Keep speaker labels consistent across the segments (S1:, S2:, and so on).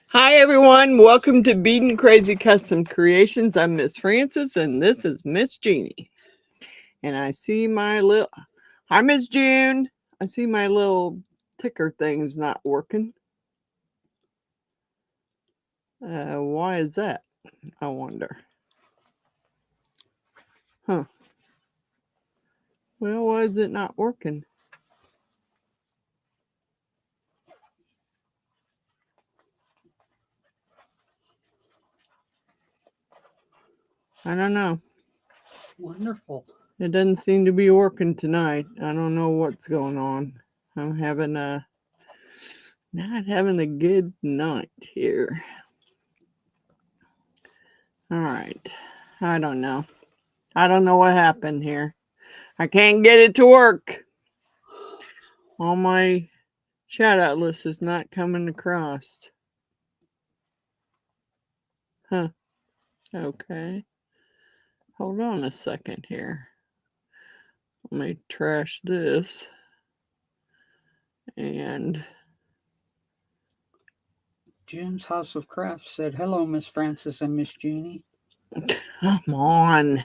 S1: Hi everyone, welcome to Beadinkrazy Custom Creations. I'm Miss Frances and this is Miss Jeannie. And I see my little, hi Miss June. I see my little ticker thing's not working. Why is that? I wonder. Huh. Well, why is it not working? I don't know.
S2: Wonderful.
S1: It doesn't seem to be working tonight. I don't know what's going on. I'm having not having a good night here. All right. I don't know. I don't know what happened here. I can't get it to work. All my shout out list is not coming across. Huh. Okay. Hold on a second here. Let me trash this. And
S2: Jim's House of Crafts said, "Hello, Miss Frances and Miss Jeannie."
S1: come on.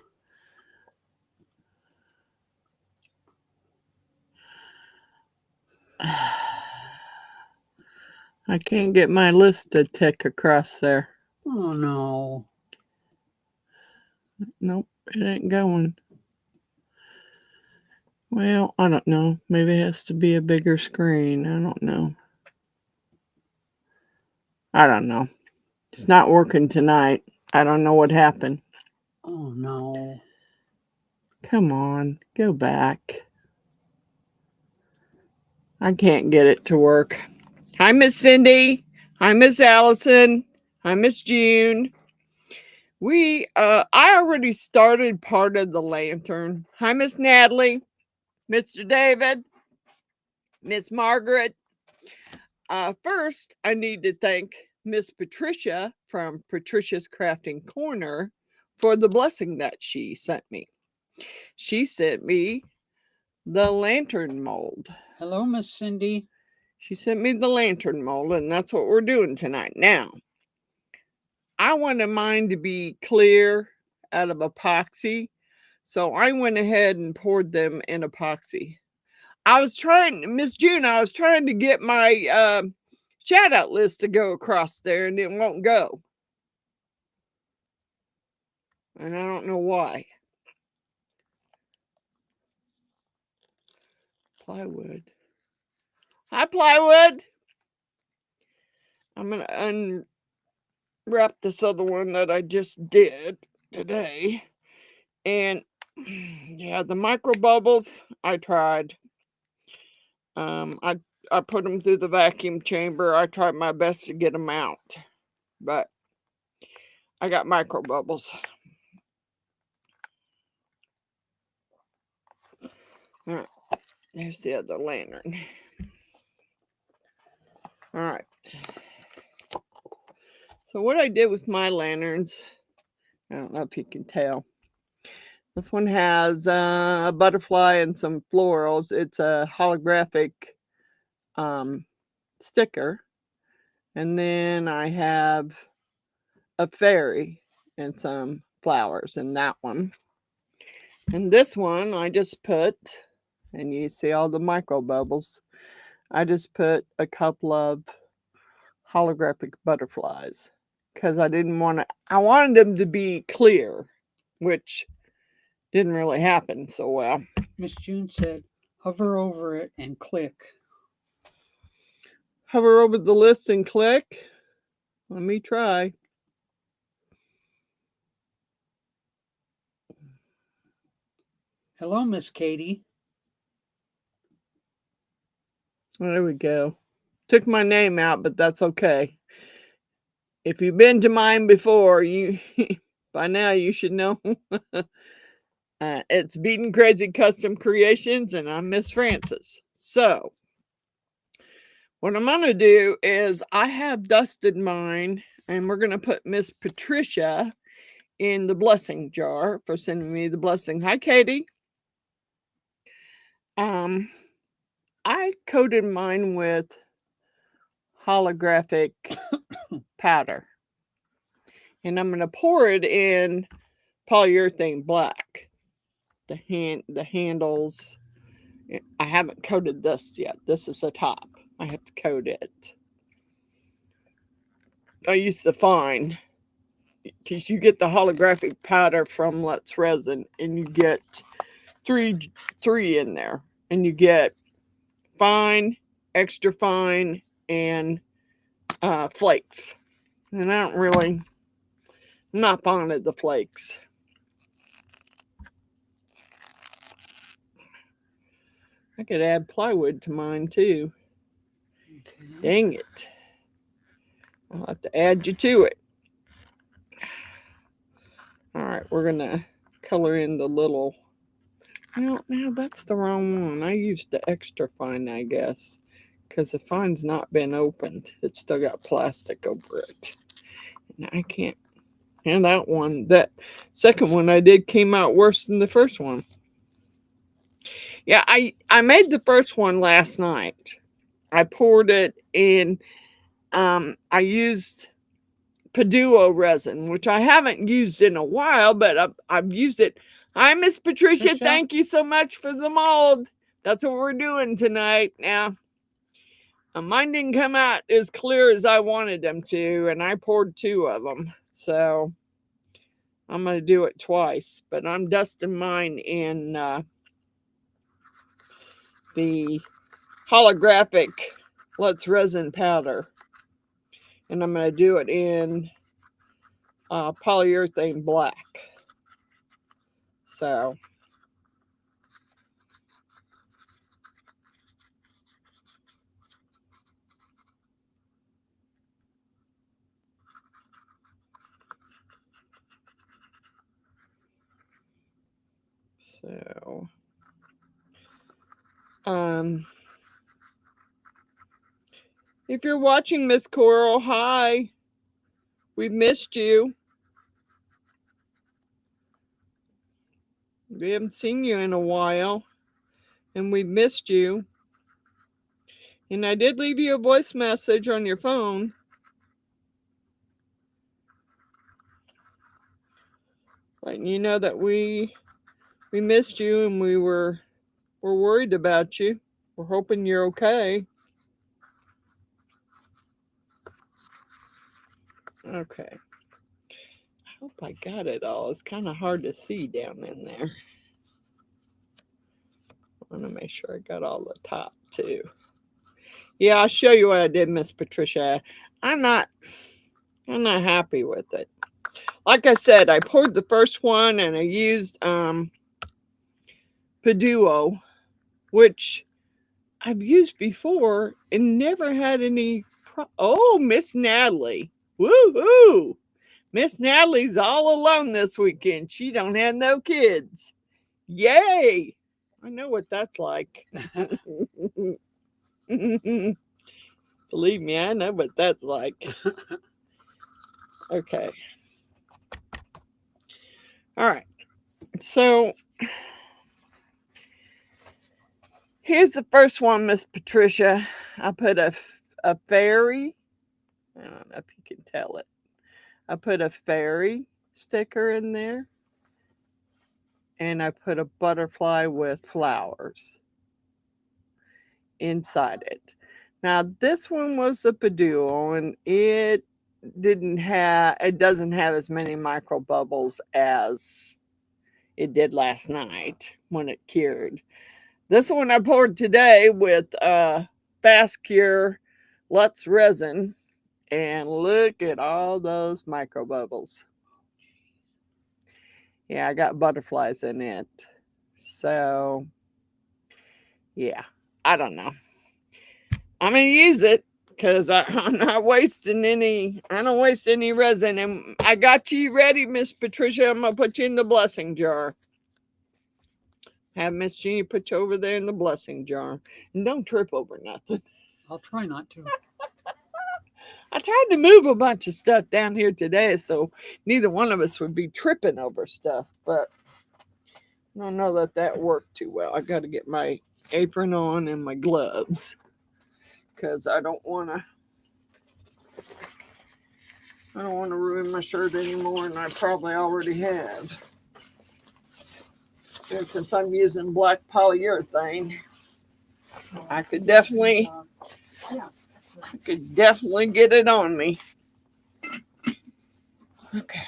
S1: I can't get my list to tick across there.
S2: Oh no.
S1: Nope, it ain't going. Well, I don't know. Maybe it has to be a bigger screen. I don't know. I don't know. It's not working tonight. I don't know what happened.
S2: Oh no.
S1: Come on, go back. I can't get it to work. Hi, Miss Cindy. Hi, Miss Allison. Hi, Miss June. I already started part of the lantern. Hi, Miss Natalie, Mr. David, Miss Margaret. First, I need to thank Miss Patricia from Patricia's Crafting Corner for the blessing that she sent me. She sent me the lantern mold.
S2: Hello, Miss Cindy.
S1: She sent me the lantern mold, and that's what we're doing tonight. Now, I wanted mine to be clear out of epoxy, so I went ahead and poured them in epoxy. I was trying, Miss June, I was trying to get my shout out list to go across there, and it won't go. And I don't know why. Plywood. Hi, Plywood. I'm going to unwrap this other one that I just did today. And yeah, the micro bubbles, I tried. I put them through the vacuum chamber. I tried my best to get them out, but I got micro bubbles. All right, there's the other lantern. All right. So what I did with my lanterns, I don't know if you can tell. This one has a butterfly and some florals. It's a holographic sticker. And then I have a fairy and some flowers in that one. And this one I just put, and you see all the micro bubbles, I just put a couple of holographic butterflies because I didn't want to, I wanted them to be clear, which didn't really happen so well.
S2: Miss June said, "Hover over it and click."
S1: Hover over the list and click. Let me try.
S2: Hello, Miss Katie.
S1: There we go. Took my name out, but that's okay. If you've been to mine before, you by now you should know. It's Beadinkrazy Custom Creations, and I'm Miss Frances. So, what I'm going to do is I have dusted mine, and we're going to put Miss Patricia in the blessing jar for sending me the blessing. Hi, Katie. I coated mine with holographic powder. And I'm going to pour it in polyurethane black. The handles. I haven't coated this yet. This is the top. I have to coat it. I use the fine because you get the holographic powder from Let's Resin, and you get three in there, and you get fine, extra fine, and flakes. And I'm not fond of the flakes. I could add plywood to mine too. Okay. Dang it. I'll have to add you to it. All right, we're going to color in the little... No, that's the wrong one. I used the extra fine, I guess, because the fine's not been opened. It's still got plastic over it. And I can't... And that second one I did came out worse than the first one. Yeah, I made the first one last night. I poured it in... I used Beadinkrazy resin, which I haven't used in a while, but I've used it. Hi, Miss Patricia. Thank you so much for the mold. That's what we're doing tonight. Now, mine didn't come out as clear as I wanted them to, and I poured 2 of them. So I'm going to do it twice, but I'm dusting mine in the holographic Let's Resin powder. And I'm going to do it in polyurethane black. So if you're watching, Miss Coral, hi. We've missed you. We haven't seen you in a while, and we've missed you. And I did leave you a voice message on your phone. Letting you know that we missed you, and we're worried about you. We're hoping you're okay. Okay. I hope I got it all. It's kind of hard to see down in there. I want to make sure I got all the top too. Yeah, I'll show you what I did, Miss Patricia. I'm not happy with it. Like I said, I poured the first one and I used Beadinkrazy, which I've used before and never had any oh, Miss Natalie. Woo-hoo! Miss Natalie's all alone this weekend. She don't have no kids. Yay! I know what that's like. Believe me, I know what that's like. Okay. All right. So here's the first one, Miss Patricia. I put a fairy. I don't know if you can tell it. I put a fairy sticker in there. And I put a butterfly with flowers inside it. Now this one was a Beadinkrazy, and it doesn't have as many micro bubbles as it did last night when it cured. This one I poured today with Fast Cure Let's Resin, and look at all those micro bubbles. Yeah, I got butterflies in it. So yeah, I don't know. I'm gonna use it because I'm not wasting any. I don't waste any resin. And I got you ready, Miss Patricia. I'm gonna put you in the blessing jar. Have Miss Jeannie put you over there in the blessing jar, and don't trip over nothing.
S2: I'll try not to.
S1: I tried to move a bunch of stuff down here today, so neither one of us would be tripping over stuff. But I don't know that worked too well. I got to get my apron on and my gloves, because I don't want to I don't want to ruin my shirt anymore, and I probably already have. And since I'm using black polyurethane, I could definitely get it on me. Okay.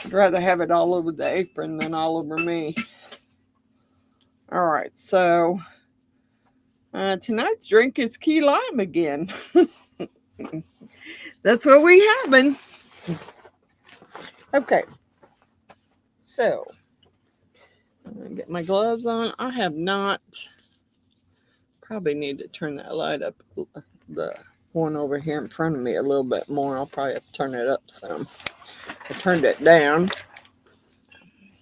S1: I'd rather have it all over the apron than all over me. All right, so tonight's drink is key lime again. That's what we having. Okay, so I'm gonna get my gloves on. I have not. Probably need to turn that light up, the one over here in front of me, a little bit more. I'll probably have to turn it up some. I turned it down.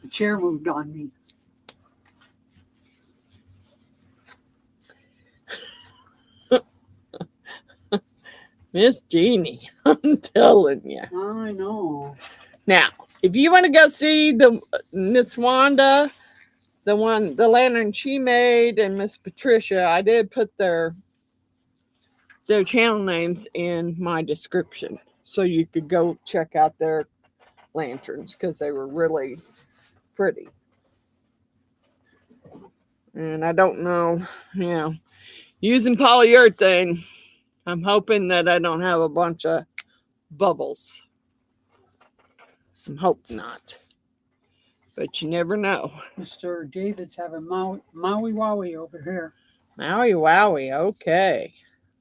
S2: The chair moved on me.
S1: Miss Jeannie, I'm telling you.
S2: I know.
S1: Now, if you want to go see the Miss Wanda, the lantern she made, and Miss Patricia, I did put their channel names in my description, so you could go check out their lanterns because they were really pretty. And I don't know, using polyurethane, I'm hoping that I don't have a bunch of bubbles. I hope not. But you never know.
S2: Mr. David's having Maui Wowie over here.
S1: Maui Wowie, okay.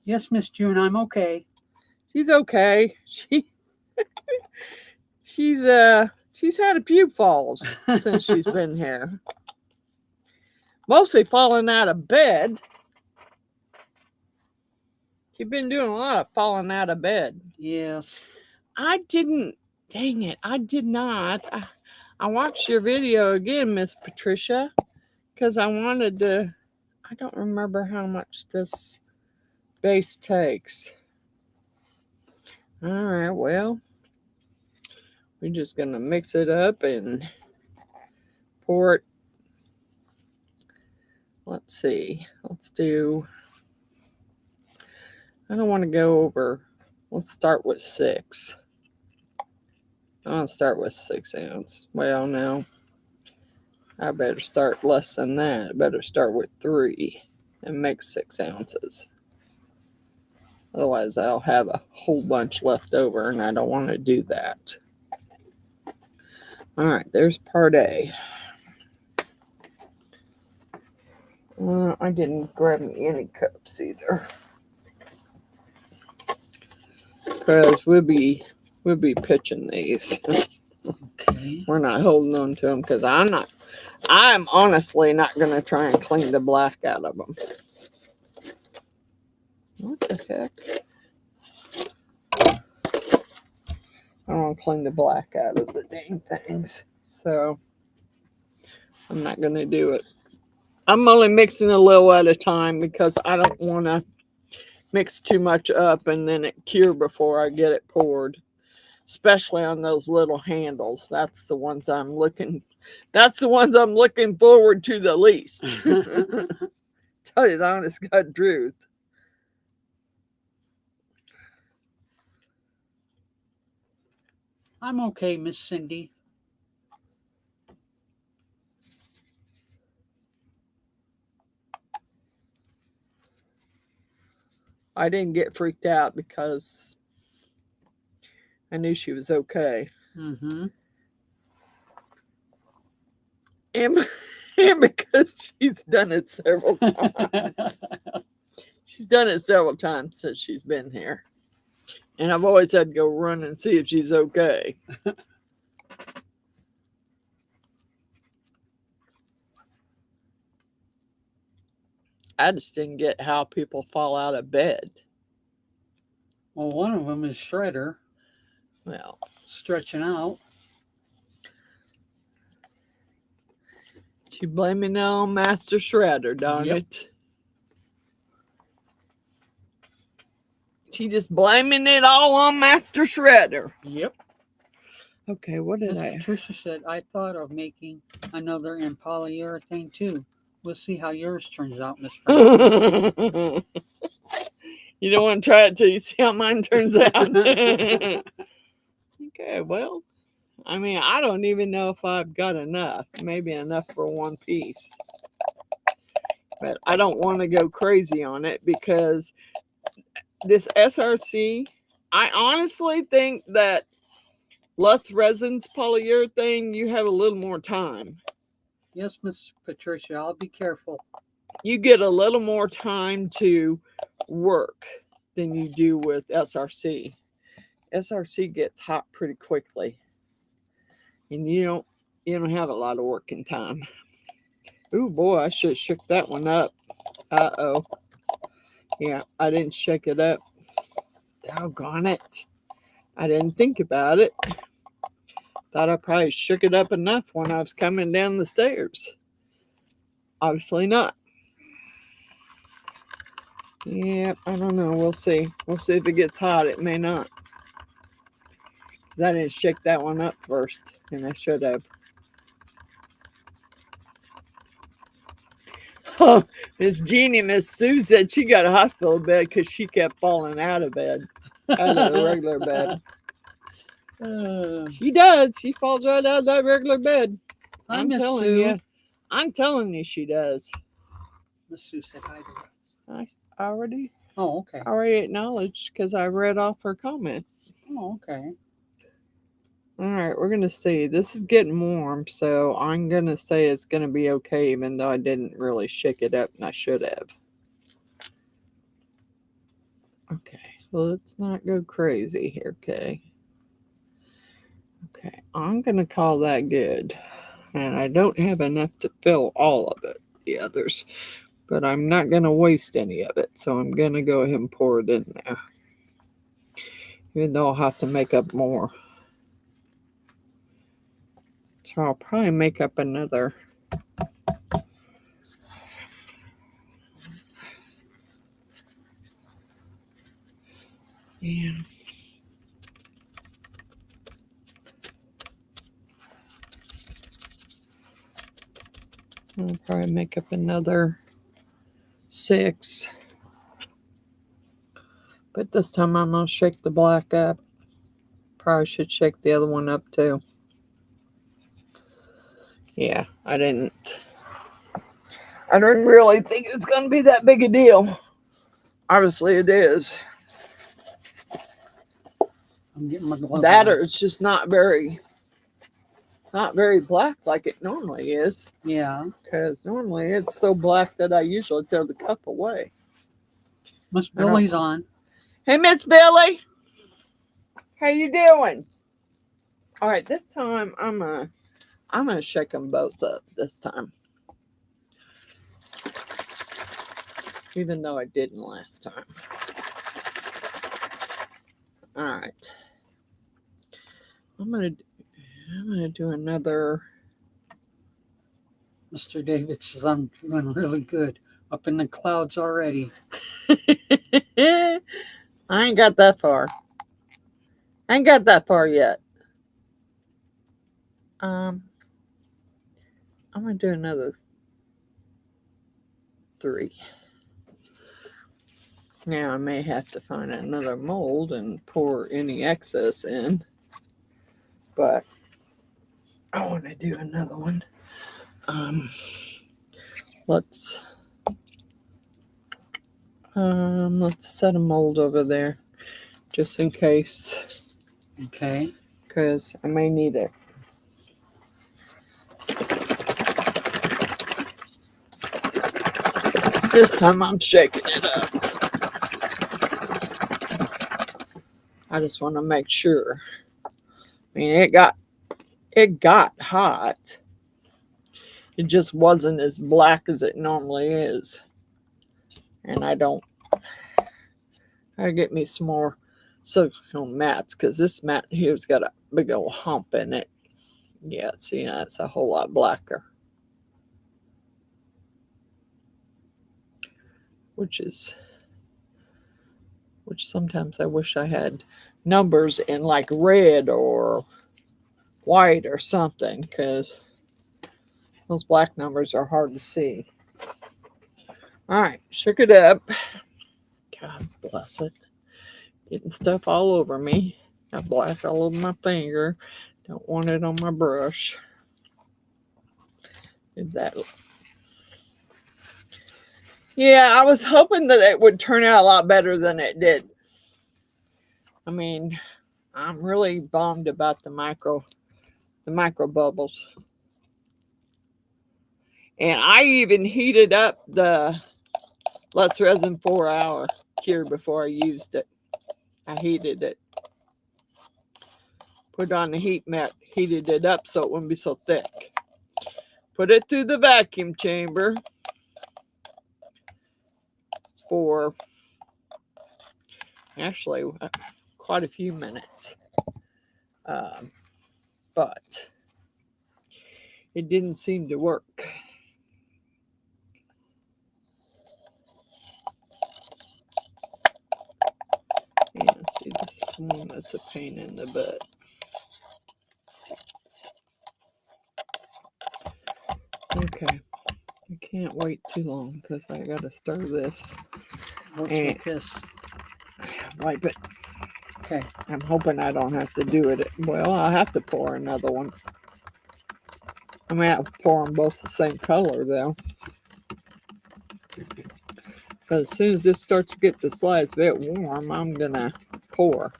S2: Yes, Miss June, I'm okay.
S1: She's okay. She's had a few falls since she's been here. Mostly falling out of bed. She's been doing a lot of falling out of bed.
S2: Yes.
S1: Dang it, I did not. I watched your video again, Miss Patricia, because I wanted to. I don't remember how much this base takes. All right, well, we're just going to mix it up and pour it. Let's see. Let's do. I don't want to go over. Let's start with 6. I'll start with 6 ounces. Well, no. I better start less than that. I better start with 3 and make 6 ounces. Otherwise, I'll have a whole bunch left over, and I don't want to do that. All right, there's part A. I didn't grab me any cups either, because we'll be pitching these.
S2: Okay.
S1: We're not holding on to them because I'm honestly not going to try and clean the black out of them. What the heck? I don't want to clean the black out of the dang things. So I'm not going to do it. I'm only mixing a little at a time because I don't want to mix too much up and then it cure before I get it poured. Especially on those little handles. That's the ones I'm looking forward to the least. Tell you the honest God truth.
S2: I'm okay, Miss Cindy.
S1: I didn't get freaked out because I knew she was okay.
S2: Mm-hmm.
S1: And because she's done it several times. She's done it several times since she's been here. And I've always had to go run and see if she's okay. I just didn't get how people fall out of bed.
S2: Well, one of them is Shredder.
S1: Well,
S2: stretching out.
S1: She blaming it on Master Shredder, darn it. She just blaming it all on Master Shredder.
S2: Yep.
S1: Okay, what did
S2: Miss Patricia said, I thought of making another in polyurethane too. We'll see how yours turns out, Miss Frances.
S1: You don't want to try it till you see how mine turns out. Okay, well, I mean, I don't even know if I've got enough. Maybe enough for one piece. But I don't want to go crazy on it because this SRC, I honestly think that Lutz Resins polyurethane, you have a little more time.
S2: Yes, Miss Patricia, I'll be careful.
S1: You get a little more time to work than you do with SRC. SRC gets hot pretty quickly, and you don't have a lot of working time. Ooh, boy, I should have shook that one up. Uh-oh. Yeah, I didn't shake it up. Doggone it. I didn't think about it. Thought I probably shook it up enough when I was coming down the stairs. Obviously not. Yeah, I don't know. We'll see. We'll see if it gets hot. It may not. Because I didn't shake that one up first, and I should have. Oh, Miss Jeannie, Miss Sue said she got a hospital bed because she kept falling out of bed, out of the regular bed. She does. She falls right out of that regular bed.
S2: Hi,
S1: I'm
S2: Miss
S1: telling
S2: Sue.
S1: you. I'm telling you, she does.
S2: Miss Sue said hi to her.
S1: I already
S2: okay.
S1: Already acknowledged because I read off her comment.
S2: Oh, okay.
S1: All right, we're gonna see. This is getting warm, so I'm gonna say it's gonna be okay, even though I didn't really shake it up, and I should have. Okay, well, let's not go crazy here, okay? Okay, I'm gonna call that good, and I don't have enough to fill all of it, the others, but I'm not gonna waste any of it, so I'm gonna go ahead and pour it in there, even though I'll have to make up more. So I'll probably make up another. Yeah. I'll probably make up another 6. But this time I'm going to shake the black up. Probably should shake the other one up too. Yeah, I didn't really think it was going to be that big a deal. Obviously it is.
S2: I'm getting my glove
S1: That
S2: on.
S1: or it's just not very black like it normally is.
S2: Yeah.
S1: Because normally it's so black that I usually throw the cup away.
S2: Miss Billy's on.
S1: Hey, Miss Billy. How you doing? All right, this time I'm gonna shake them both up this time. Even though I didn't last time. All right. I'm gonna do another.
S2: Mr. David says I'm doing really good. Up in the clouds already.
S1: I ain't got that far. I ain't got that far yet. I'm gonna do another 3. Now I may have to find another mold and pour any excess in, but I want to do another one. Let's set a mold over there just in case.
S2: Okay.
S1: Because I may need it. This time I'm shaking it up. I just want to make sure. I mean, it got hot. It just wasn't as black as it normally is. And I get me some more silicone mats because this mat here's got a big old hump in it. Yeah, see, it's a whole lot blacker. Which sometimes I wish I had numbers in like red or white or something, because those black numbers are hard to see. All right, shook it up. God bless it. Getting stuff all over me. Got black all over my finger. Don't want it on my brush. Did that. Yeah, I was hoping that it would turn out a lot better than it did. I mean, I'm really bummed about the micro bubbles. And I even heated up the Let's Resin 4-hour cure before I used it. I heated it. Put it on the heat mat, heated it up so it wouldn't be so thick. Put it through the vacuum chamber for actually quite a few minutes. But it didn't seem to work. Yeah, see, this is one that's a pain in the butt. Okay, I can't wait too long because I gotta stir this.
S2: What's with this?
S1: Wipe it.
S2: Okay.
S1: I'm hoping I don't have to do it. Well, I'll have to pour another one. I may have to pour them both the same color though. But as soon as this starts to get the slides a bit warm, I'm gonna pour.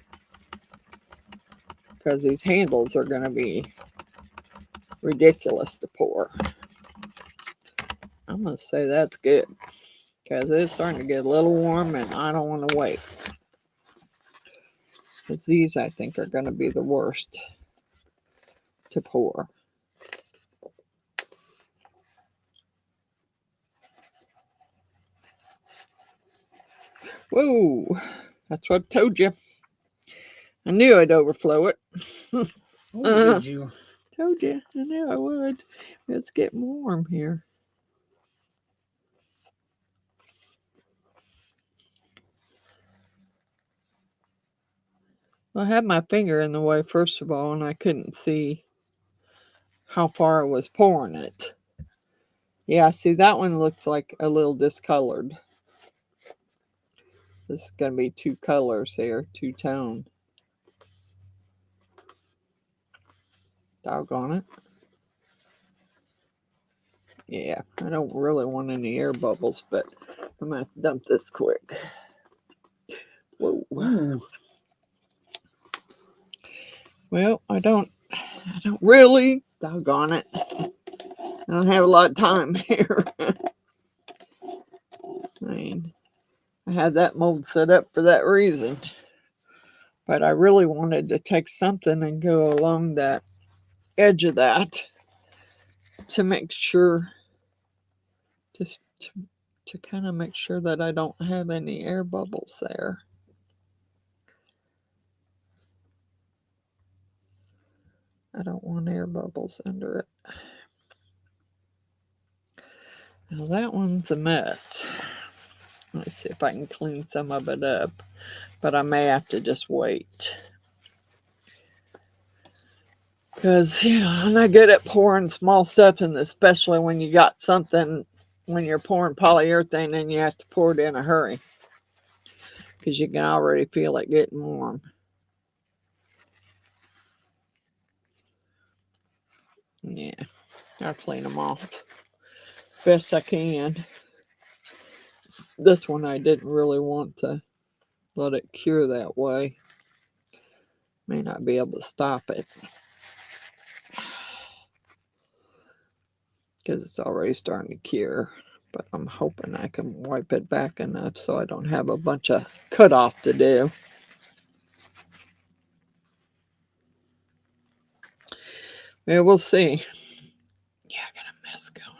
S1: Because these handles are gonna be ridiculous to pour. I'm gonna say that's good. Because it's starting to get a little warm and I don't want to wait. Because these I think are gonna be the worst to pour. Whoa, that's what I told you. I knew I'd overflow it.
S2: Oh, did you?
S1: Told you, I knew I would. It's getting warm here. Well, I had my finger in the way first of all, and I couldn't see how far I was pouring it. Yeah, see, that one looks like a little discolored. This is going to be two colors here, two-tone. Doggone it. Yeah, I don't really want any air bubbles, but I'm going to have to dump this quick. Whoa.
S2: Ooh.
S1: Well, I don't really, doggone it. I don't have a lot of time here. I mean, I had that mold set up for that reason. But I really wanted to take something and go along that edge of that to make sure, just to kind of make sure that I don't have any air bubbles there. I don't want air bubbles under it. Now that one's a mess. Let's see if I can clean some of it up. But I may have to just wait. Because, you know, I'm not good at pouring small stuff, and especially when you got something, when you're pouring polyurethane and you have to pour it in a hurry. Because you can already feel it getting warm. Yeah, I'll clean them off best I can. This one I didn't really want to let it cure that way. May not be able to stop it. Because it's already starting to cure. But I'm hoping I can wipe it back enough so I don't have a bunch of cut off to do. Yeah, we'll see. Yeah, I got a mess going.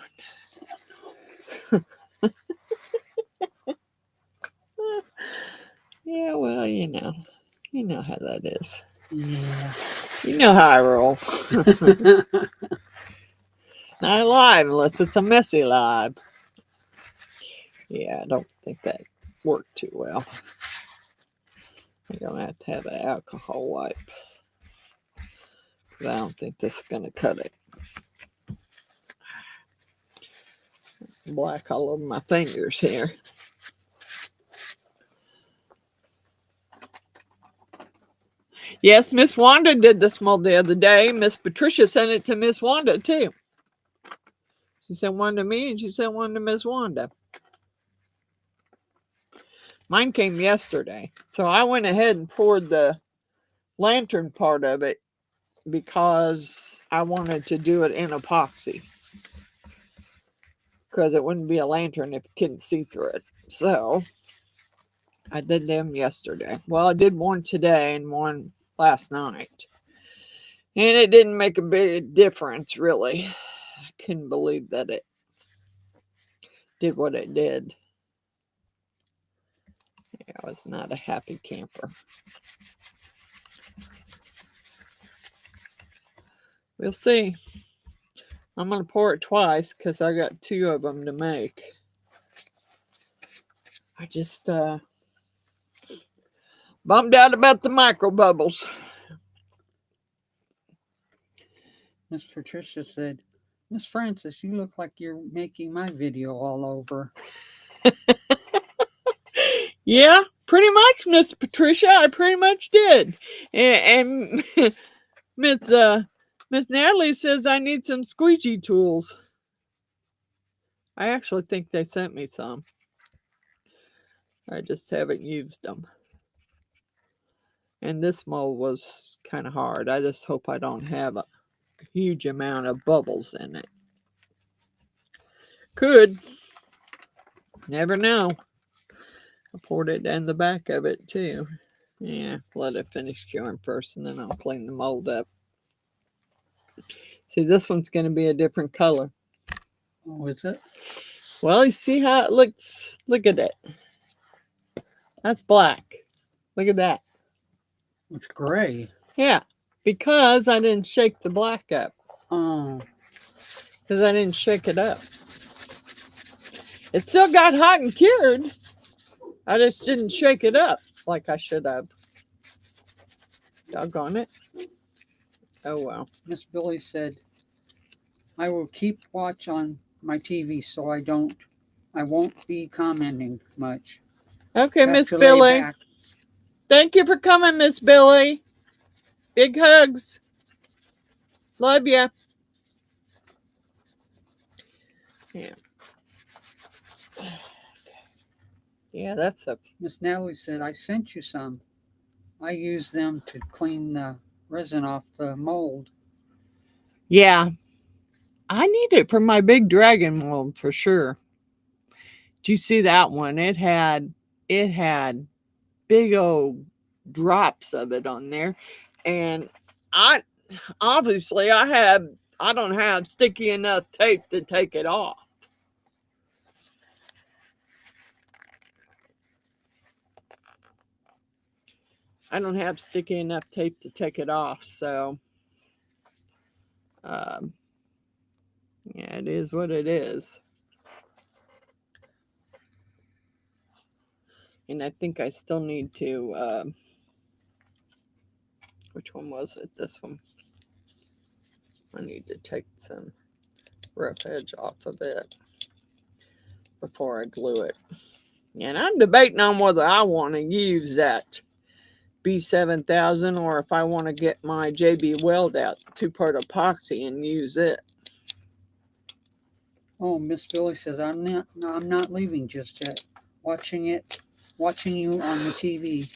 S1: Yeah, well, you know how that is.
S2: Yeah.
S1: You know how I roll. It's not alive unless it's a messy live. Yeah, I don't think that worked too well. I'm going to have an alcohol wipe. But I don't think this is going to cut it. Black all over my fingers here. Yes, Miss Wanda did this mold the other day. Miss Patricia sent it to Miss Wanda too. She sent one to me and she sent one to Miss Wanda. Mine came yesterday. So I went ahead and poured the lantern part of it because I wanted to do it in epoxy. Because it wouldn't be a lantern if you couldn't see through it. So I did them yesterday. Well, I did one today and one last night. And it didn't make a big difference, really. I couldn't believe that it did what it did. Yeah, I was not a happy camper. We'll see. I'm going to pour it twice because I got 2 of them to make. I just bummed out about the micro bubbles.
S2: Miss Patricia said, Miss Frances, you look like you're making my video all over.
S1: Yeah, pretty much, Miss Patricia. I pretty much did. And Miss Natalie says I need some squeegee tools. I actually think they sent me some. I just haven't used them. And this mold was kind of hard. I just hope I don't have a huge amount of bubbles in it. Could. Never know. I poured it down the back of it too. Yeah, let it finish curing first and then I'll clean the mold up. See, this one's going to be a different color.
S2: Oh, is it?
S1: Well, you see how it looks? Look at it. That's black. Look at that.
S2: It's gray.
S1: Yeah, because I didn't shake the black up.
S2: Oh.
S1: Because I didn't shake it up. It still got hot and cured. I just didn't shake it up like I should have. Doggone it. Oh, well.
S2: Miss Billy said, I will keep watch on my TV so I won't be commenting much.
S1: Okay, Miss Billy. Thank you for coming, Miss Billy. Big hugs. Love ya. Yeah. Yeah, that's a...
S2: Miss Natalie said, I sent you some. I use them to clean the resin off the mold.
S1: Yeah. I need it for my big dragon mold for sure. Did you see that one? It had big old drops of it on there. And I don't have sticky enough tape to take it off. I don't have sticky enough tape to take it off, so yeah, it is what it is. And I think I still need to, which one was it? This one. I need to take some rough edge off of it before I glue it. And I'm debating on whether I want to use that B7000 or if I want to get my JB Weld out 2-part epoxy and use it.
S2: Oh, Miss Billy says, I'm not leaving just yet. Watching you on the TV.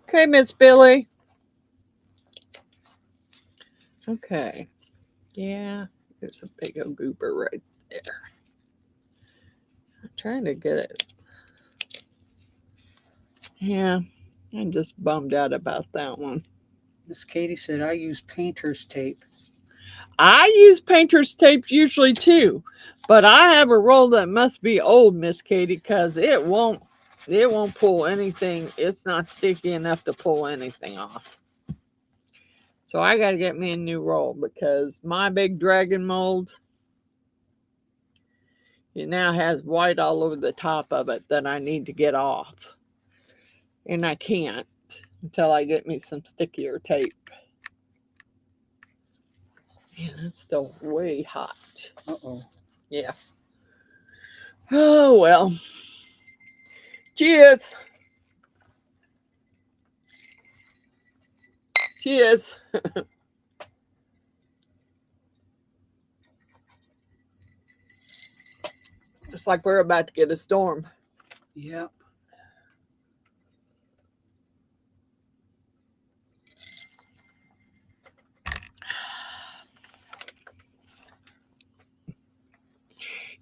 S1: Okay, Miss Billy. Okay. Yeah, there's a big old goober right there. I'm trying to get it. Yeah, I'm just bummed out about that one.
S2: Miss Katie said, I use painter's tape.
S1: I use painter's tape usually too, but I have a roll that must be old, Miss Katie, because it won't pull anything. It's not sticky enough to pull anything off. So I got to get me a new roll because my big dragon mold, it now has white all over the top of it that I need to get off. And I can't until I get me some stickier tape. Man, that's still way hot.
S2: Uh-oh.
S1: Yeah. Oh, well. Cheers. She is. It's like we're about to get a storm.
S2: Yep.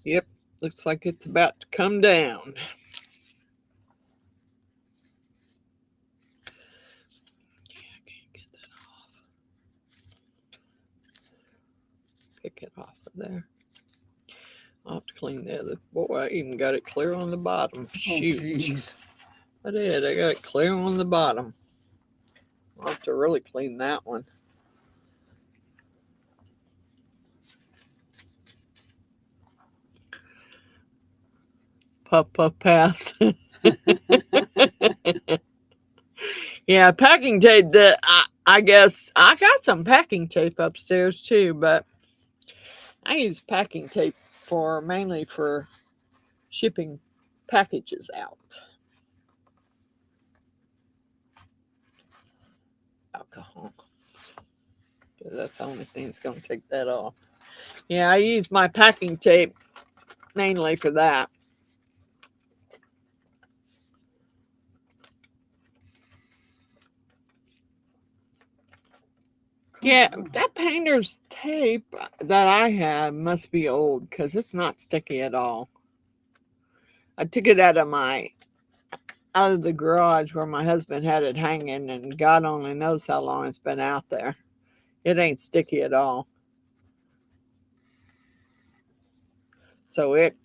S1: Yep. Looks like it's about to come down. Pick it off of there. I'll have to clean the other. Boy, I even got it clear on the bottom. Shoot.
S2: Oh, jeez.
S1: I did. I got it clear on the bottom. I'll have to really clean that one. Puff, puff, pass. Yeah, packing tape. That I guess I got some packing tape upstairs too, but I use packing tape mainly for shipping packages out. Alcohol. That's the only thing that's going to take that off. Yeah, I use my packing tape mainly for that. Yeah, that painter's tape that I have must be old because it's not sticky at all. I took it out of the garage where my husband had it hanging, and God only knows how long it's been out there. It ain't sticky at all. So it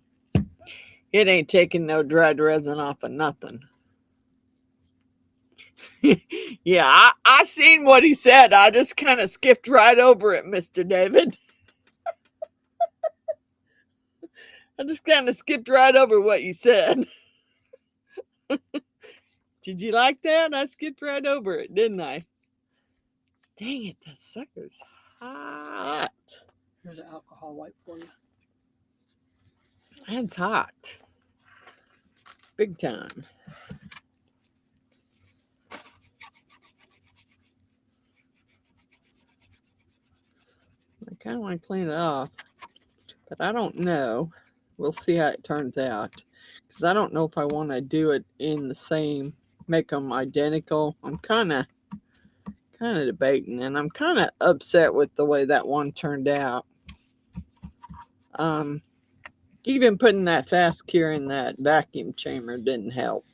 S1: ain't taking no dried resin off of nothing. Yeah, I seen what he said. I just kind of skipped right over it, Mr. David. I just kind of skipped right over what you said. Did you like that? I skipped right over it, didn't I? Dang it, that sucker's hot.
S2: Here's an alcohol wipe for you.
S1: That's hot. Big time. I kind of want to clean it off, but I don't know. We'll see how it turns out. Because I don't know if I want to do it in the same, make them identical. I'm kind of debating, and I'm kind of upset with the way that one turned out. Even putting that fast cure in that vacuum chamber didn't help.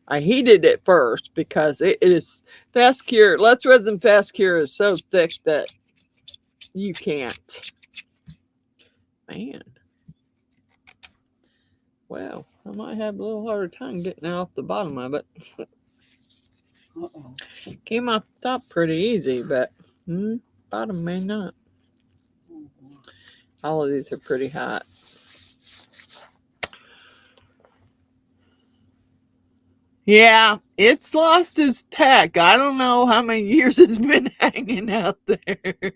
S1: I heated it first because it is fast cure. Let's Resin fast cure is so thick that you can't. Man. Well, I might have a little harder time getting off the bottom of it.
S2: Uh-oh.
S1: Came off the top pretty easy, but bottom may not. All of these are pretty hot. Yeah, it's lost its tack. I don't know how many years it's been hanging out there.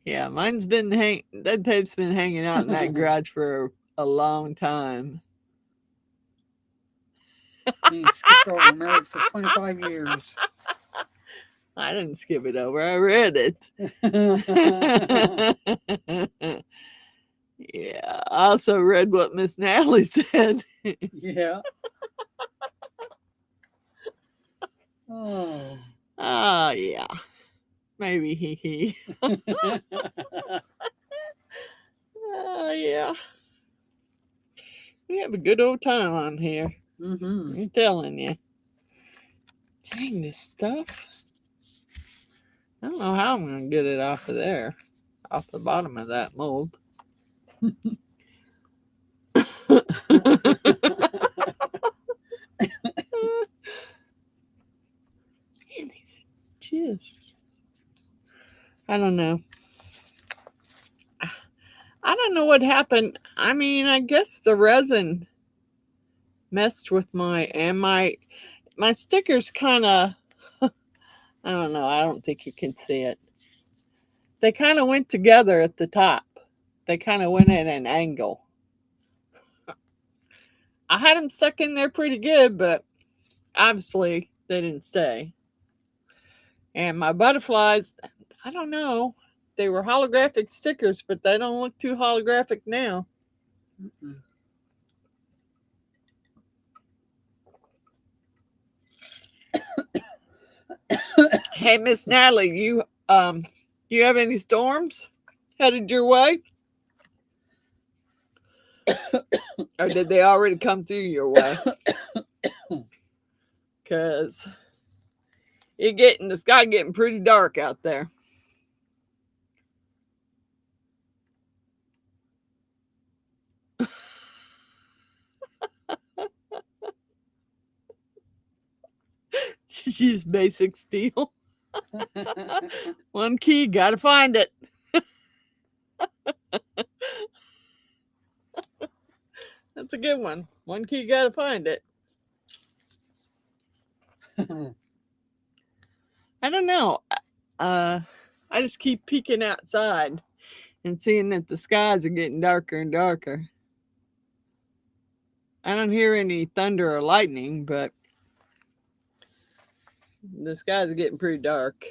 S1: Yeah, that tape's been hanging out in that garage for a long time.
S2: Me skipped over married for 25 years.
S1: I didn't skip it over. I read it. Yeah, I also read what Miss Natalie said.
S2: Yeah. Oh.
S1: Yeah. Maybe he. Yeah. We have a good old time on here. I'm telling you. Dang, this stuff. I don't know how I'm going to get it off of there. Off the bottom of that mold. Just, I don't know. I don't know what happened. I mean, I guess the resin messed with my stickers kind of, I don't know. I don't think you can see it. They kind of went together at the top. They kind of went at an angle. I had them stuck in there pretty good, but obviously they didn't stay. And my butterflies, I don't know. They were holographic stickers, but they don't look too holographic now.
S2: Mm-mm.
S1: Hey, Miss Natalie, you have any storms headed your way? Or did they already come through your way? Because the sky getting pretty dark out there. She's basic steel. One key, gotta find it. That's a good one. One key, gotta find it. I don't know. I just keep peeking outside and seeing that the skies are getting darker and darker. I don't hear any thunder or lightning, but the skies are getting pretty dark.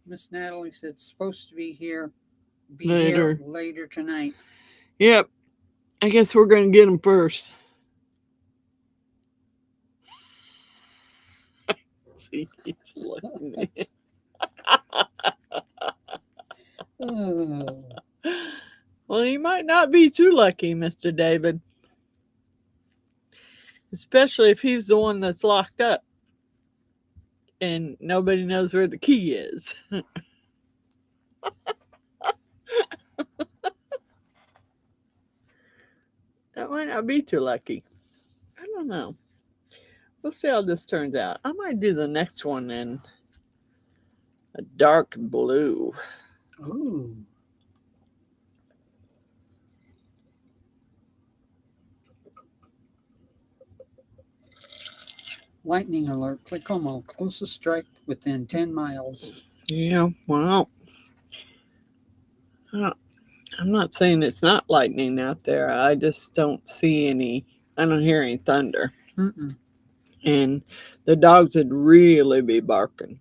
S2: Miss Natalie said it's supposed to be here later tonight.
S1: Yep. I guess we're going to get them first. See, he's looking at
S2: Oh.
S1: Well, you might not be too lucky, Mr. David. Especially if he's the one that's locked up and nobody knows where the key is. That might not be too lucky. I don't know. We'll see how this turns out. I might do the next one in a dark blue.
S2: Ooh. Lightning alert. Clickomo. Closest strike within 10 miles.
S1: Yeah, well, I'm not saying it's not lightning out there. I just don't see any, I don't hear any thunder.
S2: Mm-mm.
S1: And the dogs would really be barking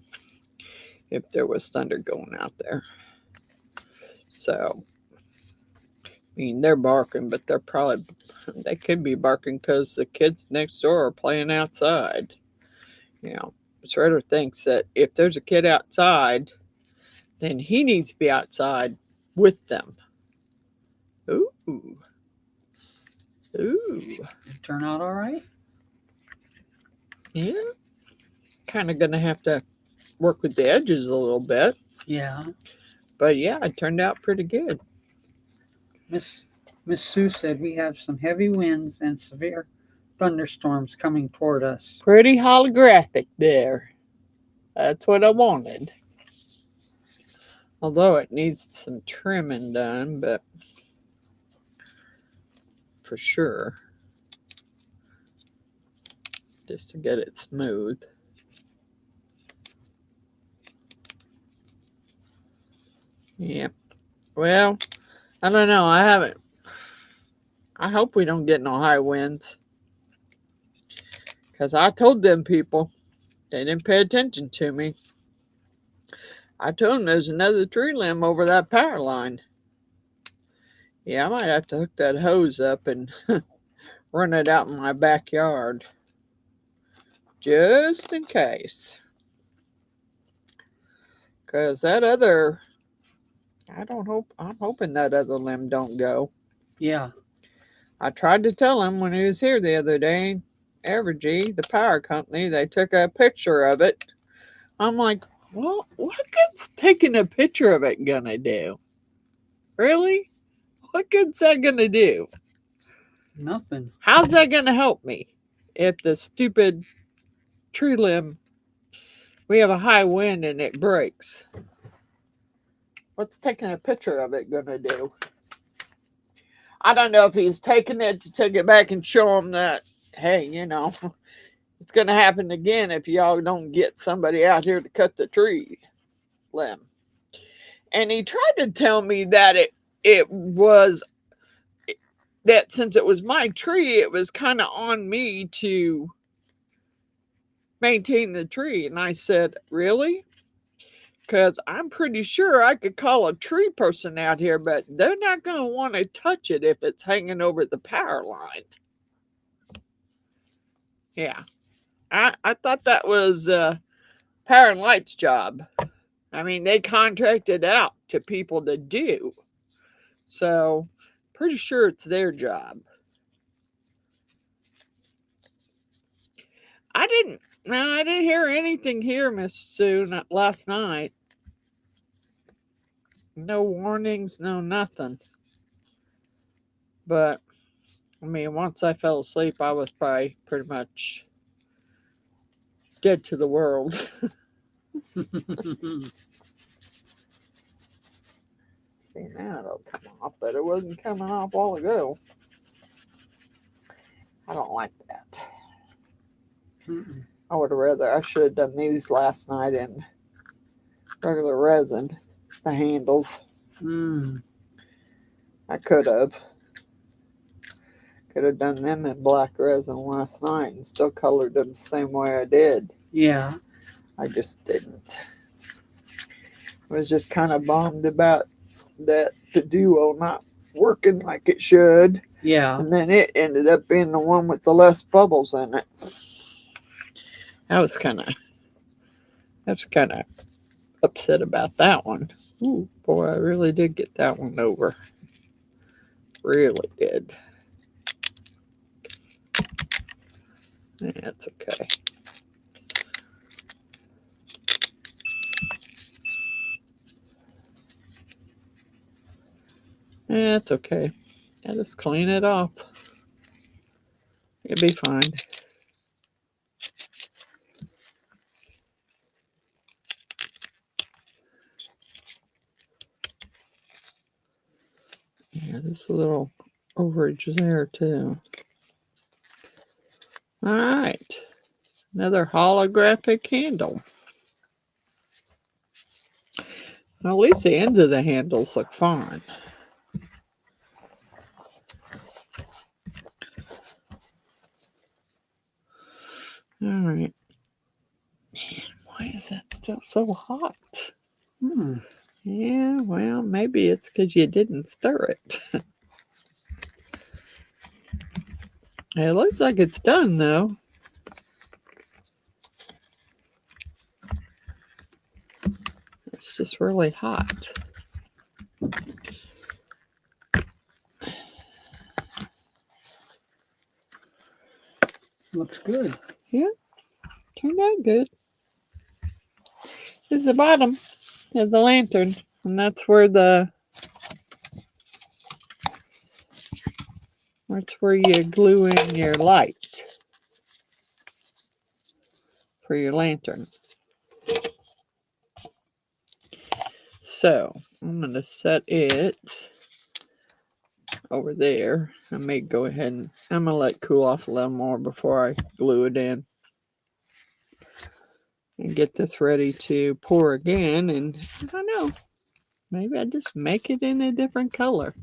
S1: if there was thunder going out there. So, I mean, they're barking, but they could be barking because the kids next door are playing outside. You know, Shredder thinks that if there's a kid outside, then he needs to be outside with them. Ooh. Ooh.
S2: Did it turn out all right?
S1: Yeah. Kind of going to have to work with the edges a little bit.
S2: Yeah.
S1: But yeah, it turned out pretty good.
S2: Miss Sue said we have some heavy winds and severe thunderstorms coming toward us.
S1: Pretty holographic there. That's what I wanted. Although it needs some trimming done, but for sure. Just to get it smooth. Yep. Well, I don't know. I hope we don't get no high winds. Because I told them people, they didn't pay attention to me. I told them there's another tree limb over that power line. Yeah, I might have to hook that hose up and run it out in my backyard. Just in case. Because that other, I'm hoping that other limb don't go.
S2: Yeah.
S1: I tried to tell him when he was here the other day, Evergy, the power company, they took a picture of it. I'm like, well, what good's taking a picture of it gonna do? Really? What good's that gonna do?
S2: Nothing.
S1: How's that gonna help me if the stupid tree limb, we have a high wind and it breaks? What's taking a picture of it gonna do? I don't know if he's taking it to take it back and show him that, hey, you know, it's going to happen again if y'all don't get somebody out here to cut the tree limb. And he tried to tell me that it was that since it was my tree, it was kind of on me to maintain the tree. And I said, really? Because I'm pretty sure I could call a tree person out here, but they're not going to want to touch it if it's hanging over the power line. Yeah. I thought that was Power and Light's job. I mean, they contracted out to people to do. So, pretty sure it's their job. I didn't hear anything here, Miss Sue, last night. No warnings, no nothing. But, I mean, once I fell asleep, I was probably pretty much dead to the world. See, now it'll come off, but it wasn't coming off a while ago. I don't like that. I would have rather, I should have done these last night in regular resin, the handles. I could have done them in black resin last night and still colored them the same way I did.
S2: Yeah.
S1: I just didn't. I was just kind of bummed about that the duo not working like it should.
S2: Yeah.
S1: And then it ended up being the one with the less bubbles in it. I was kind of upset about that one. Ooh, boy, I really did get that one over. Really did. That's okay. That's okay. I just clean it off. It'll be fine. Yeah, there's a little overage there too. All right. Another holographic handle. Well, at least the ends of the handles look fine. All right. Man, why is that still so hot? Yeah, well, maybe it's because you didn't stir it. It looks like it's done, though. It's just really hot.
S2: Looks good.
S1: Yeah, turned out good. This is the bottom of the lantern, and that's where you glue in your light for your lantern. So I'm going to set it over there. I may go ahead and I'm going to let it cool off a little more before I glue it in. And get this ready to pour again. And I don't know, maybe I just make it in a different color.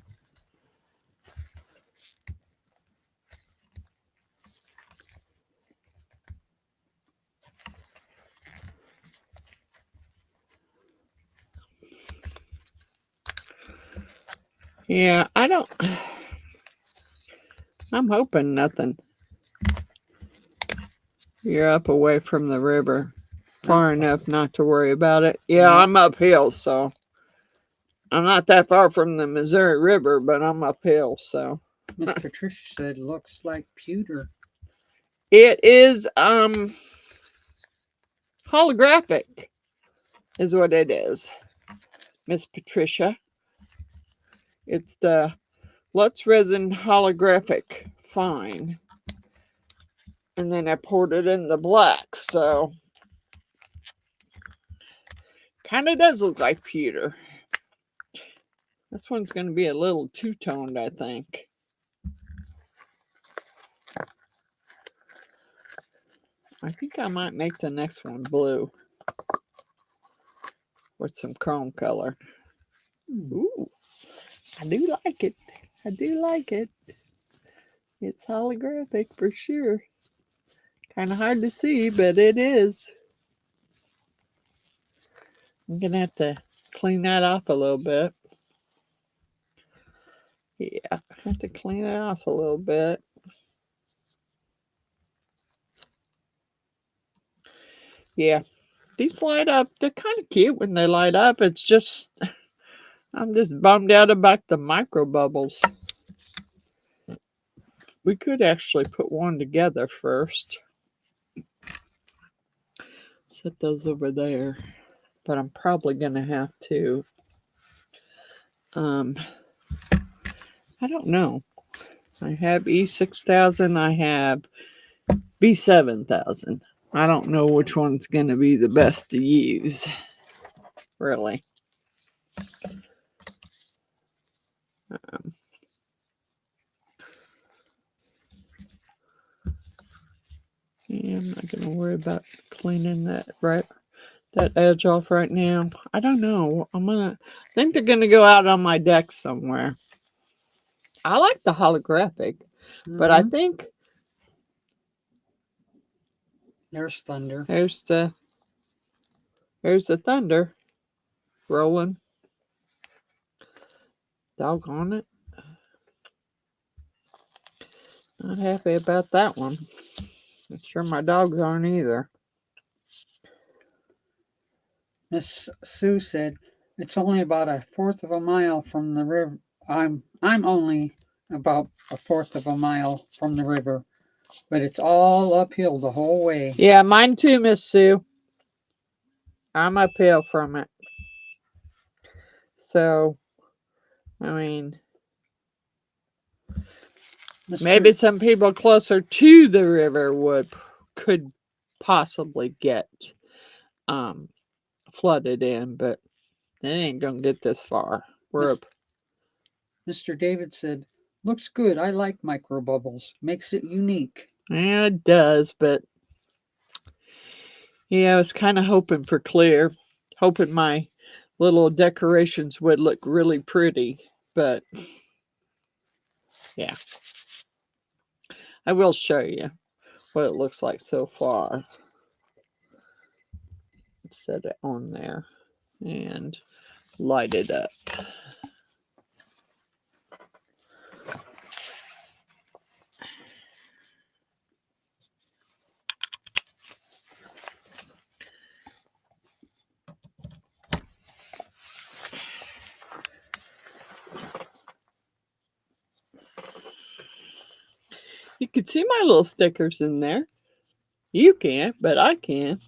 S1: Yeah, I'm hoping nothing. You're up away from the river far enough not to worry about it. Yeah, I'm uphill, so I'm not that far from the Missouri River, but I'm uphill, so.
S2: Miss Patricia said looks like pewter.
S1: It is holographic is what it is, Miss Patricia. It's the Lutz Resin Holographic Fine. And then I poured it in the black, so kind of does look like pewter. This one's going to be a little two-toned, I think. I think I might make the next one blue with some chrome color. Ooh, I do like it. I do like it. It's holographic for sure. Kind of hard to see, but it is. I'm going to have to clean that off a little bit. Yeah, I have to clean it off a little bit. Yeah, these light up. They're kind of cute when they light up. It's just, I'm just bummed out about the micro bubbles. We could actually put one together first. Set those over there. But I'm probably going to have to, I don't know. I have E6000. I have B7000. I don't know which one's going to be the best to use, really. Yeah, I'm not going to worry about cleaning that edge off right now. I don't know. I think they're going to go out on my deck somewhere. I like the holographic, but I think
S2: there's thunder.
S1: There's the thunder rolling. Doggone it. Not happy about that one. I'm sure my dogs aren't either.
S2: Miss Sue said, it's only about 1/4 of a mile from the river. I'm only about 1/4 of a mile from the river, but it's all uphill the whole way.
S1: Yeah, mine too, Miss Sue. I'm uphill from it. So, I mean, maybe some people closer to the river could possibly get flooded in, but it ain't gonna get this far. We're up.
S2: Mr. David said, looks good. I like micro bubbles. Makes it unique.
S1: Yeah, it does, but yeah, I was kind of hoping for clear, hoping my little decorations would look really pretty, but yeah. I will show you what it looks like so far. Set it on there and light it up. You can see my little stickers in there. You can't, but I can.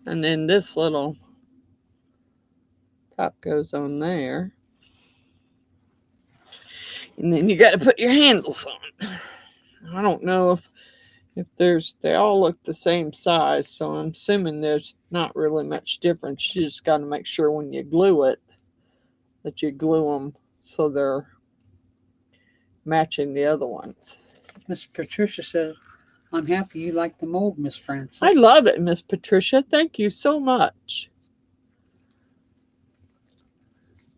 S1: And then this little top goes on there. And then you got to put your handles on. I don't know if they all look the same size, so I'm assuming there's not really much difference. You just got to make sure when you glue it that you glue them so they're matching the other ones.
S2: Miss Patricia says, I'm happy you like the mold, Miss Frances.
S1: I love it, Miss Patricia. Thank you so much.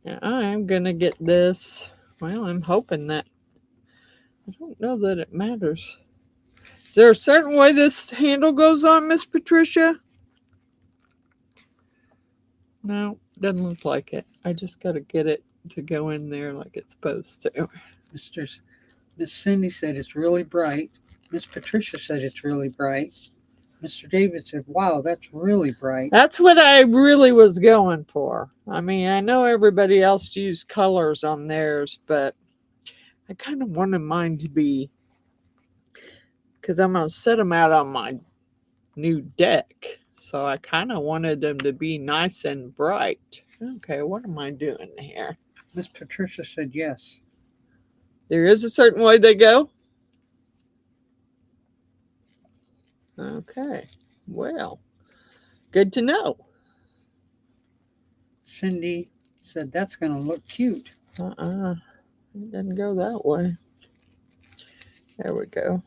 S1: Now, I am going to get this. Well, I'm hoping that. I don't know that it matters. Is there a certain way this handle goes on, Miss Patricia? No, doesn't look like it. I just got to get it to go in there like it's supposed to.
S2: Miss Cindy said it's really bright. Miss Patricia said it's really bright. Mr. David said, wow, that's really bright.
S1: That's what I really was going for. I mean, I know everybody else used colors on theirs, but I kind of wanted mine to be, because I'm going to set them out on my new deck. So I kind of wanted them to be nice and bright. Okay, what am I doing here?
S2: Miss Patricia said yes.
S1: There is a certain way they go? Okay, well, good to know.
S2: Cindy said that's going to look cute.
S1: It didn't go that way. There we go.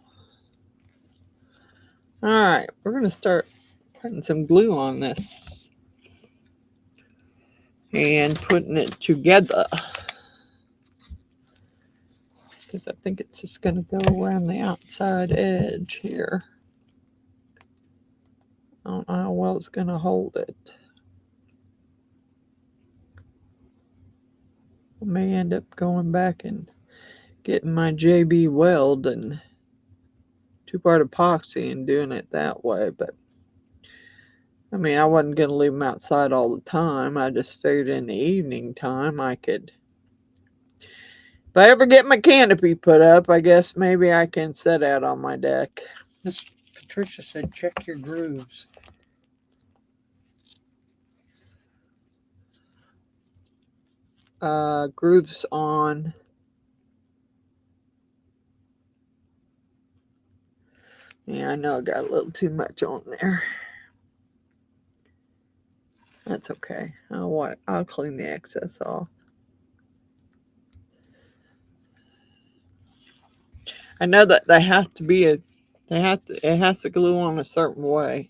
S1: All right, we're going to start putting some glue on this and putting it together. because I think it's just going to go around the outside edge here. I don't know how well it's going to hold it. I may end up going back and getting my JB Weld and 2-part epoxy and doing it that way, but I mean, I wasn't going to leave them outside all the time. I just figured in the evening time I could, if I ever get my canopy put up, I guess maybe I can set out on my deck.
S2: Miss Patricia said, check your grooves.
S1: Grooves on. Yeah, I know I got a little too much on there. That's okay. I'll clean the excess off. I know that it has to glue on a certain way.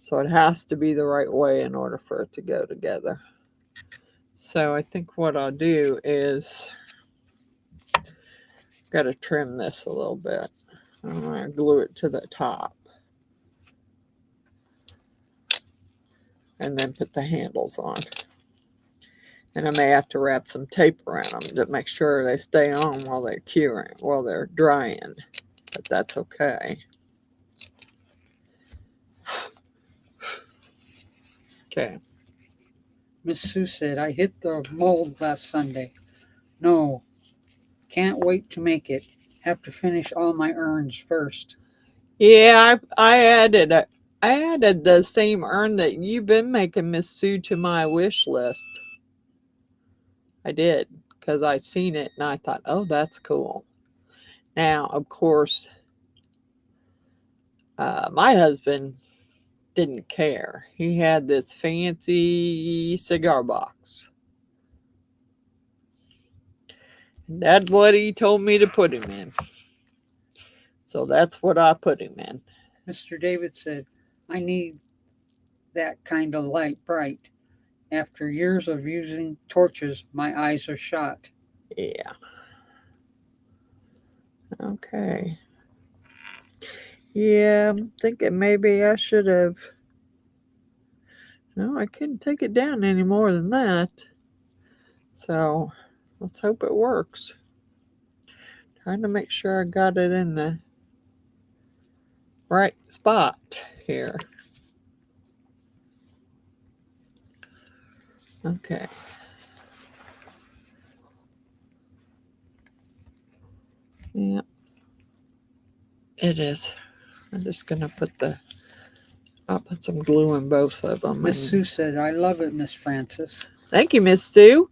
S1: So it has to be the right way in order for it to go together. So I think what I'll do is got to trim this a little bit. I'm going to glue it to the top. And then put the handles on. And I may have to wrap some tape around them to make sure they stay on while they're curing, while they're drying. But that's okay. Okay.
S2: Miss Sue said, I hit the mold last Sunday. No, can't wait to make it. Have to finish all my urns first.
S1: Yeah, I added the same urn that you've been making, Miss Sue, to my wish list. I did, because I seen it and I thought, oh, that's cool. Now, of course, my husband didn't care. He had this fancy cigar box. And that's what he told me to put him in. So that's what I put him in.
S2: Mr. David said, I need that kind of light bright. After years of using torches, my eyes are shot.
S1: Yeah. Okay. Yeah, I'm thinking maybe I should have. No, I couldn't take it down any more than that. So let's hope it works. Trying to make sure I got it in the right spot here. Okay. Yeah. It is. I'm just going to I'll put some glue in both of them.
S2: Miss Sue said, I love it, Miss Frances.
S1: Thank you, Miss Sue.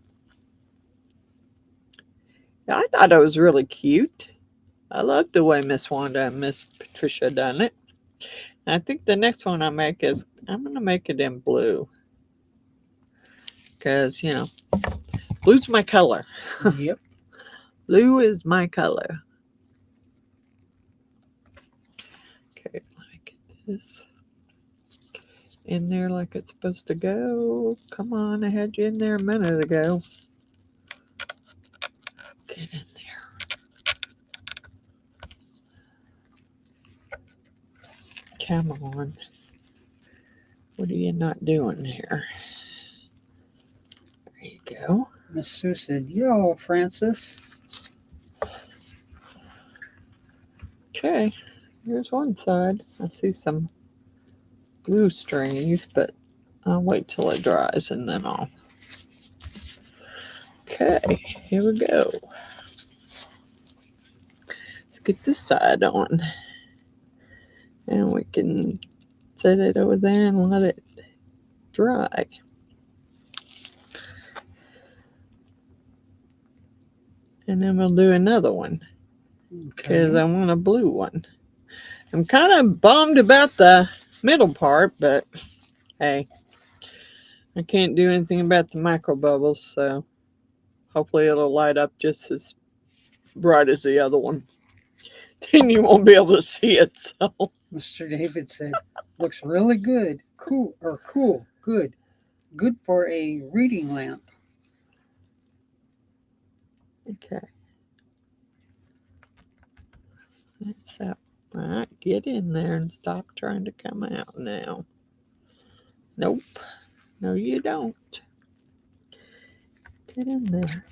S1: Yeah, I thought it was really cute. I love the way Miss Wanda and Miss Patricia done it. And I think the next one I make is, I'm going to make it in blue. Because, you know, blue's my color.
S2: Yep.
S1: Blue is my color. Okay, let me get this in there like it's supposed to go. Come on, I had you in there a minute ago. Get in there. Come on. What are you not doing here? There you go.
S2: Miss Sue said, yo, Frances.
S1: Okay, here's one side. I see some glue strings, but I'll wait till it dries and then I'll. Okay, here we go. Let's get this side on. And we can set it over there and let it dry. And then we'll do another one. Because I want a blue one. I'm kind of bummed about the middle part, but hey, I can't do anything about the micro bubbles, so hopefully it'll light up just as bright as the other one. Then you won't be able to see it. So
S2: Mr. David said, looks really good. Cool. Good. Good for a reading lamp.
S1: okay. That's that. All right, get in there and stop trying to come out now. Nope. No, you don't. Get in there.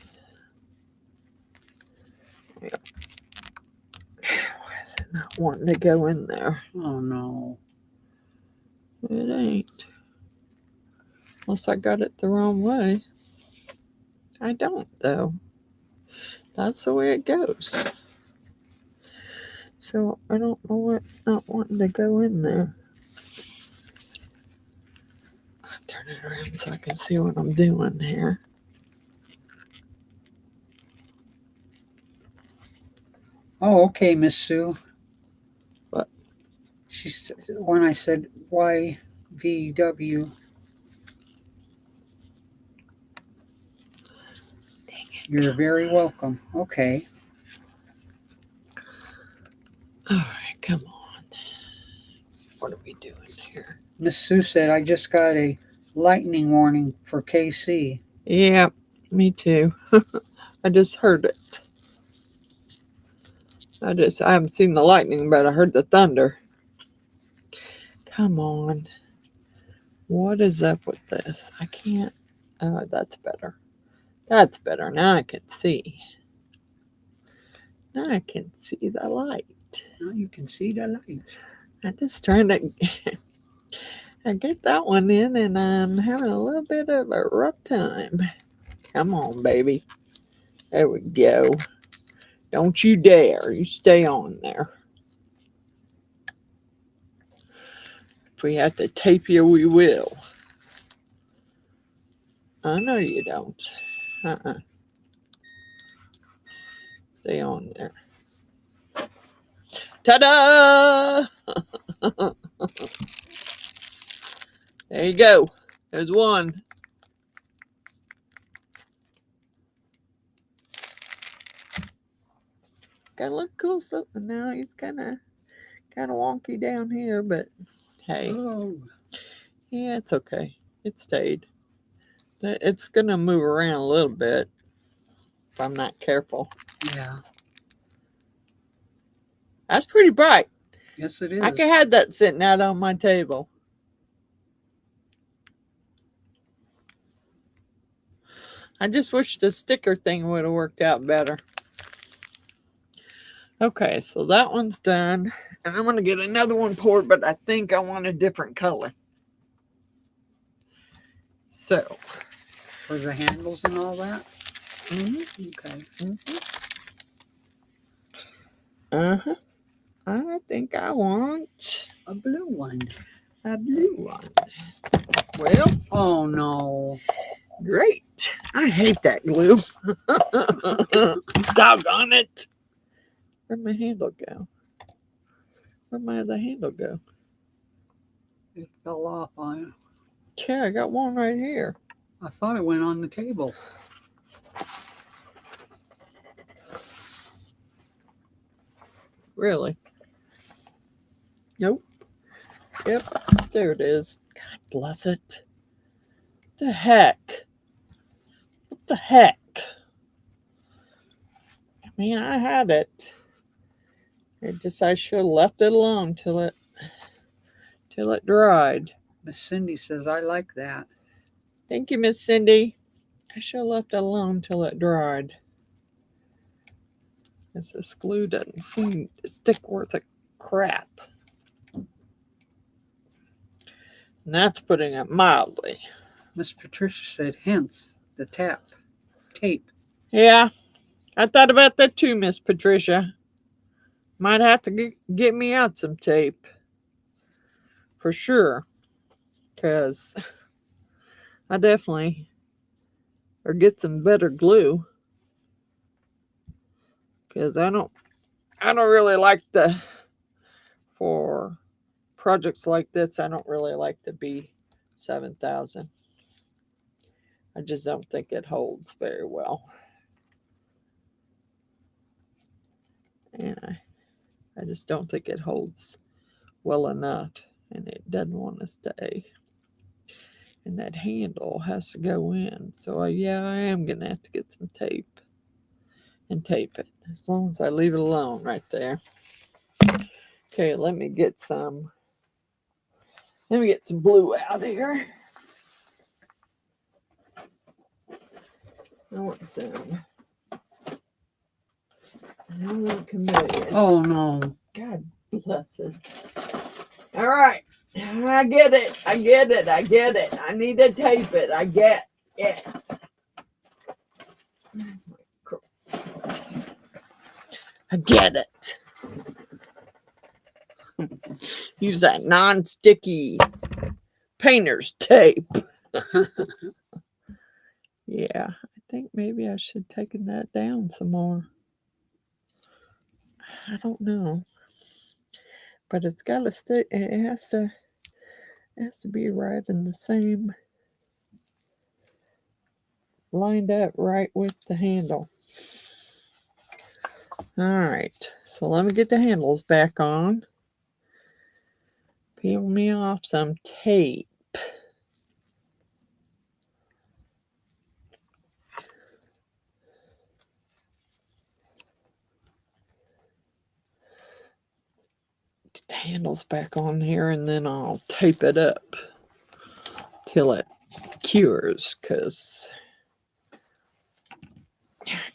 S1: Yep. Why is it not wanting to go in there?
S2: Oh no.
S1: It ain't. Unless I got it the wrong way. I don't, though. That's the way it goes. So I don't know why it's not wanting to go in there. I'll turn it around so I can see what I'm doing here.
S2: Oh, okay, Miss Sue.
S1: What?
S2: She's when I said YVW. You're very welcome. Okay.
S1: All right, come on. What are we doing here?
S2: Miss Sue said I just got a lightning warning for KC.
S1: Yeah, me too. I just heard it. I haven't seen the lightning, but I heard the thunder. Come on. What is up with this? I can't. Oh, that's better. That's better. Now I can see. Now I can see the light.
S2: Now you can see the light.
S1: I'm just trying to I get that one in, and I'm having a little bit of a rough time. Come on, baby. There we go. Don't you dare. You stay on there. If we have to tape you, we will. I know you don't. Stay on there. Ta-da! There you go. There's one. Gotta look cool. So now he's kind of wonky down here, but hey, yeah, it's okay. It stayed. It's gonna move around a little bit if I'm not careful.
S2: Yeah.
S1: That's pretty bright.
S2: Yes, it is.
S1: I could have that sitting out on my table. I just wish the sticker thing would have worked out better. Okay, so that one's done. And I'm going to get another one poured, but I think I want a different color. So.
S2: For the handles and all that?
S1: Mm-hmm.
S2: Okay.
S1: Mm-hmm. I think I want
S2: a blue one.
S1: A blue one. Well.
S2: Oh, no.
S1: Great. I hate that glue. Doggone it. Where'd my handle go? Where'd my other handle go?
S2: It fell off on you.
S1: Yeah, I got one right here.
S2: I thought it went on the table.
S1: Really? Nope. Yep, there it is. God bless it. What the heck? What the heck? I mean, I had it. I should have left it alone till it dried.
S2: Miss Cindy says, I like that.
S1: Thank you, Miss Cindy. I should have left it alone till it dried. This glue doesn't seem to stick worth a crap. And that's putting it mildly.
S2: Miss Patricia said, hence the tape.
S1: Yeah, I thought about that too, Miss Patricia. Might have to get me out some tape. For sure. Because I definitely, or get some better glue. Because I don't really like for projects like this, I don't really like the B7000. I just don't think it holds very well. And I just don't think it holds well enough. And it doesn't want to stay. And that handle has to go in. So yeah, I am going to have to get some tape. And tape it. As long as I leave it alone right there. Okay, let me get some blue out here. I want some. I want chameleon.
S2: Oh no.
S1: God bless it. All right. I get it. I get it. I get it. I need to tape it. I get it. I get it. Use that non-sticky painter's tape. Yeah, I think maybe I should take that down some more. I don't know. But it's got to stay, it has to be right in the same, lined up right with the handle. All right, so let me get the handles back on. Peel me off some tape. Get the handles back on here, and then I'll tape it up till it cures, because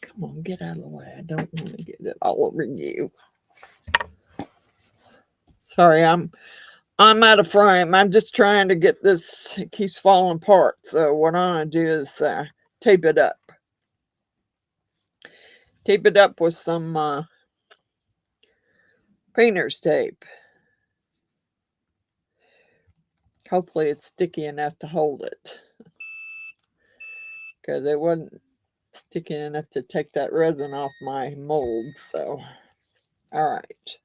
S1: come on, get out of the way. I don't want to get it all over you. Sorry, I'm out of frame. I'm just trying to get this. It keeps falling apart. So what I'm going to do is tape it up. Tape it up with some painter's tape. Hopefully it's sticky enough to hold it. Because it wasn't sticky enough to take that resin off my mold. So, all right.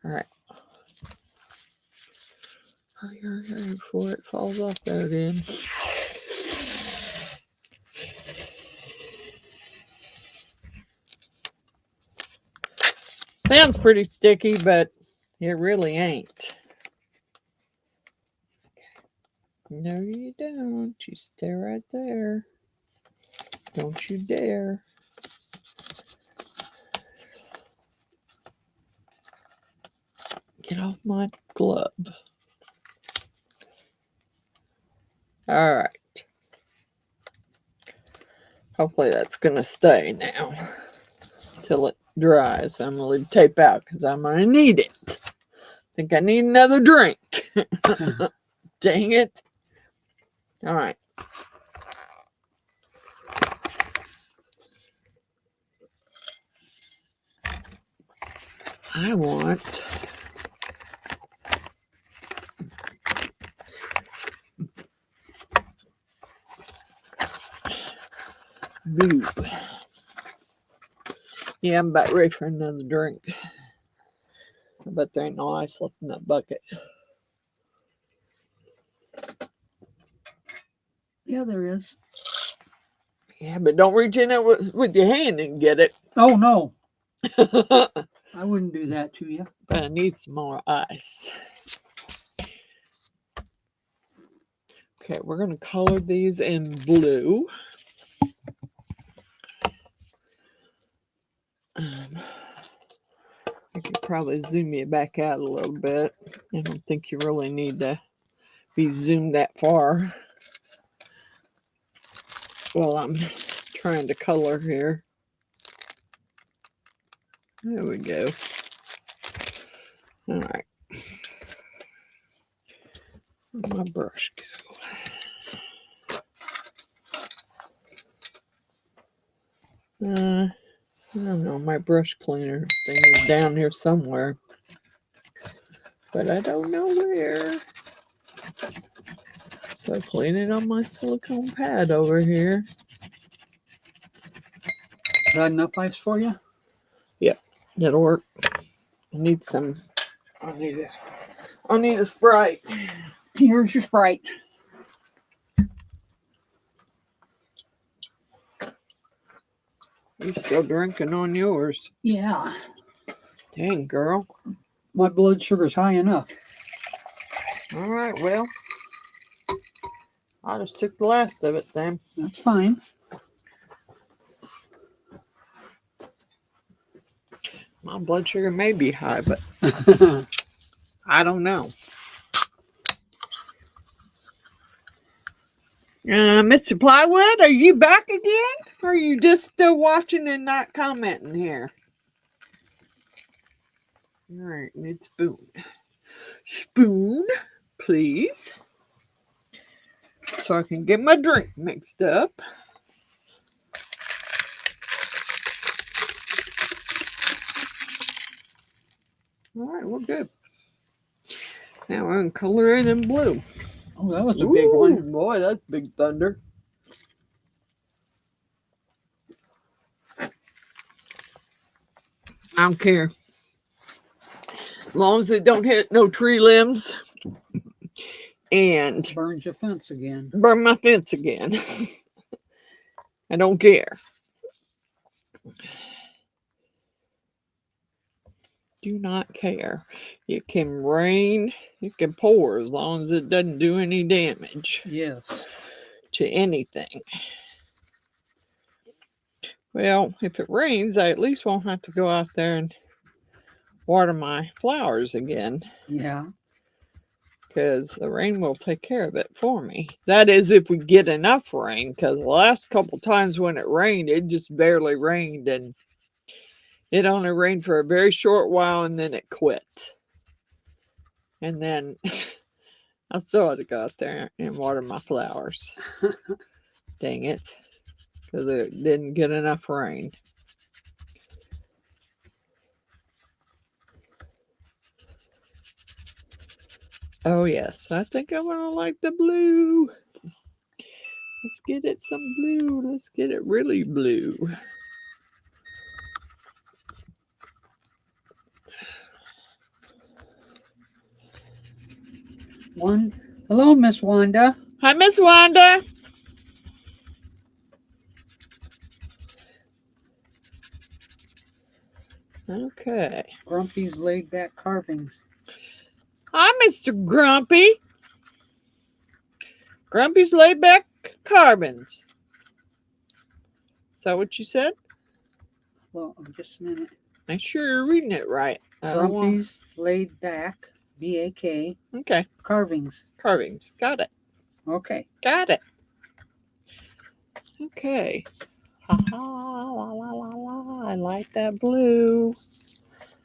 S1: All right. Hurry before it falls off there again. Sounds pretty sticky, but it really ain't. No, you don't. You stay right there. Don't you dare. Get off my glove. All right. Hopefully that's going to stay now till it dries. I'm going to leave the tape out because I'm going to need it. Think I need another drink. Dang it. All right. I want blue. Yeah, I'm about ready for another drink. I bet there ain't no ice left in that bucket.
S2: Yeah, there is.
S1: Yeah, but don't reach in it with your hand and get it.
S2: Oh no. I wouldn't do that to you.
S1: But I need some more ice. Okay, we're going to color these in blue. I could probably zoom it back out a little bit. I don't think you really need to be zoomed that far. Well, I'm trying to color here. There we go. All right. Where'd my brush go? I don't know. My brush cleaner thing is down here somewhere, but I don't know where. So clean it on my silicone pad over here.
S2: Is that enough ice for you?
S1: Yep, that'll work. I need some. I need a Sprite.
S2: Here's your Sprite.
S1: You're still drinking on yours.
S2: Yeah.
S1: Dang, girl.
S2: My blood sugar's high enough.
S1: All right, well, I just took the last of it then.
S2: That's fine.
S1: My blood sugar may be high, but I don't know. Mr. Plywood, are you back again? Or are you just still watching and not commenting here? All right, need spoon. Spoon, please. So I can get my drink mixed up. All right, we're good. Now we're going to color it in blue.
S2: Oh, that was a big one.
S1: Boy, that's big thunder. I don't care. As long as it don't hit no tree limbs and
S2: burns your fence again.
S1: Burn my fence again. I don't care. Do not care. It can rain, it can pour as long as it doesn't do any damage.
S2: Yes.
S1: To anything. Well, if it rains, I at least won't have to go out there and water my flowers again.
S2: Yeah.
S1: Because the rain will take care of it for me. That is if we get enough rain, because the last couple times when it rained, it just barely rained, and it only rained for a very short while, and then it quit. And then I still had to go out there and water my flowers. Dang it. Because it didn't get enough rain. Oh yes, I think I'm gonna like the blue. Let's get it some blue. Let's get it really blue.
S2: Hello, Miss Wanda.
S1: Hi, Miss Wanda. Okay.
S2: Grumpy's laid back carvings.
S1: Hi, Mr. Grumpy. Grumpy's laid back carvings. Is that what you said?
S2: Well, just a minute.
S1: Make sure you're reading it right.
S2: Grumpy's laid back, BAK.
S1: Okay.
S2: Carvings.
S1: Carvings. Got it.
S2: Okay.
S1: Got it. Okay. Ha ha, la la la la. I like that blue.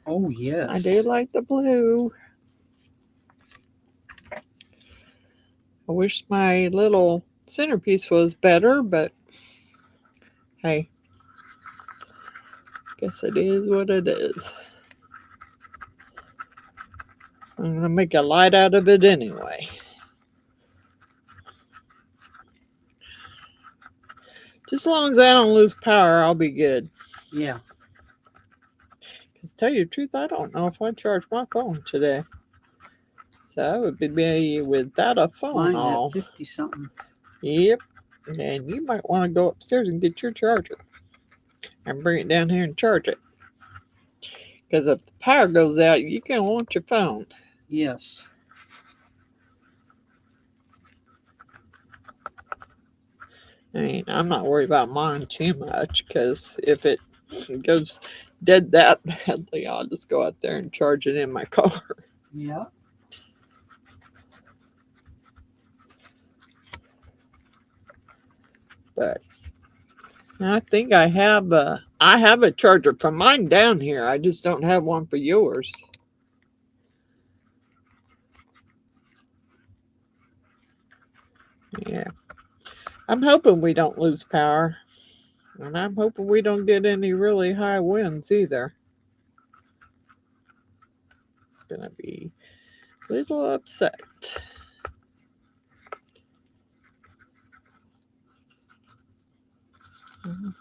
S2: Oh, yes.
S1: I do like the blue. I wish my little centerpiece was better, but hey, guess it is what it is. I'm going to make a light out of it anyway. Just as long as I don't lose power, I'll be good.
S2: Yeah.
S1: Because to tell you the truth, I don't know if I charge my phone today. So I would be without a phone.
S2: Mine's at 50-something.
S1: Yep. And you might want to go upstairs and get your charger. And bring it down here and charge it. Because if the power goes out, you can want your phone.
S2: Yes.
S1: I mean, I'm not worried about mine too much. Because if it goes dead that badly, I'll just go out there and charge it in my car.
S2: Yeah.
S1: But I think I have a charger for mine down here. I just don't have one for yours. Yeah. I'm hoping we don't lose power. And I'm hoping we don't get any really high winds either. Gonna be a little upset.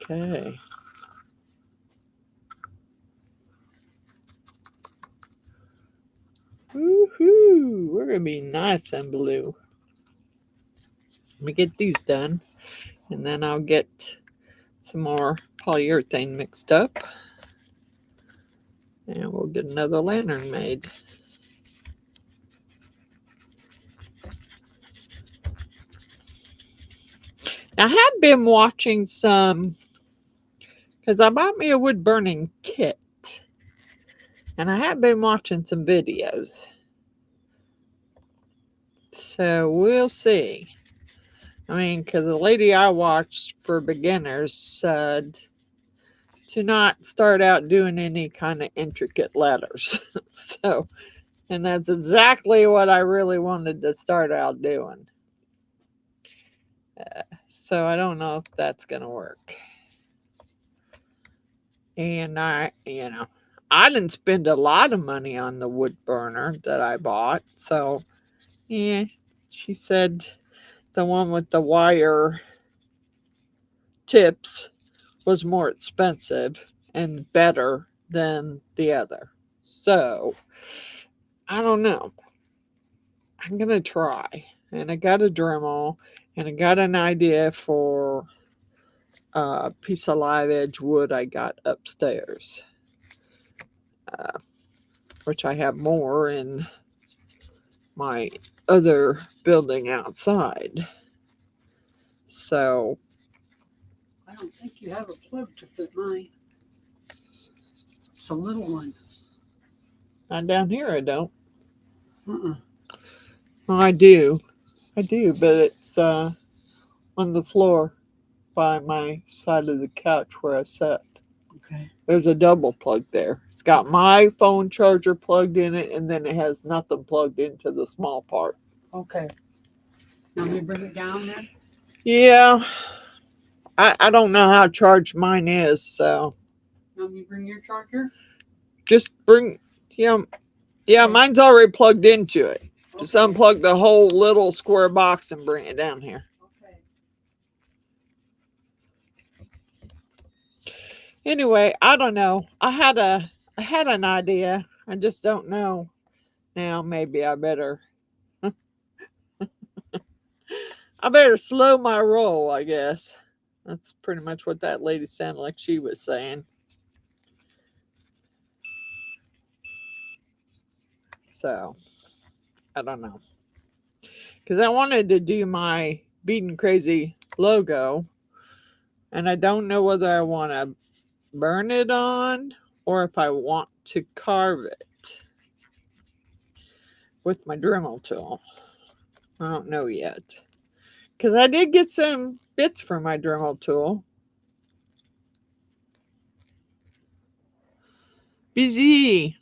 S1: Okay. Woohoo! We're gonna be nice and blue. Let me get these done, and then I'll get some more polyurethane mixed up, and we'll get another lantern made. Now, I have been watching some, because I bought me a wood burning kit, And I have been watching some videos. So we'll see. I mean, because the lady I watched for beginners said to not start out doing any kind of intricate letters. So, and that's exactly what I really wanted to start out doing. So I don't know if that's going to work. And I didn't spend a lot of money on the wood burner that I bought. So, yeah, she said the one with the wire tips was more expensive and better than the other. So, I don't know. I'm going to try. And I got a Dremel and I got an idea for a piece of live edge wood I got upstairs, which I have more in my other building outside. So
S2: I don't think you have a plug to fit mine. It's a little one.
S1: not down here, I don't.
S2: Uh-uh.
S1: Well, I do, but it's on the floor by my side of the couch where I sat.
S2: Okay.
S1: There's a double plug there. It's got my phone charger plugged in it, and then it has nothing plugged into the small part.
S2: Okay. Want me to bring it down then?
S1: Yeah. I don't know how charged mine is, so.
S2: Want me to bring your charger?
S1: Just bring, yeah, mine's already plugged into it. Just unplug the whole little square box and bring it down here.
S2: Okay.
S1: Anyway, I don't know. I had an idea. I just don't know. Now maybe I better slow my roll, I guess. That's pretty much what that lady sounded like she was saying. So, I don't know. Because I wanted to do my Beadinkrazy logo, and I don't know whether I want to burn it on or if I want to carve it with my Dremel tool. I don't know yet. Because I did get some bits for my Dremel tool. Busy.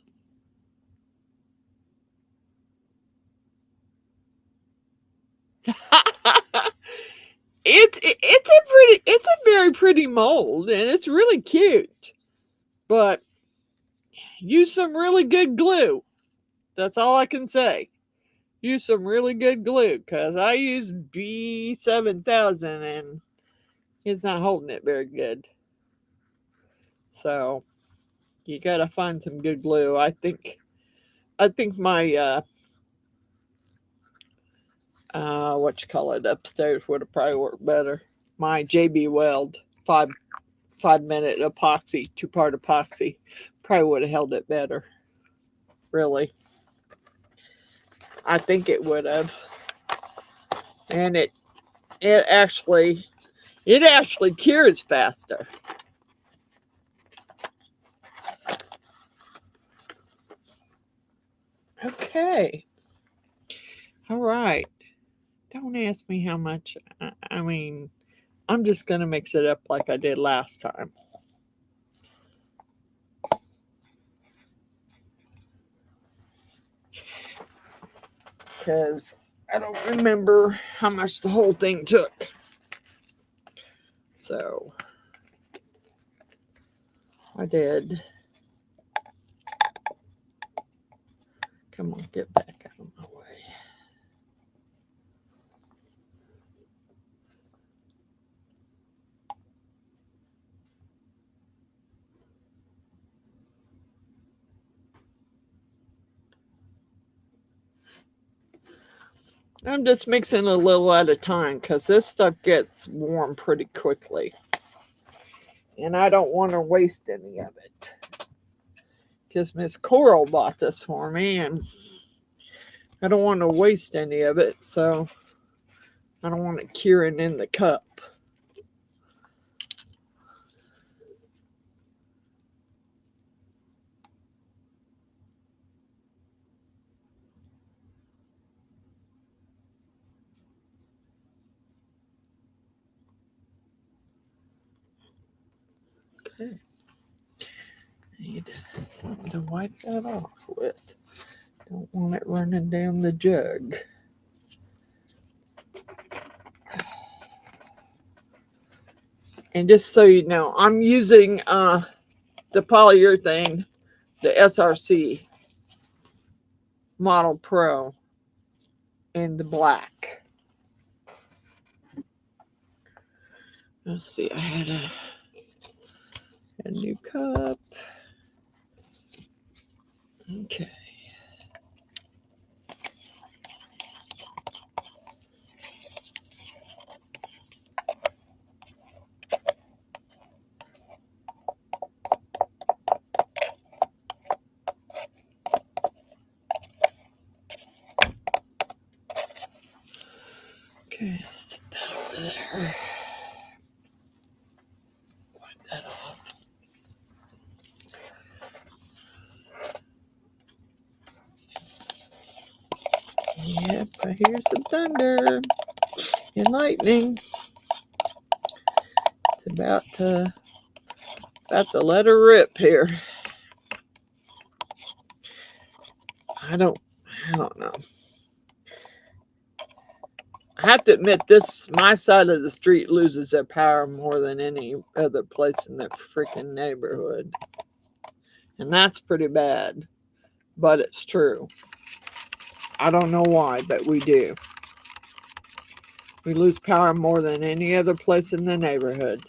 S1: It's a very pretty mold, and it's really cute. But use some really good glue. That's all I can say. Use some really good glue, because I use B7000 and it's not holding it very good. So you gotta find some good glue. I think my what you call it upstairs would have probably worked better. My JB Weld 5-minute epoxy, 2-part epoxy, probably would have held it better. Really, I think it would have. And it actually cures faster. Okay. All right. Don't ask me how much. I mean, I'm just going to mix it up like I did last time. Because I don't remember how much the whole thing took. So I did. Come on, get back out of my way. I'm just mixing a little at a time because this stuff gets warm pretty quickly. And I don't want to waste any of it. Because Miss Coral bought this for me and I don't want to waste any of it. So I don't want it curing in the cup. Okay. Need something to wipe that off with. Don't want it running down the jug. And just so you know, I'm using the polyurethane, the SRC Model Pro in the black. Let's see, I had a new cup. Okay. Okay, set that over there. Wipe that off. Yep, I hear some thunder and lightning. It's about to let her rip here. I don't know. I have to admit, my side of the street loses their power more than any other place in the freaking neighborhood. And that's pretty bad. But it's true. I don't know why, but we do. We lose power more than any other place in the neighborhood.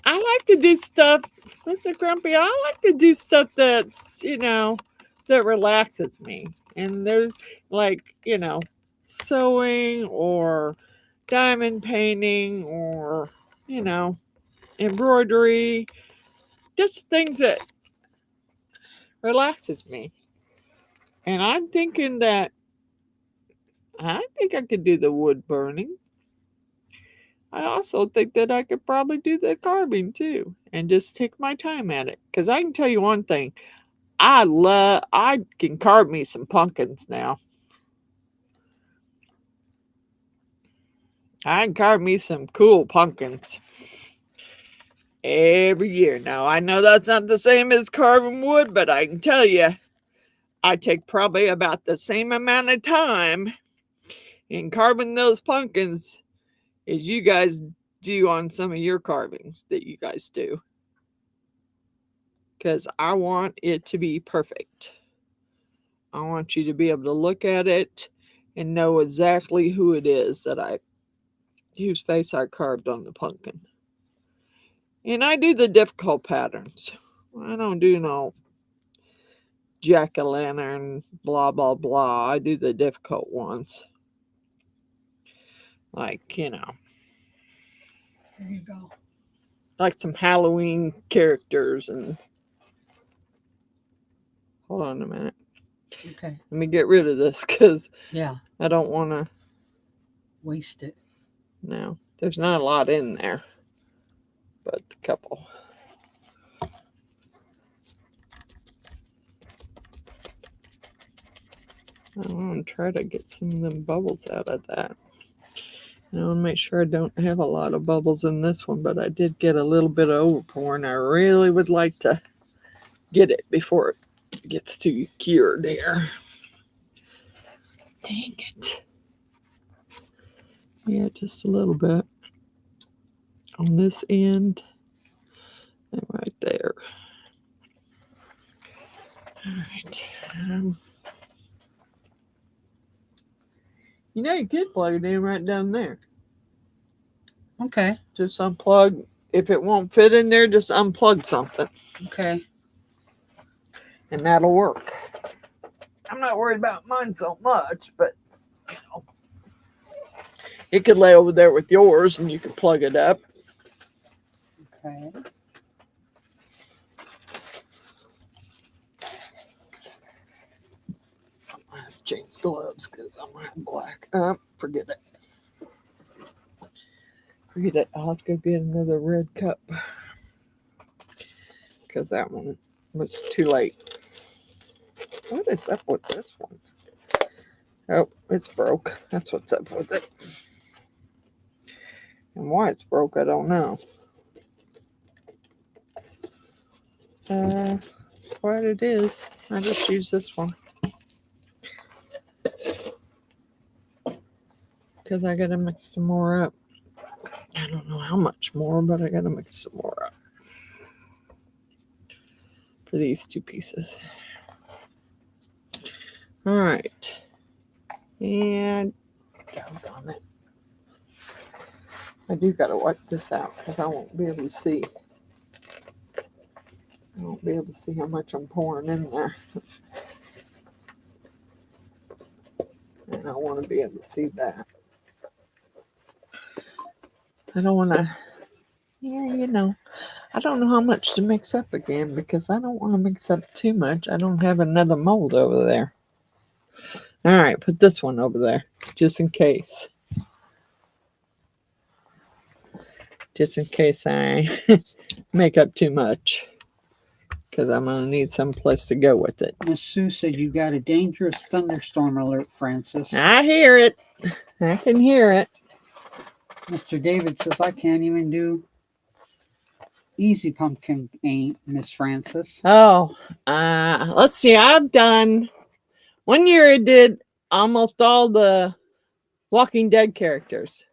S1: I like to do stuff, Mr. Grumpy, I like to do stuff that's, that relaxes me. And there's like, sewing or diamond painting or, embroidery. Just things that relaxes me. And I'm thinking that I think I could do the wood burning. I also think that I could probably do the carving too and just take my time at it. Because I can tell you one thing. I can carve me some pumpkins now. I can carve me some cool pumpkins every year. Now, I know that's not the same as carving wood, but I can tell you, I take probably about the same amount of time in carving those pumpkins as you guys do on some of your carvings that you guys do. Because I want it to be perfect. I want you to be able to look at it and know exactly who it is whose face I carved on the pumpkin. And I do the difficult patterns. I don't do no jack-o'-lantern, blah, blah, blah. I do the difficult ones. Like,
S2: There you go.
S1: Like some Halloween characters and... Hold on a minute.
S2: Okay.
S1: Let me get rid of this because
S2: yeah,
S1: I don't want to
S2: waste it.
S1: No, there's not a lot in there, but a couple. I want to try to get some of them bubbles out of that. I want to make sure I don't have a lot of bubbles in this one, but I did get a little bit of overpour, and I really would like to get it before it gets too cured here. Dang it. Yeah, just a little bit on this end and right there. All right. You could plug it in right down there.
S2: Okay.
S1: Just unplug. If it won't fit in there, just unplug something.
S2: Okay.
S1: And that'll work. I'm not worried about mine so much, but it could lay over there with yours and you can plug it up.
S2: Okay.
S1: I have to change gloves because I'm wearing black. Forget it. Forget it. I'll have to go get another red cup because that one was too late. What is up with this one? Oh, it's broke. That's what's up with it. And why it's broke, I don't know. What it is, I just use this one. Because I gotta mix some more up. I don't know how much more, but I gotta mix some more up. For these two pieces. Alright. And doggone it. I do gotta wipe this out because I won't be able to see. I won't be able to see how much I'm pouring in there. And I want to be able to see that. I don't want to, yeah, you know, I don't know how much to mix up again because I don't want to mix up too much. I don't have another mold over there. All right, put this one over there just in case. Just in case I make up too much. Because I'm going to need some place to go with it.
S2: Miss Sue said you got a dangerous thunderstorm alert, Francis.
S1: I hear it. I can hear it.
S2: Mr. David says I can't even do easy pumpkin paint, Miss Francis.
S1: Oh, let's see. I've done, one year I did almost all the Walking Dead characters.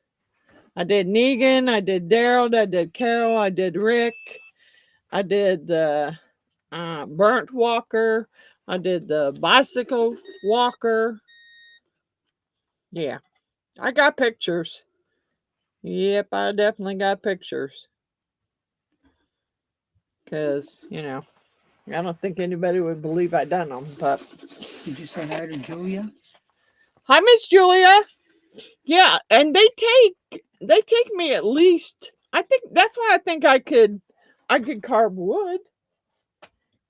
S1: I did Negan, I did Daryl, I did Carol, I did Rick, I did the Burnt Walker, I did the Bicycle Walker. Yeah, I got pictures. Yep, I definitely got pictures. Because, you know, I don't think anybody would believe I done them, but.
S2: Did you say hi to Julia?
S1: Hi, Miss Julia. Yeah, and they take me at least, I think that's why I think I could carve wood.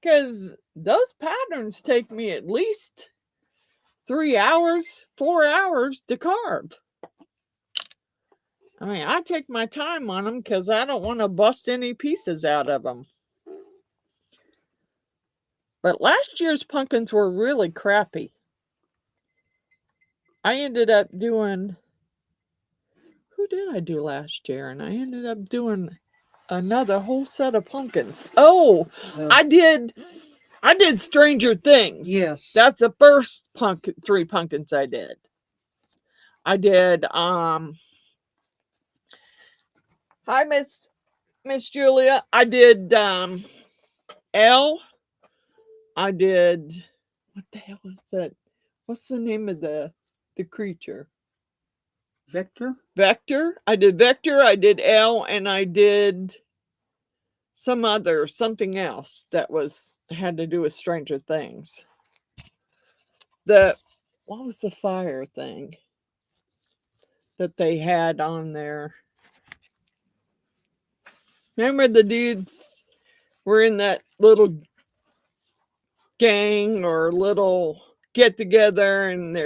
S1: Because those patterns take me at least 3 hours, 4 hours to carve. I mean, I take my time on them because I don't want to bust any pieces out of them. But last year's pumpkins were really crappy. I ended up doing, who did I do last year? And I ended up doing another whole set of pumpkins. Oh, I did Stranger Things.
S2: Yes.
S1: That's the first 3 pumpkins I did. I did hi Miss Julia. I did Elle. I did, what the hell is that? What's the name of the creature?
S2: Vector?
S1: Vector. I did Vector, I did Elle, and I did something else that had to do with Stranger Things. What was the fire thing that they had on there? Remember the dudes were in that little gang or little get together and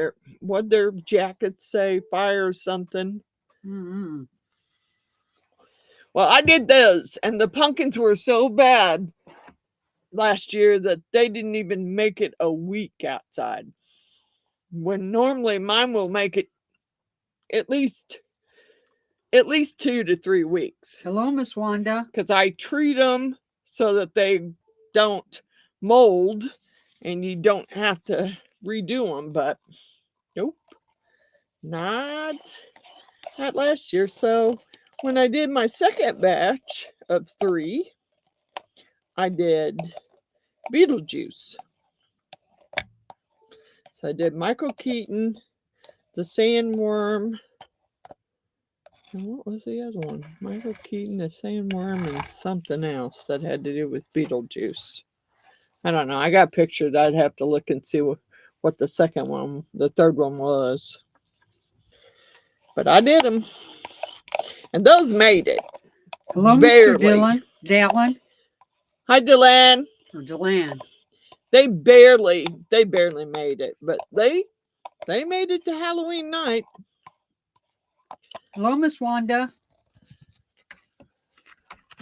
S1: what'd their jackets say? Fire or something.
S2: Mm-hmm.
S1: Well, I did those, and the pumpkins were so bad last year that they didn't even make it a week outside. When normally mine will make it at least 2 to 3 weeks.
S2: Hello, Miss Wanda.
S1: Because I treat them so that they don't mold and you don't have to redo them. But nope, not last year. So when I did my second batch of 3, I did Beetlejuice. So I did Michael Keaton, the Sandworm, and what was the other one? Michael Keaton, the Sandworm, and something else that had to do with Beetlejuice. I don't know. I got pictures. I'd have to look and see what the third one was. But I did them. And those made it.
S2: Hello,
S1: barely.
S2: Mr. Dallin.
S1: Hi, Delan.
S2: Or Delan.
S1: They barely made it. But they made it to Halloween night.
S2: Hello, Miss Wanda.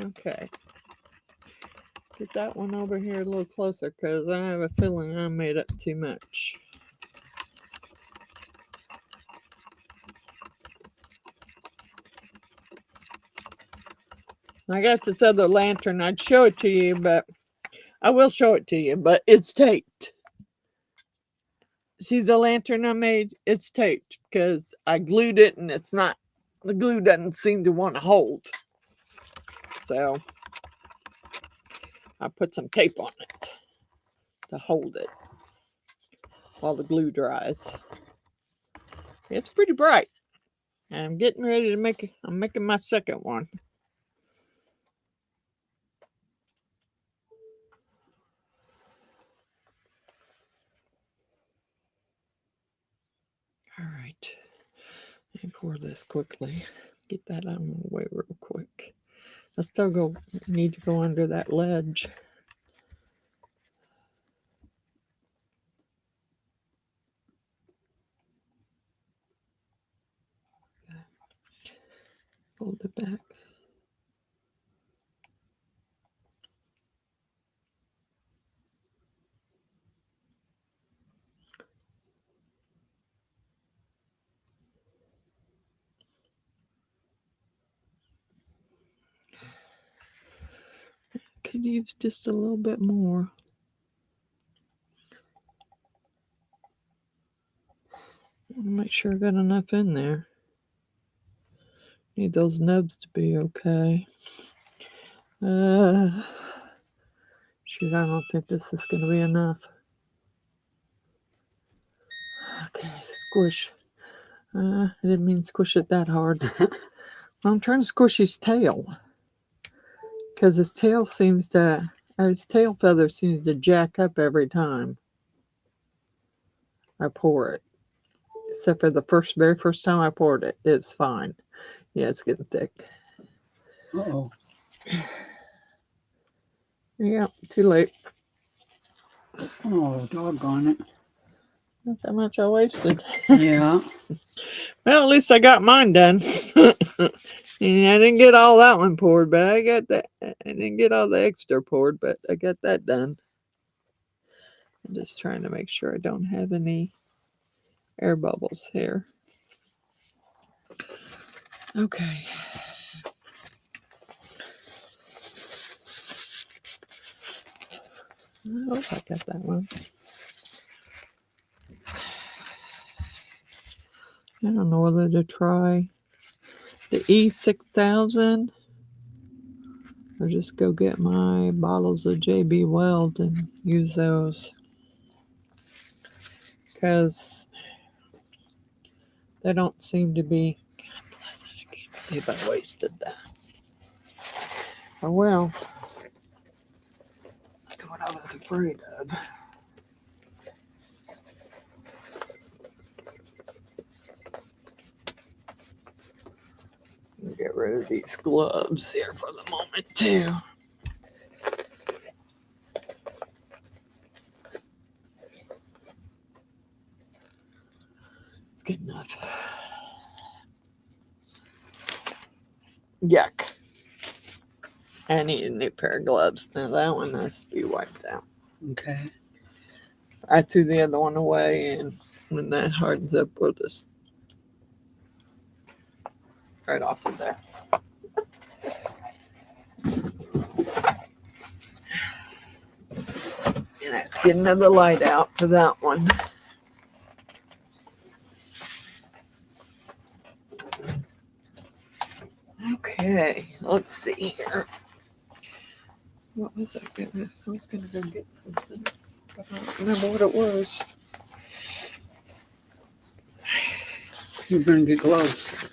S1: Okay. Get that one over here a little closer because I have a feeling I made up too much. I got this other lantern. I'd show it to you, but I will show it to you, but it's taped. See the lantern I made? It's taped because I glued it and it's not, the glue doesn't seem to want to hold. So I put some tape on it to hold it while the glue dries. It's pretty bright. I'm getting ready to make it. I'm making my second one. All right. Let me pour this quickly. Get that out of the way real quick. I still need to go under that ledge. Hold it back. Could use just a little bit more. Make sure I got enough in there. Need those nubs to be okay. Shoot, I don't think this is going to be enough. Okay, squish. I didn't mean squish it that hard. I'm trying to squish his tail. Because his tail seems to, his tail feather seems to jack up every time I pour it. Except for the very first time I poured it, it's fine. Yeah, it's getting thick.
S2: Uh-oh.
S1: Yeah, too late.
S2: Oh, doggone it.
S1: That's how much I wasted.
S2: Yeah.
S1: Well, at least I got mine done. And I didn't get all that one poured, but I got that. I didn't get all the extra poured, but I got that done. I'm just trying to make sure I don't have any air bubbles here. Okay. I hope I got that one. I don't know whether to try the E6000 or just go get my bottles of JB Weld and use those. Because they don't seem to be. God bless it, I can't believe I wasted that. Oh well. That's what I was afraid of. Get rid of these gloves here for the moment too. It's good enough. Yuck. I need a new pair of gloves. Now that one has to be wiped out.
S2: Okay.
S1: I threw the other one away, and when that hardens up, we'll just right off of there. And I have to get another light out for that one. Okay, let's see here. What was I gonna? I was gonna go get something. But I don't remember what it was.
S2: You're going to get gloves.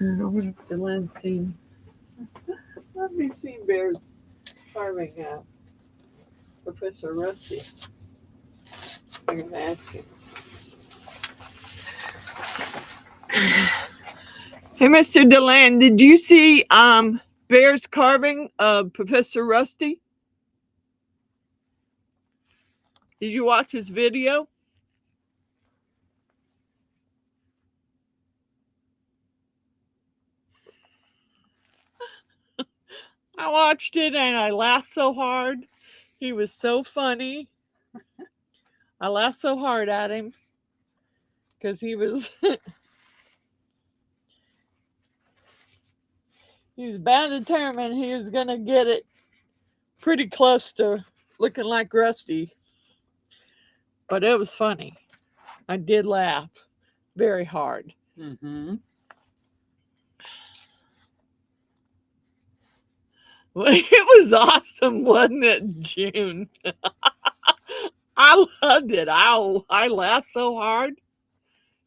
S1: And I went up to Lansing. Let me see Bears carving Professor Rusty. I'm gonna ask him. Hey, Mr. Deland, did you see Bear's carving of Professor Rusty? Did you watch his video? I watched it and I laughed so hard. He was so funny. I laughed so hard at him because he was he was bound determined he was gonna get it pretty close to looking like Rusty. But it was funny. I did laugh very hard.
S2: Mm-hmm.
S1: Well, it was awesome, wasn't it, June? I loved it. I laughed so hard.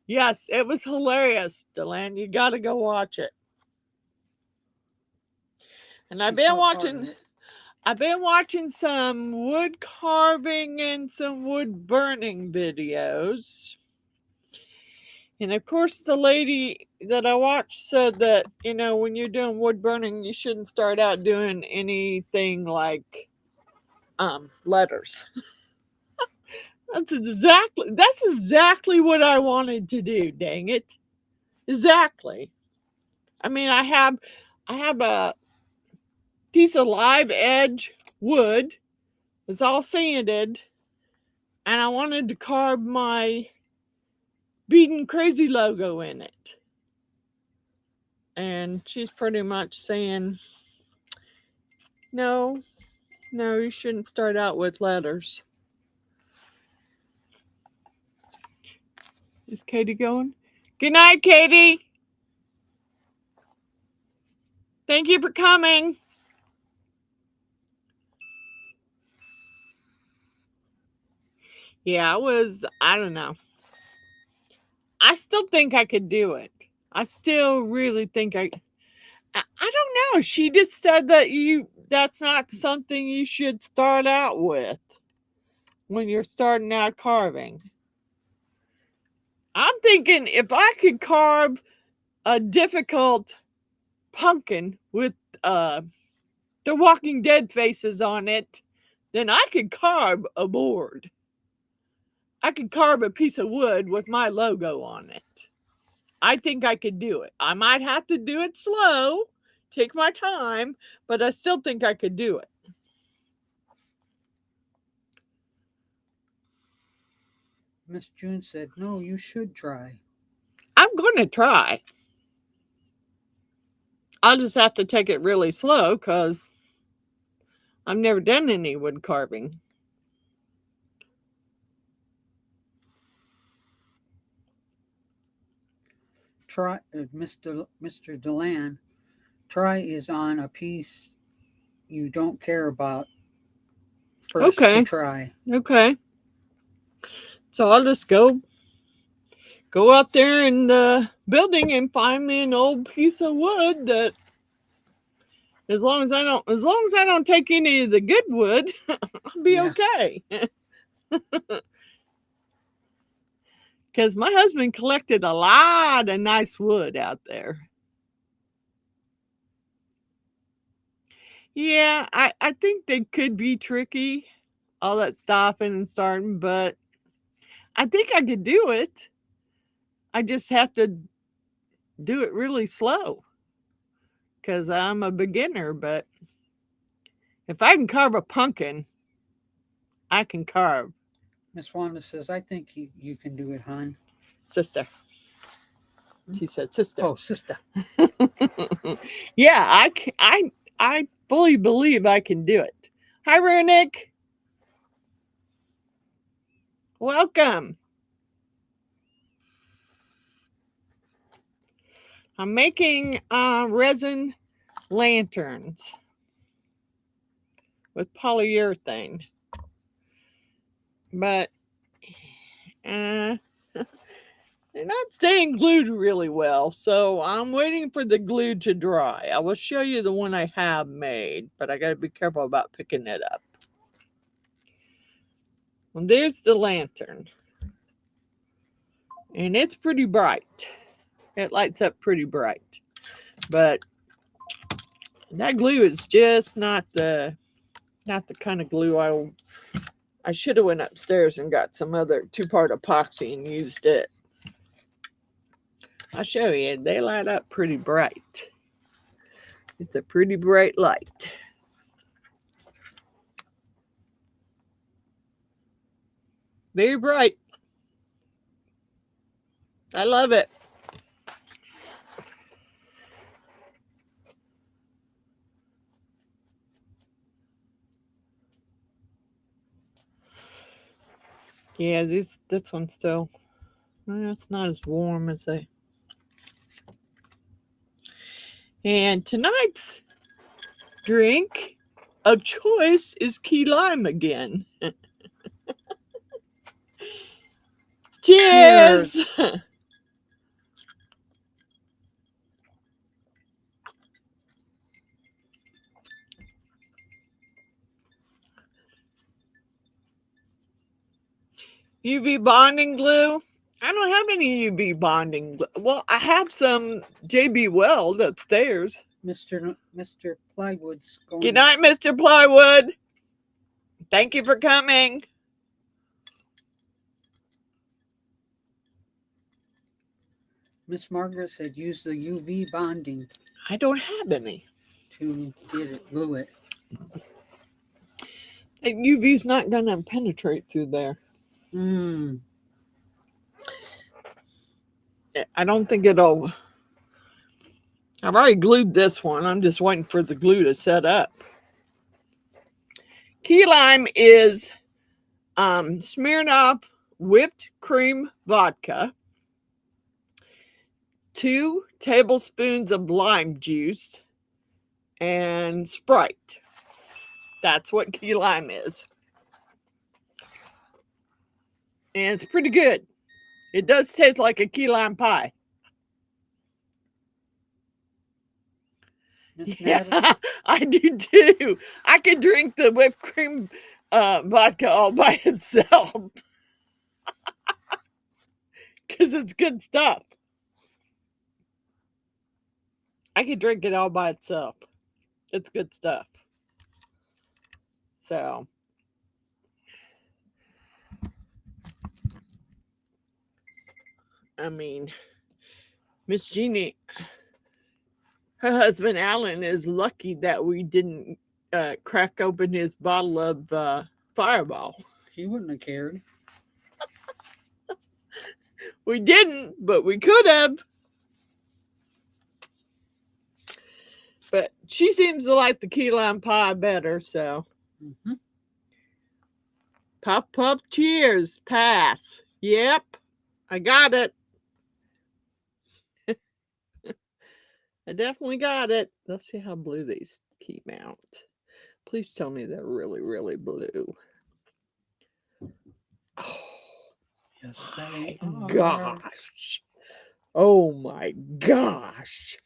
S1: Yes, it was hilarious, Deland. You got to go watch it. And I've been watching some wood carving and some wood burning videos. And of course, the lady that I watched said that, you know, when you're doing wood burning, you shouldn't start out doing anything like letters. That's exactly what I wanted to do, dang it. Exactly. I mean, I have a piece of live edge wood. It's all sanded. And I wanted to carve my Beadinkrazy logo in it. And she's pretty much saying, no, you shouldn't start out with letters. Is Katie going? Good night, Katie. Thank you for coming. Yeah, I don't know. I still think I could do it. I still really think I don't know. She just said that that's not something you should start out with when you're starting out carving. I'm thinking if I could carve a difficult pumpkin with the Walking Dead faces on it, then I could carve a board. I could carve a piece of wood with my logo on it. I think I could do it. I might have to do it slow, take my time, but I still think I could do it.
S2: Miss June said, no, you should try.
S1: I'm going to try. I'll just have to take it really slow because I've never done any wood carving.
S2: Try, Mr. Deland, try is on a piece you don't care about first to try.
S1: Okay. So I'll just go out there in the building and find me an old piece of wood that as long as I don't take any of the good wood, I'll be okay. Because my husband collected a lot of nice wood out there. Yeah, I think they could be tricky, all that stopping and starting, but I think I could do it. I just have to do it really slow because I'm a beginner, but if I can carve a pumpkin, I can carve.
S2: Miss Wanda says, I think you can do it, hon.
S1: Sister. She said sister.
S2: Oh, sister.
S1: Yeah, I fully believe I can do it. Hi, Runic. Welcome. I'm making resin lanterns with polyurethane. But they're not staying glued really well, so I'm waiting for the glue to dry. I will show you the one I have made, but I got to be careful about picking it up. Well, there's the lantern. And it's pretty bright. It lights up pretty bright. But that glue is just not the kind of glue I should have went upstairs and got some other 2-part epoxy and used it. I'll show you. They light up pretty bright. It's a pretty bright light. Very bright. I love it. Yeah, this one's still, well, it's not as warm as they. And tonight's drink of choice is key lime again. Cheers! UV bonding glue. I don't have any UV bonding glue. Well, I have some JB Weld upstairs.
S2: Mr. Plywood's going.
S1: Good night, Mr. Plywood. Thank you for coming.
S2: Miss Margaret said use the UV bonding.
S1: I don't have any.
S2: To get it, glue it.
S1: UV's not going to penetrate through there. I don't think it'll. I've already glued this one. I'm just waiting for the glue to set up. Key lime is Smirnoff whipped cream vodka, 2 tablespoons of lime juice, and Sprite. That's what key lime is. And it's pretty good. It does taste like a key lime pie. Yeah, I do too. I could drink the whipped cream vodka all by itself. Because it's good stuff. I could drink it all by itself. It's good stuff. So. I mean, Miss Jeannie, her husband Alan is lucky that we didn't crack open his bottle of Fireball.
S2: He wouldn't have cared.
S1: We didn't, but we could have. But she seems to like the key lime pie better, so. Puff, puff, cheers, pass. Yep, I got it. I definitely got it. Let's see how blue these came out. Please tell me they're really, really blue. Oh,
S2: yes, they
S1: my gosh. Oh my gosh.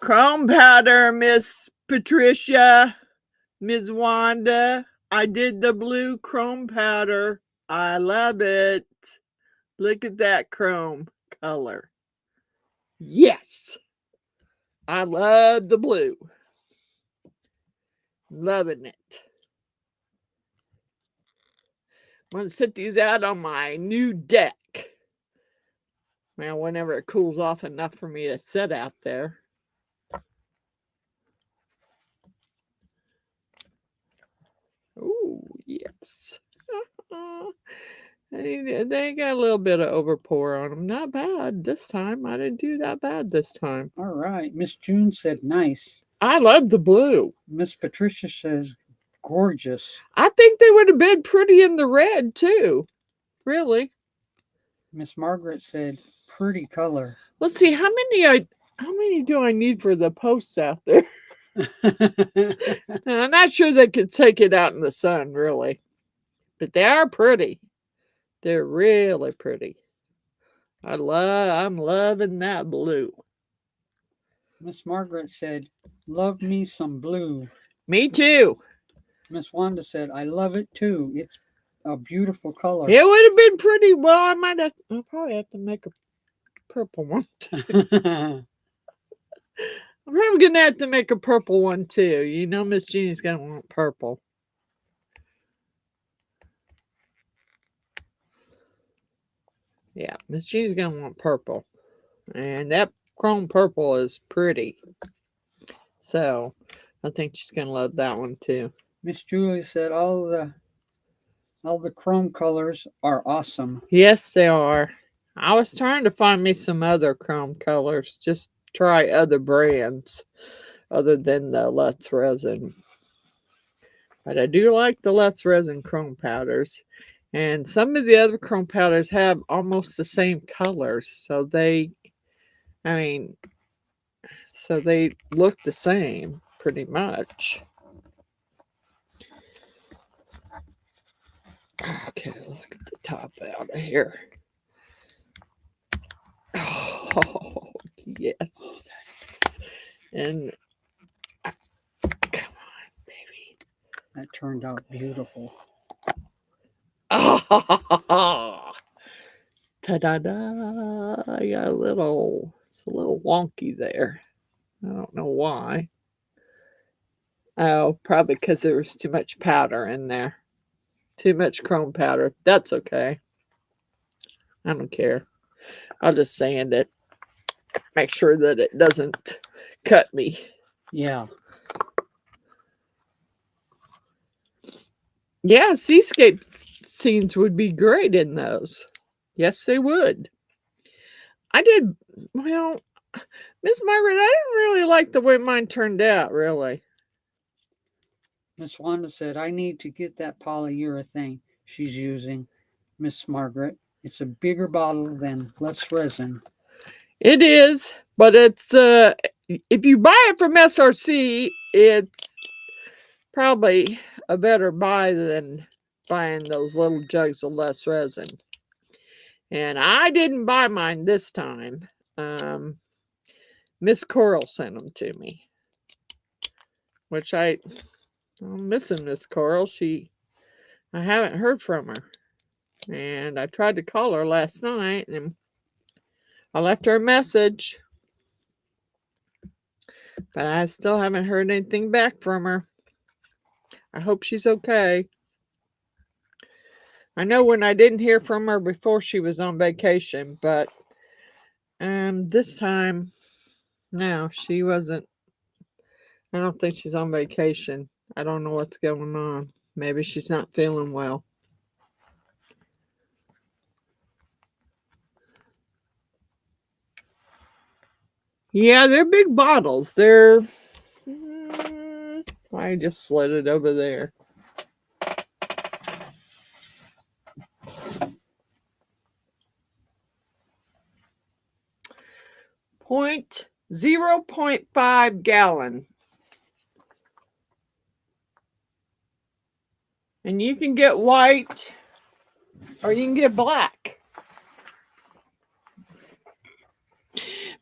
S1: Chrome powder, Miss Patricia, Ms. Wanda. I did the blue chrome powder. I love it. Look at that chrome color. Yes. I love the blue. Loving it. I'm going to set these out on my new deck. Well, whenever it cools off enough for me to sit out there. Oh, yes. They got a little bit of overpour on them. Not bad this time. I didn't do that bad this time.
S2: All right. Miss June said nice.
S1: I love the blue.
S2: Miss Patricia says gorgeous.
S1: I think they would have been pretty in the red too. Really. Miss
S2: Margaret said pretty color.
S1: Let's see how many do I need for the posts out there? I'm not sure they could take it out in the sun, really. But they are pretty. They're really pretty. I'm loving that blue.
S2: Miss Margaret said, love me some blue.
S1: Me too.
S2: Miss Wanda said, I love it too. It's a beautiful color.
S1: It would have been pretty. Well, I'll probably have to make a purple one too. I'm probably going to have to make a purple one too. You know, Miss Jeannie's going to want purple. Yeah, Miss Jeannie's going to want purple. And that chrome purple is pretty. So, I think she's going to love that one too.
S2: Miss Julie said all the chrome colors are awesome.
S1: Yes, they are. I was trying to find me some other chrome colors. Just try other brands other than the Let's Resin. But I do like the Let's Resin chrome powders. And some of the other chrome powders have almost the same colors. So they look the same pretty much. Okay, let's get the top out of here. Oh, yes. And come on, baby.
S2: That turned out beautiful.
S1: Oh, ta-da-da. I got it's a little wonky there. I don't know why. Oh, probably because there was too much powder in there. Too much chrome powder. That's okay. I don't care. I'll just sand it. Make sure that it doesn't cut me.
S2: Yeah.
S1: Yeah, seascape scenes would be great in those. Yes, they would. Well, Miss Margaret, I didn't really like the way mine turned out, really.
S2: Miss Wanda said, I need to get that polyurethane she's using, Miss Margaret. It's a bigger bottle than Let's Resin.
S1: It is, but it's if you buy it from SRC, it's probably a better buy than buying those little jugs of Let's Resin. And I didn't buy mine this time. Miss Coral sent them to me, which I'm missing Miss Coral. I haven't heard from her, and I tried to call her last night, and I left her a message, but I still haven't heard anything back from her. I hope she's okay. I know when I didn't hear from her before, she was on vacation, but this time, no, she wasn't. I don't think she's on vacation. I don't know what's going on. Maybe she's not feeling well. Yeah, they're big bottles. I just slid it over there. Point 0.5 gallon. And you can get white or you can get black.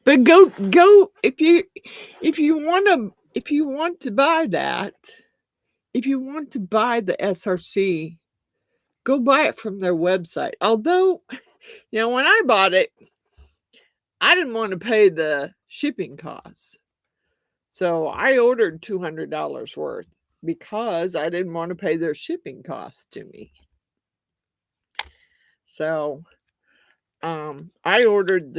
S1: But go if you want to buy that, if you want to buy the SRC, go buy it from their website. Although, when I bought it, I didn't want to pay the shipping costs. So I ordered $200 worth because I didn't want to pay their shipping costs to me. So I ordered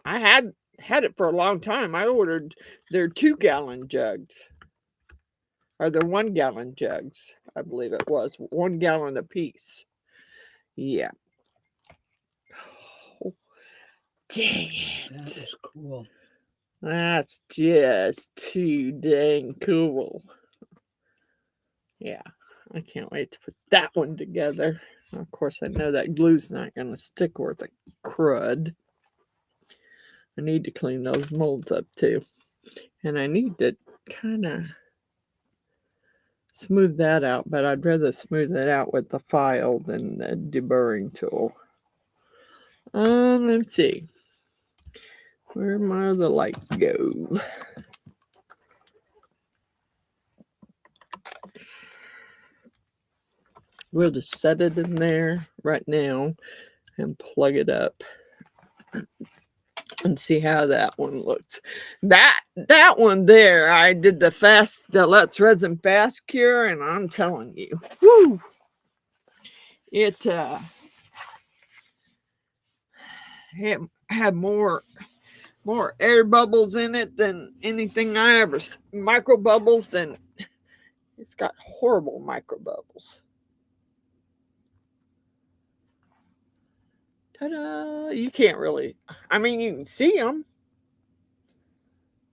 S1: I had it for a long time. I ordered their 2-gallon jugs. Or their 1-gallon jugs, I believe it was. 1 gallon apiece. Yeah. Oh, dang it.
S2: That is cool.
S1: That's just too dang cool. Yeah, I can't wait to put that one together. Of course, I know that glue's not going to stick worth a crud. I need to clean those molds up too. And I need to kind of smooth that out, but I'd rather smooth it out with the file than the deburring tool. Let's see. Where'd my other light go? We'll just set it in there right now and plug it up and see how that one looks. That one there, I did the Let's Resin Fast Cure, and I'm telling you, whoo, it had more air bubbles in it than anything I ever, micro bubbles than It's got horrible micro bubbles. Ta-da! You can't really, I mean, you can see them,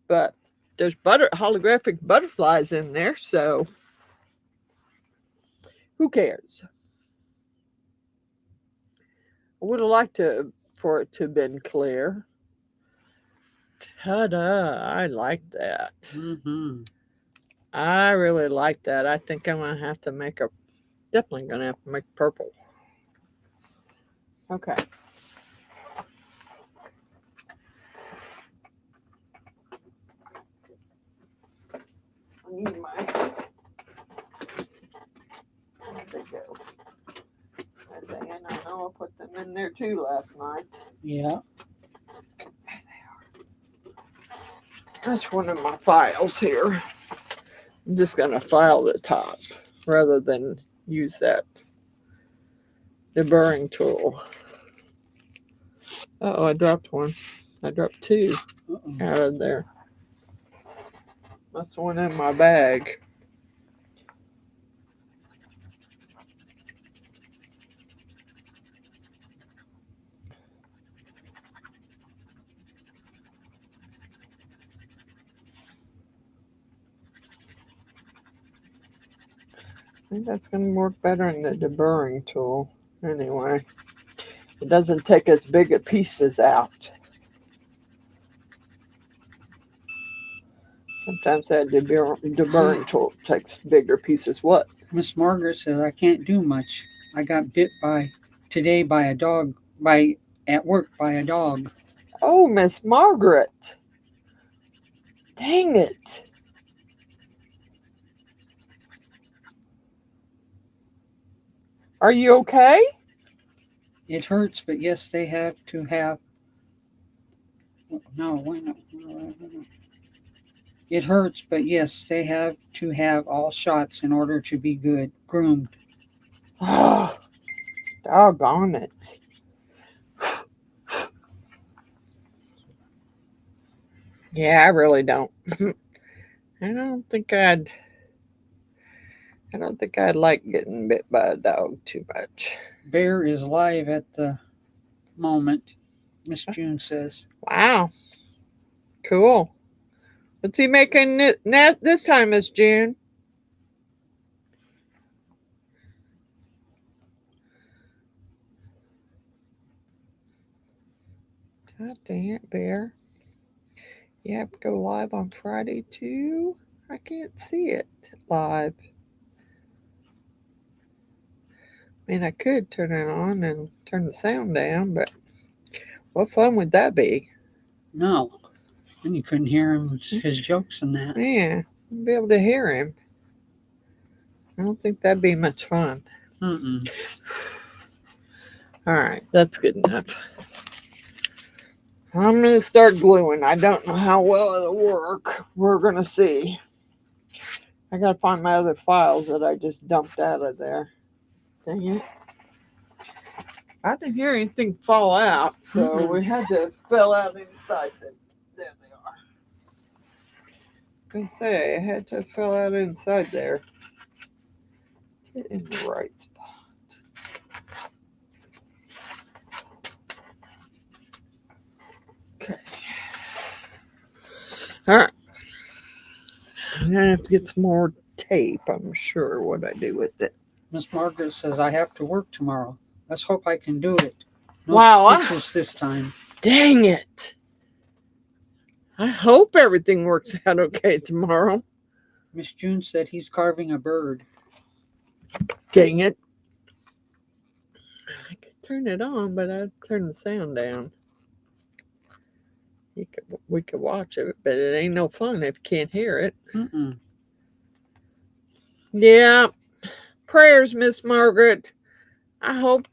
S1: but there's holographic butterflies in there, so who cares? I would have liked for it to have been clear. Ta-da! I like that.
S2: Mm-hmm.
S1: I really like that. I think I'm gonna have to make definitely gonna have to make purple. Okay. I need my, where'd they go? And I know I put them in there too last night.
S2: Yeah.
S1: There they are. That's one of my files here. I'm just gonna file the top rather than use that deburring tool. Oh, I dropped one. I dropped two out of there. That's one in my bag. I think that's going to work better in the deburring tool. Anyway, it doesn't take as big a pieces out. Sometimes that deburring tool takes bigger pieces. What?
S2: Miss Margaret says I can't do much. I got bit today by a dog at work by a dog.
S1: Oh, Miss Margaret. Dang it. Are you okay?
S2: It hurts, but yes, they have to have. No, why not? It hurts, but yes, they have to have all shots in order to be groomed.
S1: Oh, doggone it. Yeah, I really don't. I don't think I'd like getting bit by a dog too much.
S2: Bear is live at the moment, Miss June says.
S1: Wow. Cool. What's he making this time, Miss June? God dang it, Bear. You have to go live on Friday too? I can't see it live. I mean, I could turn it on and turn the sound down, but what fun would that be?
S2: No. And you couldn't hear his jokes and that.
S1: Yeah, I'd be able to hear him. I don't think that'd be much fun.
S2: Mm-mm.
S1: All right, that's good enough. I'm going to start gluing. I don't know how well it'll work. We're going to see. I got to find my other files that I just dumped out of there. Dang it. I didn't hear anything fall out, so we had to fill out inside. There they are. I was gonna say, I had to fill out inside there. Get in the right spot. Okay. All right. I'm gonna have to get some more tape. I'm sure what I do with it.
S2: Miss Margaret says I have to work tomorrow. Let's hope I can do it. No
S1: Wow.
S2: stitches this time.
S1: Dang it. I hope everything works out okay tomorrow.
S2: Miss June said he's carving a bird.
S1: Dang it. I could turn it on, but I'd turn the sound down. We could watch it, but it ain't no fun if you can't hear it.
S2: Mm-mm.
S1: Yeah. Prayers, Miss Margaret. I hope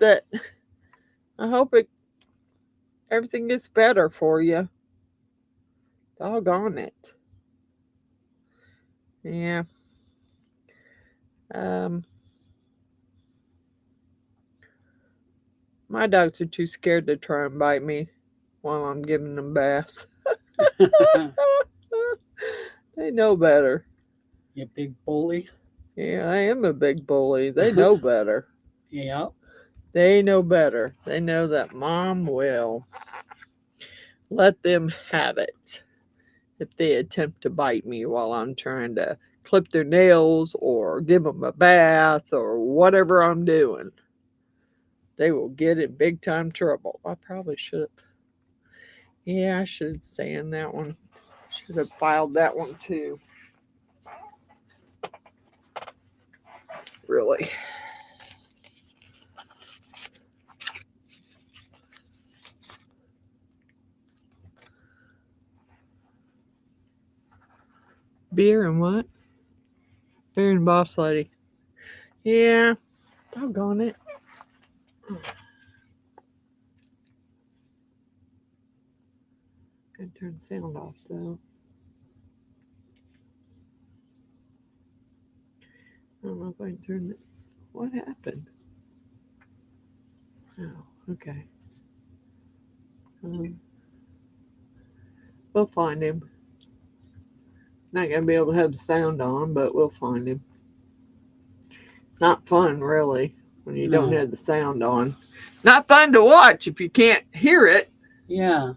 S1: everything gets better for you. Doggone it. Yeah. My dogs are too scared to try and bite me while I'm giving them baths. They know better.
S2: You big bully.
S1: Yeah, I am a big bully. They know better.
S2: Yep.
S1: They know better. They know that Mom will let them have it if they attempt to bite me while I'm trying to clip their nails or give them a bath or whatever I'm doing. They will get in big time trouble. I probably should have. Yeah, I should sand that one. Should have filed that one too. Really. Beer and what? Beer and boss lady. Yeah. Doggone it. Gotta turn the sound off though. I don't know if I can turn it. What happened? Oh, okay. We'll find him. Not gonna be able to have the sound on, but we'll find him. It's not fun, really, when you don't have the sound on. Not fun to watch if you can't hear it.
S2: Yeah.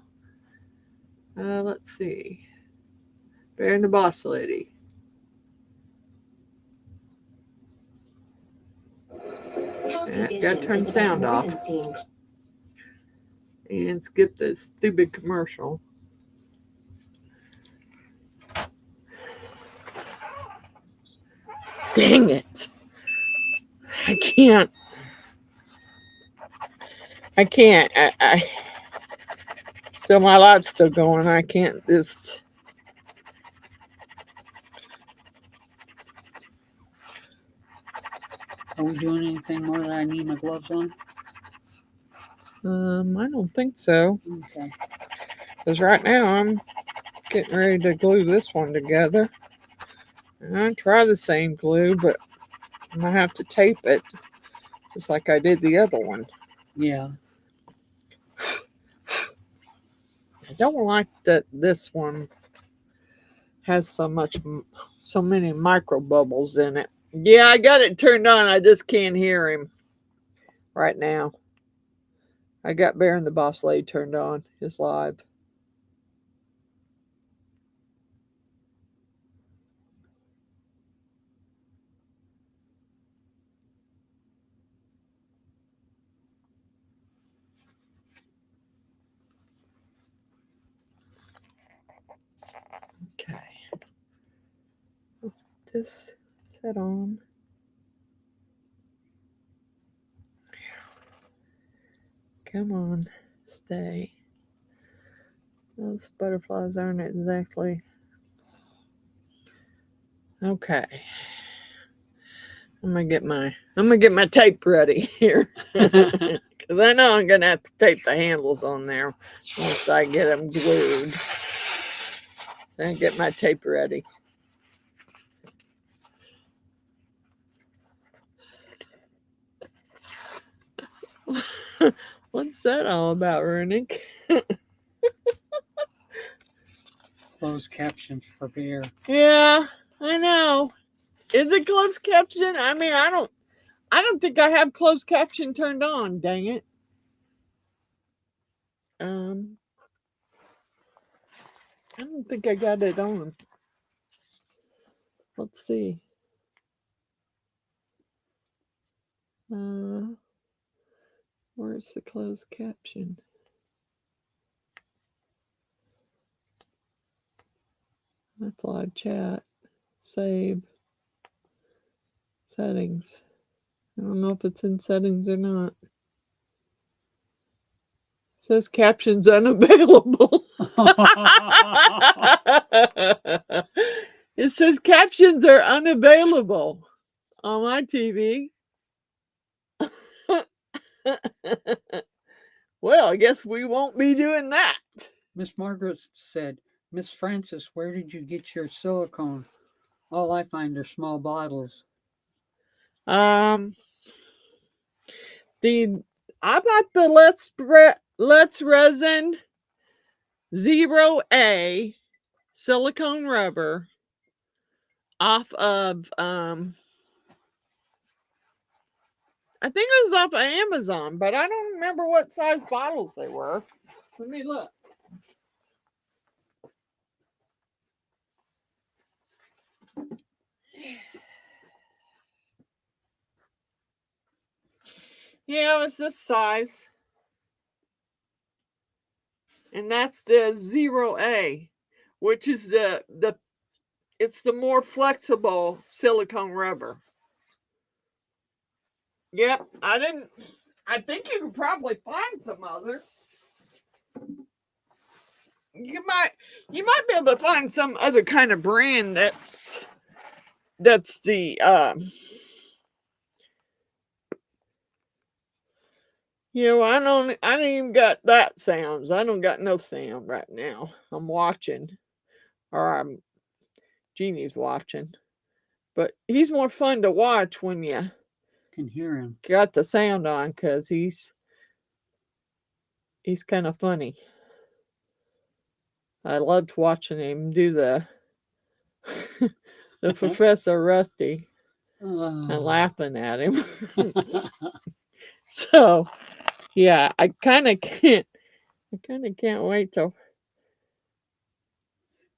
S1: Let's see. Bear and the Boss Lady. Gotta turn the sound off. And skip the stupid commercial. Dang it. I can't. Still, my live's still going. I can't just.
S2: Are we doing anything more that I need my gloves on?
S1: I don't think so.
S2: Okay.
S1: Because right now I'm getting ready to glue this one together. And I try the same glue, but I'm going to have to tape it just like I did the other one.
S2: Yeah.
S1: I don't like that this one has so many micro bubbles in it. Yeah, I got it turned on. I just can't hear him right now. I got Bear and the Boss Lady turned on. It's live. Okay. Let's put this set on. Come on, stay. Those butterflies aren't exactly. Okay. I'm gonna get my tape ready here. Because I know I'm gonna have to tape the handles on there once I get them glued. So I get my tape ready. What's that all about, Runic?
S2: Closed captions for beer.
S1: Yeah, I know. Is it closed caption? I mean, I don't think I have closed caption turned on, dang it. I don't think I got it on. Let's see. Where's the closed caption? That's live chat. Save. Settings. I don't know if it's in settings or not. It says captions unavailable. It says captions are unavailable on my TV. Well, I guess we won't be doing that.
S2: Miss Margaret said, Miss Frances, where did you get your silicone? All I find are small bottles.
S1: I bought the Let's Resin 0A silicone rubber off of I think it was off of Amazon, but I don't remember what size bottles they were. Let me look. Yeah, it was this size. And that's the 0A, which is it's the more flexible silicone rubber. Yep, I think you could probably find some other. You might be able to find some other kind of brand that's the I don't even got that sounds. I don't got no sound right now. I'm watching, or Jeannie's watching, but he's more fun to watch when you
S2: Can hear him.
S1: Got the sound on, because he's kind of funny. I loved watching him do the Professor Rusty and laughing at him. So yeah, I kind of can't wait till.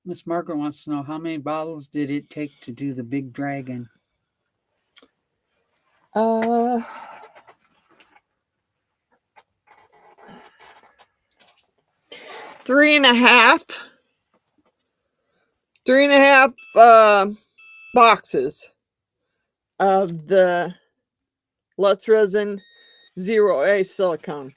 S2: Miss Margaret wants to know, how many bottles did it take to do the big dragon?
S1: 3.5 boxes of the Let's Resin 0A silicone.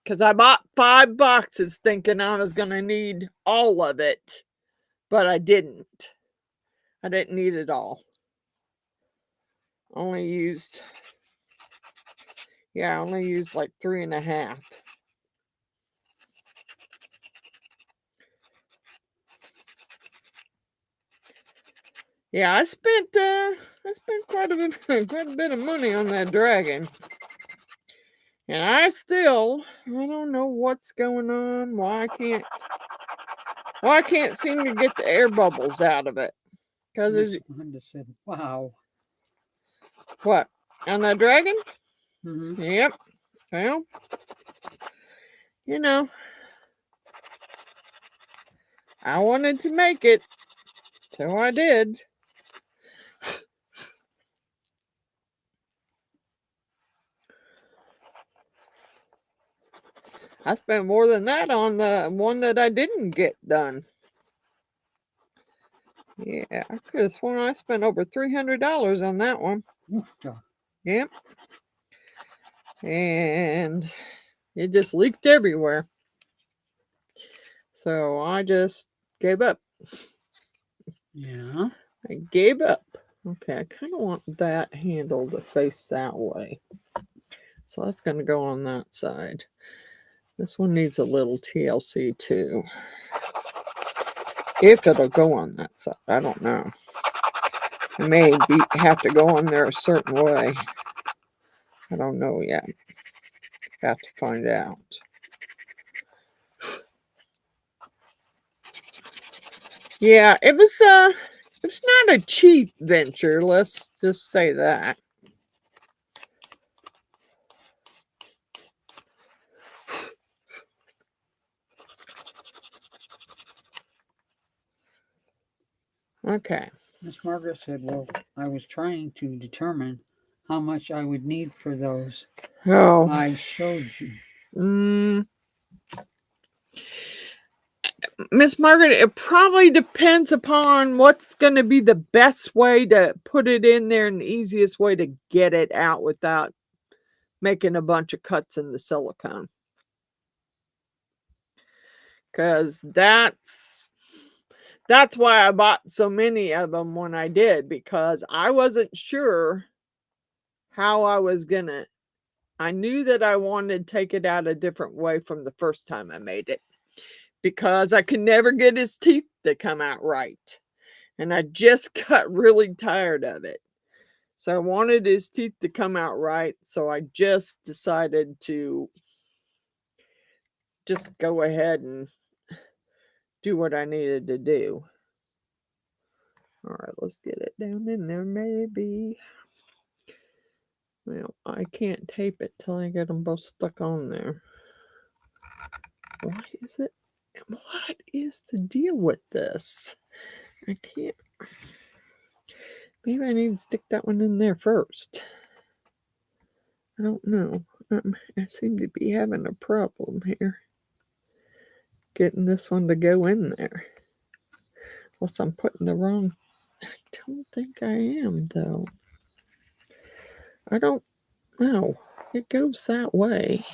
S1: Because I bought 5 boxes thinking I was going to need all of it, but I didn't. I didn't need it all. Only used like 3.5. Yeah, I spent quite a bit of money on that dragon. And I don't know what's going on. Why I can't seem to get the air bubbles out of it. Because
S2: Miss Wanda said, wow.
S1: What? On that dragon?
S2: Mm-hmm.
S1: Yep. Well, I wanted to make it, so I did. I spent more than that on the one that I didn't get done. Yeah, I could have sworn I spent over $300 on that one. Yep. And it just leaked everywhere. So I just gave up.
S2: Yeah.
S1: I gave up. Okay, I kind of want that handle to face that way. So that's going to go on that side. This one needs a little TLC too. If it'll go on that side, I don't know. It may have to go on there a certain way. I don't know yet. Have to find out. Yeah, it was not a cheap venture, let's just say that. Okay.
S2: Miss Margaret said, well, I was trying to determine how much I would need for those.
S1: Oh.
S2: I showed you.
S1: Miss Margaret, it probably depends upon what's going to be the best way to put it in there and the easiest way to get it out without making a bunch of cuts in the silicone. Because that's why I bought so many of them when I did, because I wasn't sure how I was going to. I knew that I wanted to take it out a different way from the first time I made it, because I could never get his teeth to come out right. And I just got really tired of it. So I wanted his teeth to come out right. So I just decided to just go ahead and do what I needed to do. All right, let's get it down in there, maybe. Well, I can't tape it till I get them both stuck on there. Why is it? What is the deal with this? I can't. Maybe I need to stick that one in there first. I don't know. I seem to be having a problem here. Getting this one to go in there. Unless I'm putting the wrong... I don't think I am, though. I don't know. It goes that way.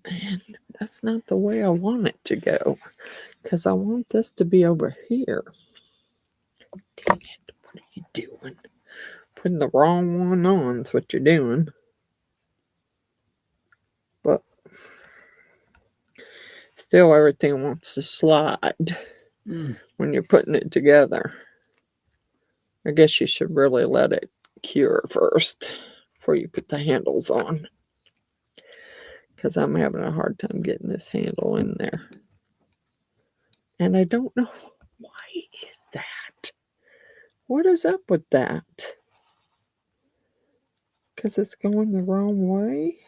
S1: And that's not the way I want it to go. Because I want this to be over here. Dang it. What are you doing? Putting the wrong one on is what you're doing. But still, everything wants to slide when you're putting it together. I guess you should really let it cure first before you put the handles on. Because I'm having a hard time getting this handle in there. And I don't know, why is that? What is up with that? Because it's going the wrong way?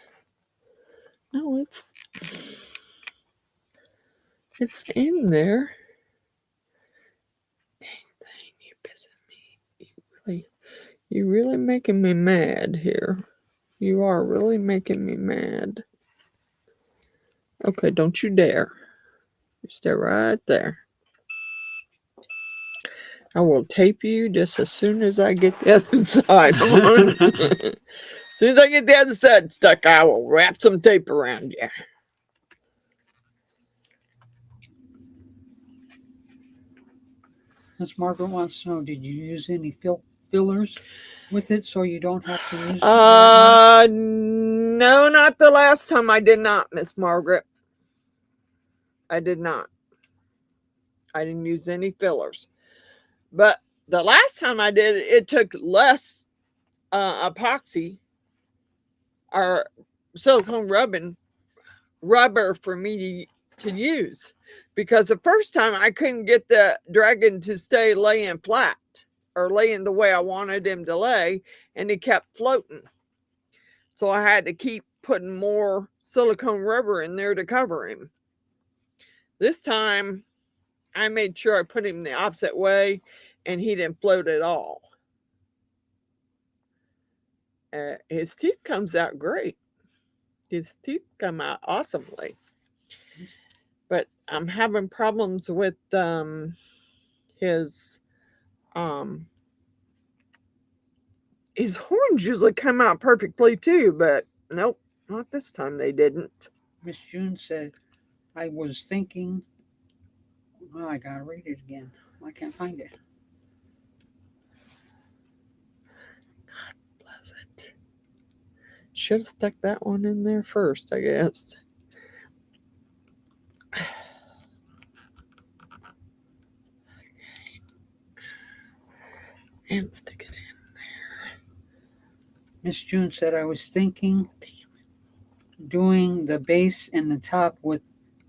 S1: No, it's in there. Dang, you're pissing me. You're really making me mad here. You are really making me mad. Okay, don't you dare. You stay right there. I will tape you just as soon as I get the other side on. As soon as I get the other side stuck, I will wrap some tape around you.
S2: Miss Margaret wants to know, did you use any fillers with it so you don't have to use
S1: No, not the last time. I did not, Miss Margaret. I did not. I didn't use any fillers. But the last time I did it took less epoxy or silicone rubber for me to use. Because the first time I couldn't get the dragon to stay laying flat or laying the way I wanted him to lay, and he kept floating. So I had to keep putting more silicone rubber in there to cover him. This time I made sure I put him the opposite way and he didn't float at all. His teeth comes out great. His teeth come out awesomely. But I'm having problems with his horns usually come out perfectly too, but nope, not this time they didn't.
S2: Miss June said, I was thinking, well, I gotta read it again. I can't find it.
S1: God bless it. Should have stuck that one in there first, I guess. And stick it in there.
S2: Miss June said, I was thinking doing the base and the top with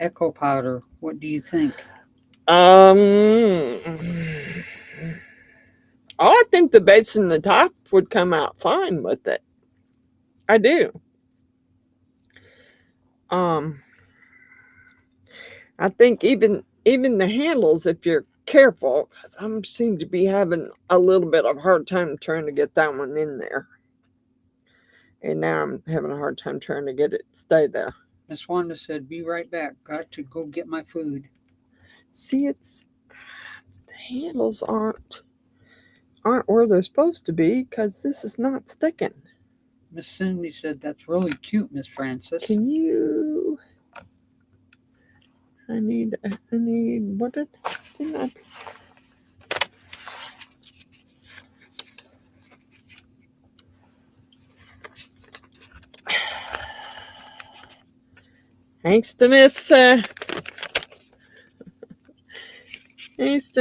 S2: Eco Powder. What do you think?
S1: I think the base and the top would come out fine with it. I do. I think even the handles, if you're careful, because I seem to be having a little bit of a hard time trying to get that one in there. And now I'm having a hard time trying to get it to stay there.
S2: Miss Wanda said, be right back. Got to go get my food.
S1: See, the handles aren't where they're supposed to be because this is not sticking.
S2: Miss Cindy said, that's really cute, Miss Frances.
S1: Can you... I need, what didn't I... Thanks to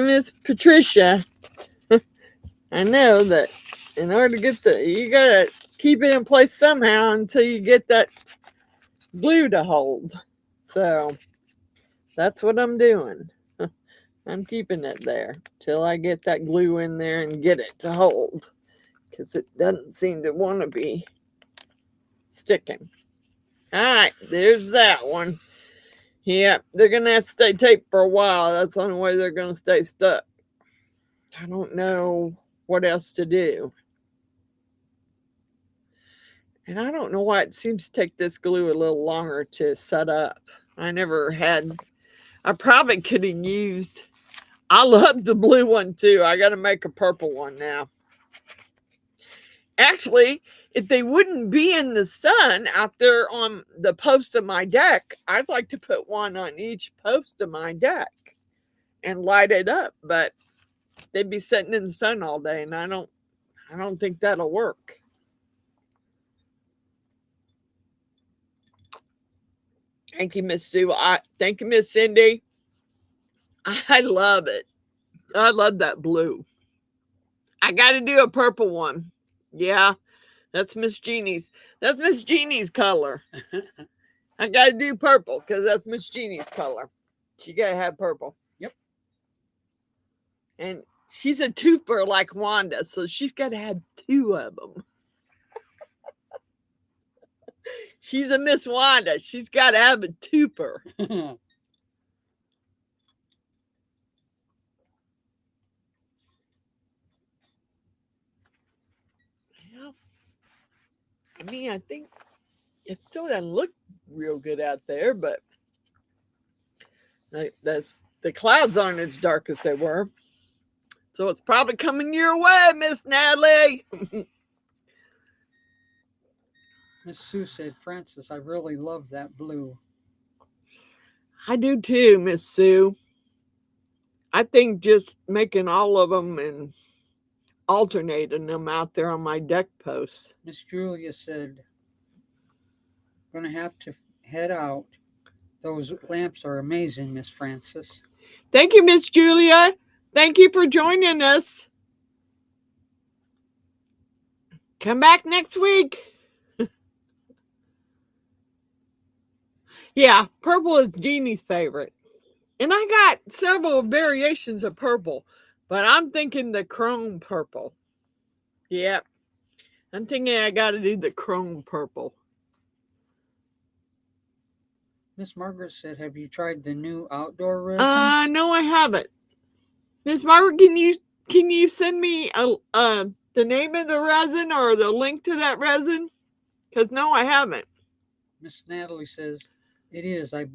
S1: Miss Patricia. I know that in order to get you gotta keep it in place somehow until you get that glue to hold. So that's what I'm doing. I'm keeping it there till I get that glue in there and get it to hold. because it doesn't seem to want to be sticking. All right, there's that one. Yeah, they're going to have to stay taped for a while. That's the only way they're going to stay stuck. I don't know what else to do. And I don't know why it seems to take this glue a little longer to set up. I probably could have used, I love the blue one too. I got to make a purple one now. Actually, if they wouldn't be in the sun out there on the post of my deck, I'd like to put one on each post of my deck and light it up. But they'd be sitting in the sun all day, and I don't think that'll work. Thank you, Miss Sue. Thank you, Miss Cindy. I love it. I love that blue. I got to do a purple one. Yeah, that's Miss Jeannie's. That's Miss Jeannie's color. I got to do purple because that's Miss Jeannie's color. She got to have purple.
S2: Yep.
S1: And she's a twofer like Wanda, so she's got to have two of them. She's a Miss Wanda. She's got to have a twofer. Yeah. I mean, I think it still doesn't look real good out there, but the clouds aren't as dark as they were. So it's probably coming your way, Miss Natalie.
S2: Miss Sue said, Francis, I really love that blue.
S1: I do too, Miss Sue. I think just making all of them and alternating them out there on my deck posts.
S2: Miss Julia said, gonna have to head out. Those lamps are amazing, Miss Francis.
S1: Thank you, Miss Julia. Thank you for joining us. Come back next week. Yeah, purple is Jeannie's favorite. And I got several variations of purple, but I'm thinking the chrome purple. Yep. I'm thinking I got to do the chrome purple.
S2: Miss Margaret said, have you tried the new outdoor resin?
S1: No, I haven't. Miss Margaret, can you send me the name of the resin or the link to that resin? Because no, I haven't.
S2: Miss Natalie says, it is. I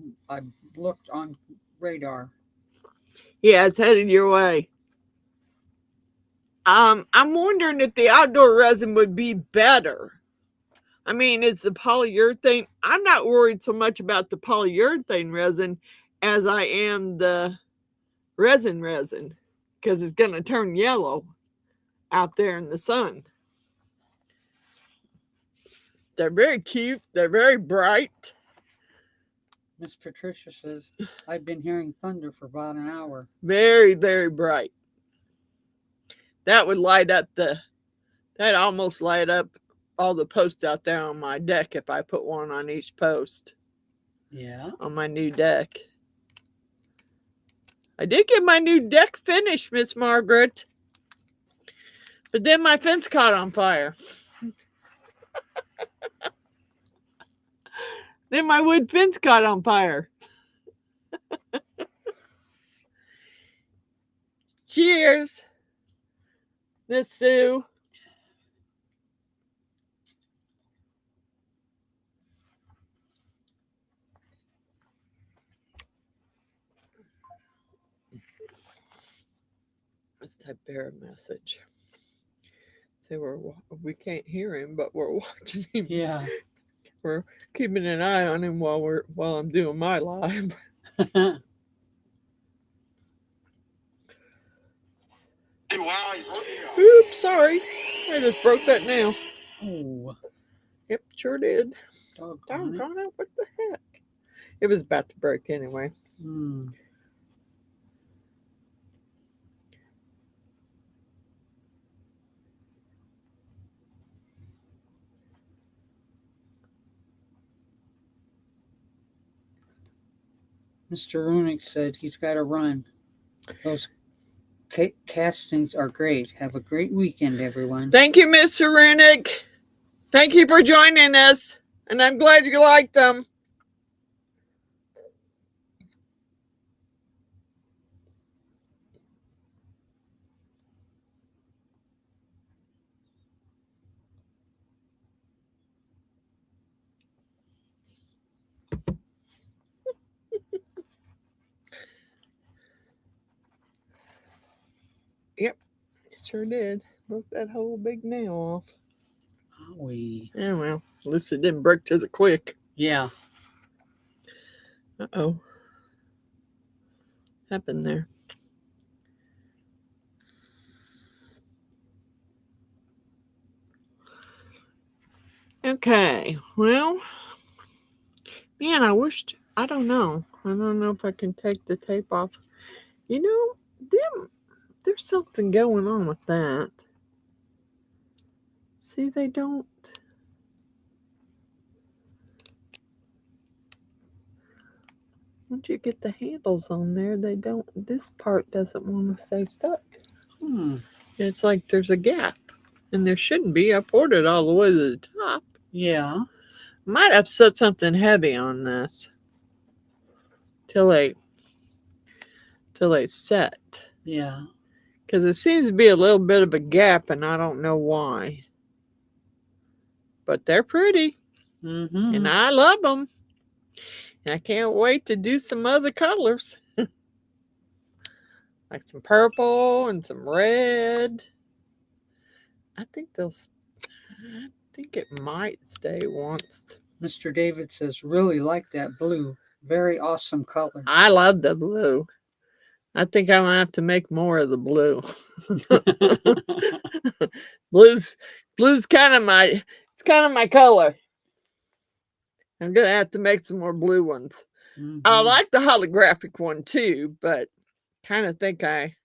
S2: looked on radar.
S1: Yeah, it's headed your way. I'm wondering if the outdoor resin would be better. I mean, it's the polyurethane. I'm not worried so much about the polyurethane resin as I am the resin because it's going to turn yellow out there in the sun. They're very cute. They're very bright.
S2: Miss Patricia says, I've been hearing thunder for about an hour.
S1: Very, very bright. That would light up that almost light up all the posts out there on my deck if I put one on each post.
S2: Yeah.
S1: On my new deck. I did get my new deck finished, Miss Margaret. But then my fence caught on fire. Then my wood fence caught on fire. Cheers, Miss Sue. Let's type Bear a message. Say we can't hear him, but we're watching him.
S2: Yeah.
S1: We're keeping an eye on him while I'm doing my live. Oops, sorry. I just broke that nail.
S2: Oh.
S1: Yep, sure did.
S2: Doggone
S1: it. What the heck? It was about to break anyway.
S2: Mr. Runick said he's got to run. castings are great. Have a great weekend, everyone.
S1: Thank you, Mr. Renick. Thank you for joining us. And I'm glad you liked them. Yep, it sure did. Broke that whole big nail off. Yeah, well, at least it didn't break to the quick.
S2: Yeah.
S1: Uh-oh. Happened there. Okay, well, man, I don't know if I can take the tape off. You know, there's something going on with that. See, they don't. Once you get the handles on there, they don't. This part doesn't want to stay stuck. It's like there's a gap, and there shouldn't be. I poured it all the way to the top.
S2: Yeah.
S1: Might have set something heavy on this till they set.
S2: Yeah.
S1: Because it seems to be a little bit of a gap, and I don't know why. But they're pretty, and I love them. And I can't wait to do some other colors. Like some purple and some red. I think it might stay once.
S2: Mr. David says, really like that blue. Very awesome color.
S1: I love the blue. I think I'm going to have to make more of the blue. Blue's kind of my color. I'm going to have to make some more blue ones. I like the holographic one too, but kind of think I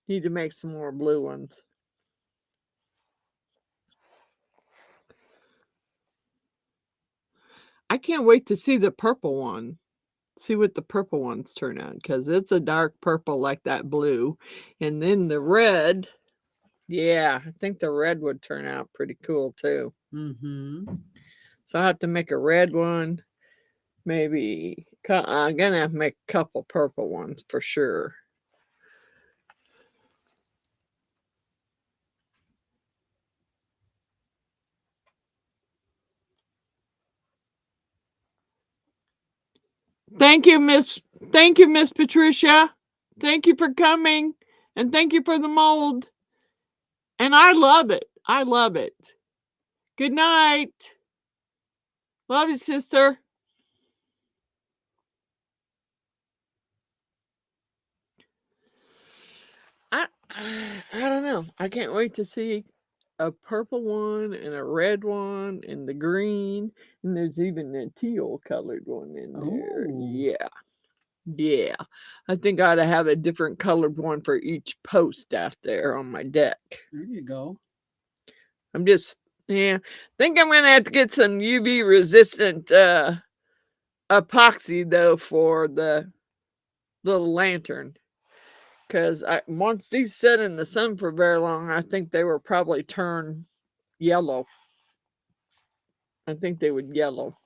S1: need to make some more blue ones. I can't wait to see the purple one. See what the purple ones turn out, because it's a dark purple like that blue. And then the red, yeah, I think the red would turn out pretty cool too. So I have to make a red one. Maybe I'm gonna have to make a couple purple ones for sure. Thank you, Miss Patricia. Thank you for coming, and thank you for the mold. And I love it. I love it. Good night. Love you, sister. I don't know. I can't wait to see a purple one and a red one and the green, and there's even a teal colored one in there. Yeah. Yeah. I think I ought to have a different colored one for each post out there on my deck.
S2: There you go.
S1: I'm just, yeah, think I'm going to have to get some UV resistant epoxy though for the little lantern. Because once these sit in the sun for very long, I think they will probably turn yellow. I think they would yellow.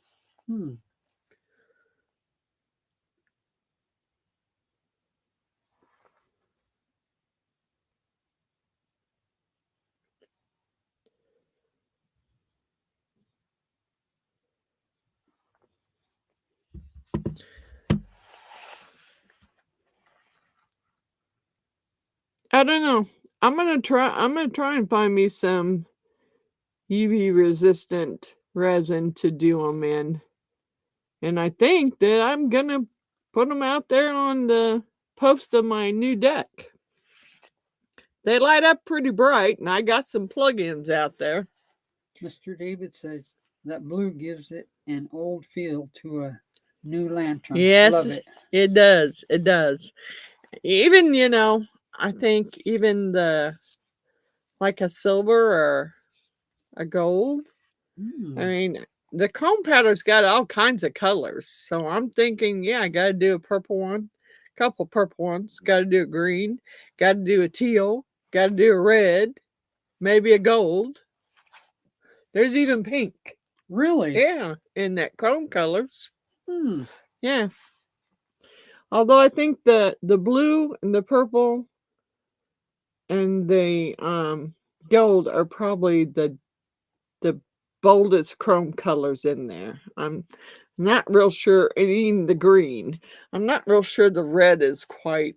S1: I don't know. I'm gonna try and find me some UV resistant resin to do them in. And I think that I'm gonna put them out there on the post of my new deck. They light up pretty bright, and I got some plugins out there.
S2: Mr. David says that blue gives it an old feel to a new lantern.
S1: Yes,
S2: love it.
S1: It does. It does. Even, I think even like a silver or a gold. I mean, the chrome powder's got all kinds of colors. So I'm thinking, yeah, I got to do a purple one. couple purple ones. Got to do a green. Got to do a teal. Got to do a red. Maybe a gold. There's even pink.
S2: Really?
S1: Yeah, in that chrome colors.
S2: Hmm.
S1: Yeah. Although I think the blue and the purple and the gold are probably the boldest chrome colors in there. I'm not real sure, and even the green. I'm not real sure the red is quite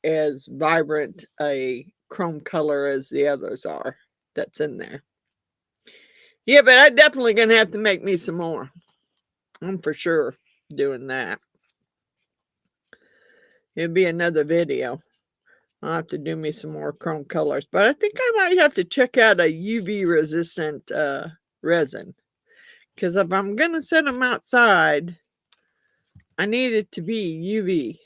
S1: as vibrant a chrome color as the others are that's in there. Yeah, but I'm definitely gonna have to make me some more. I'm for sure doing that. It'll be another video. I'll have to do me some more chrome colors, but I think I might have to check out a UV resistant resin, because if I'm gonna set them outside, I need it to be UV.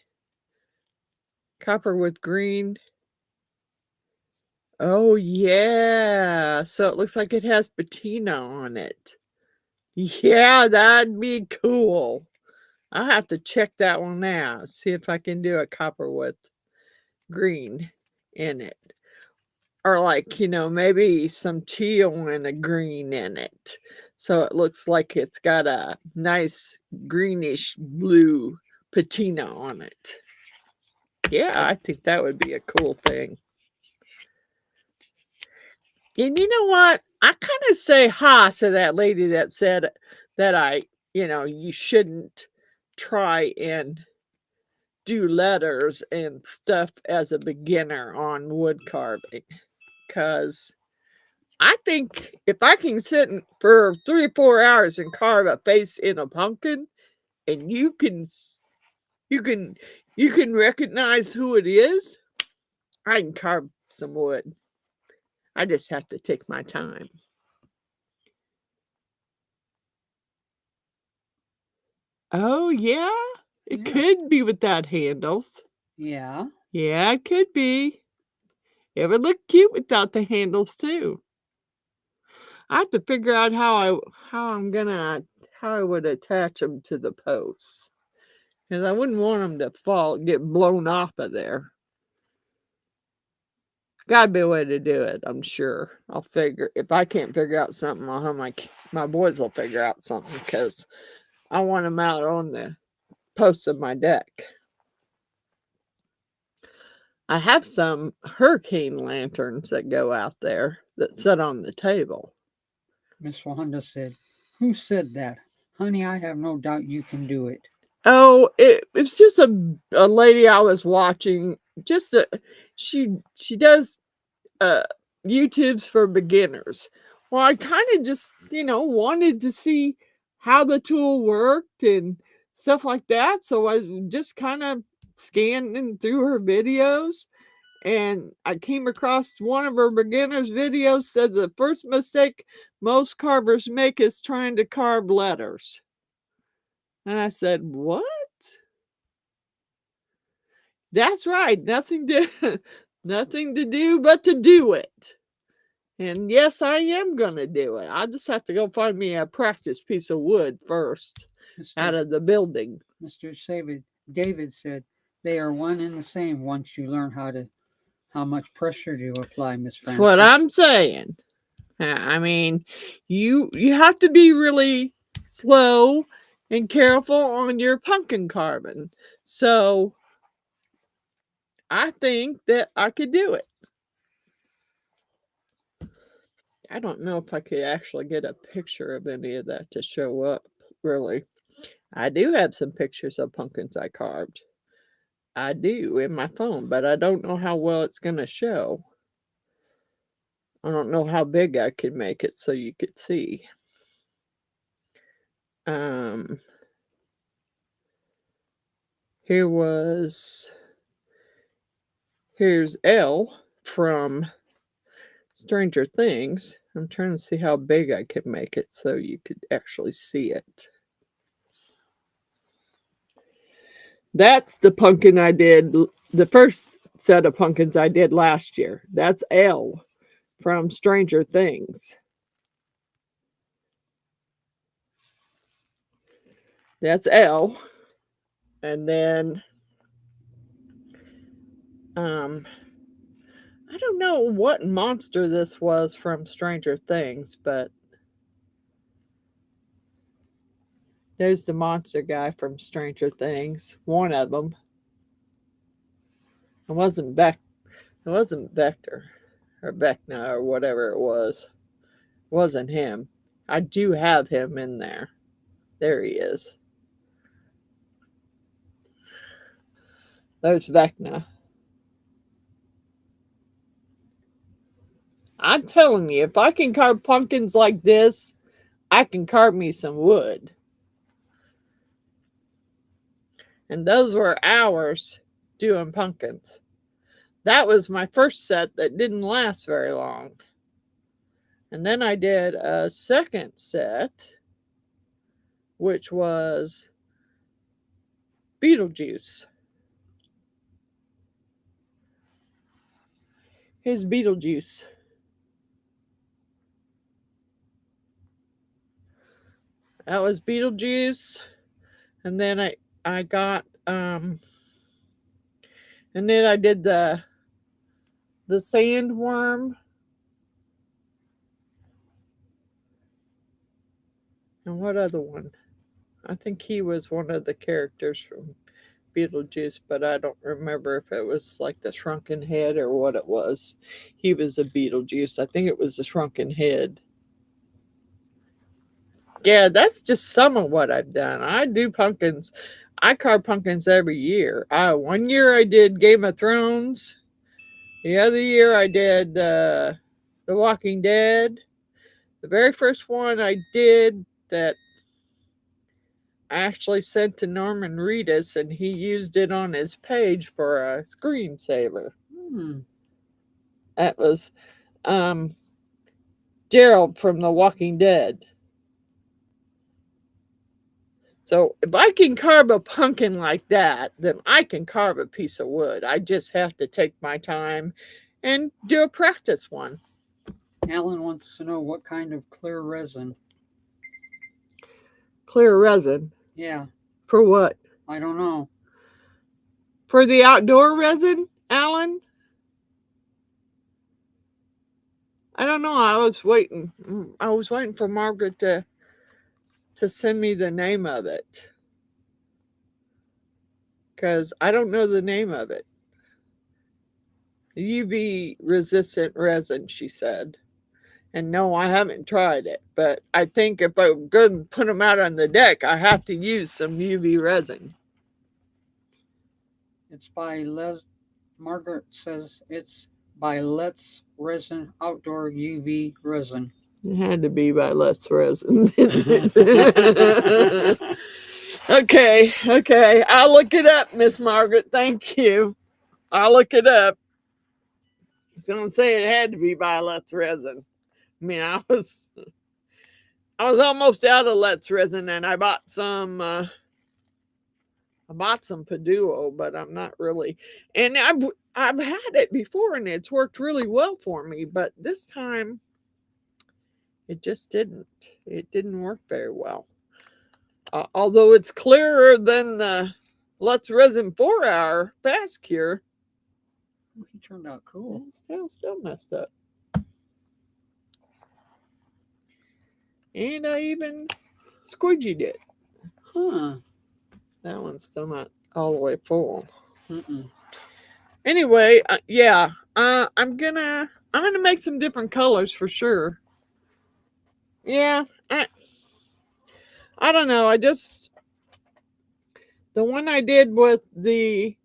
S1: Copper with green. Oh yeah, so it looks like it has patina on it. Yeah, that'd be cool. I'll have to check that one out. See if I can do a copper with green in it. Or like, maybe some teal and a green in it. So it looks like it's got a nice greenish blue patina on it. Yeah, I think that would be a cool thing. And you know what? I kind of say ha to that lady that said that you shouldn't try and do letters and stuff as a beginner on wood carving. Because I think if I can sit for 3 or 4 hours and carve a face in a pumpkin, and you can recognize who it is, I can carve some wood. I just have to take my time. Oh yeah, it could be without handles.
S2: Yeah.
S1: Yeah, it could be. It would look cute without the handles too. I have to figure out how I would attach them to the posts, because I wouldn't want them to get blown off of there. Gotta be a way to do it, I'm sure. If I can't figure out something, I'll have my boys will figure out something, because I want them out on the posts of my deck. I have some hurricane lanterns that go out there that sit on the table.
S2: Miss Wanda said, "Who said that? Honey, I have no doubt you can do it."
S1: Oh, it's just a lady I was watching. She does YouTubes for beginners. Well, I kind of just wanted to see how the tool worked and stuff like that. So I was just kind of scanning through her videos, and I came across one of her beginners videos. Said the first mistake most carvers make is trying to carve letters. And I said, what? That's right. Nothing to do but to do it. And yes, I am going to do it. I just have to go find me a practice piece of wood first out of the building.
S2: Mr. David said, "They are one and the same once you learn how much pressure to apply, Miss Frances."
S1: That's what I'm saying. I mean, you have to be really slow and careful on your pumpkin carving. So I think that I could do it. I don't know if I could actually get a picture of any of that to show up, really. I do have some pictures of pumpkins I carved. I do in my phone, but I don't know how well it's going to show. I don't know how big I could make it so you could see. Here's Elle from Stranger Things. I'm trying to see how big I could make it so you could actually see it. That's the pumpkin I did, the first set of pumpkins I did last year. That's Elle from Stranger Things. That's Elle. And then I don't know what monster this was from Stranger Things, but there's the monster guy from Stranger Things. One of them. It wasn't Vector or Vecna or whatever it was. It wasn't him. I do have him in there. There he is. There's Vecna. I'm telling you, if I can carve pumpkins like this, I can carve me some wood. And those were hours doing pumpkins. That was my first set that didn't last very long. And then I did a second set, which was Beetlejuice. Here's Beetlejuice. That was Beetlejuice. And then I got and then I did the sandworm. And what other one? I think he was one of the characters from Beetlejuice, but I don't remember if it was like the shrunken head or what it was. He was a Beetlejuice. I think it was the shrunken head. Yeah, that's just some of what I've done. I do pumpkins. I carve pumpkins every year. One year I did Game of Thrones. The other year I did The Walking Dead. The very first one I did that I actually sent to Norman Reedus, and he used it on his page for a screensaver. That was Gerald from The Walking Dead. So if I can carve a pumpkin like that, then I can carve a piece of wood. I just have to take my time and do a practice one.
S2: Alan wants to know what kind of clear resin.
S1: Clear resin?
S2: Yeah.
S1: For what?
S2: I don't know.
S1: For the outdoor resin, Alan? I don't know. I was waiting for Margaret to send me the name of it, because I don't know the name of it. UV resistant resin, she said. And no, I haven't tried it, but I think if I'm going to put them out on the deck, I have to use some UV resin.
S2: It's by Margaret says it's by Let's Resin Outdoor UV Resin.
S1: It had to be by Let's Resin, didn't it? Okay. I'll look it up, Miss Margaret. Thank you. I'll look it up. I was going to say it had to be by Let's Resin. I mean, I was almost out of Let's Resin, and I bought some Paduo, but I'm not really. And I've had it before, and it's worked really well for me. But this time, it just didn't. It didn't work very well. Although it's clearer than the Let's Resin 4-hour fast cure.
S2: He turned out cool.
S1: Still messed up. And I even squidgied it.
S2: Huh.
S1: That one's still not all the way full.
S2: Mm-mm.
S1: Anyway, yeah. I'm gonna make some different colors for sure. Yeah. I don't know. The one I did with the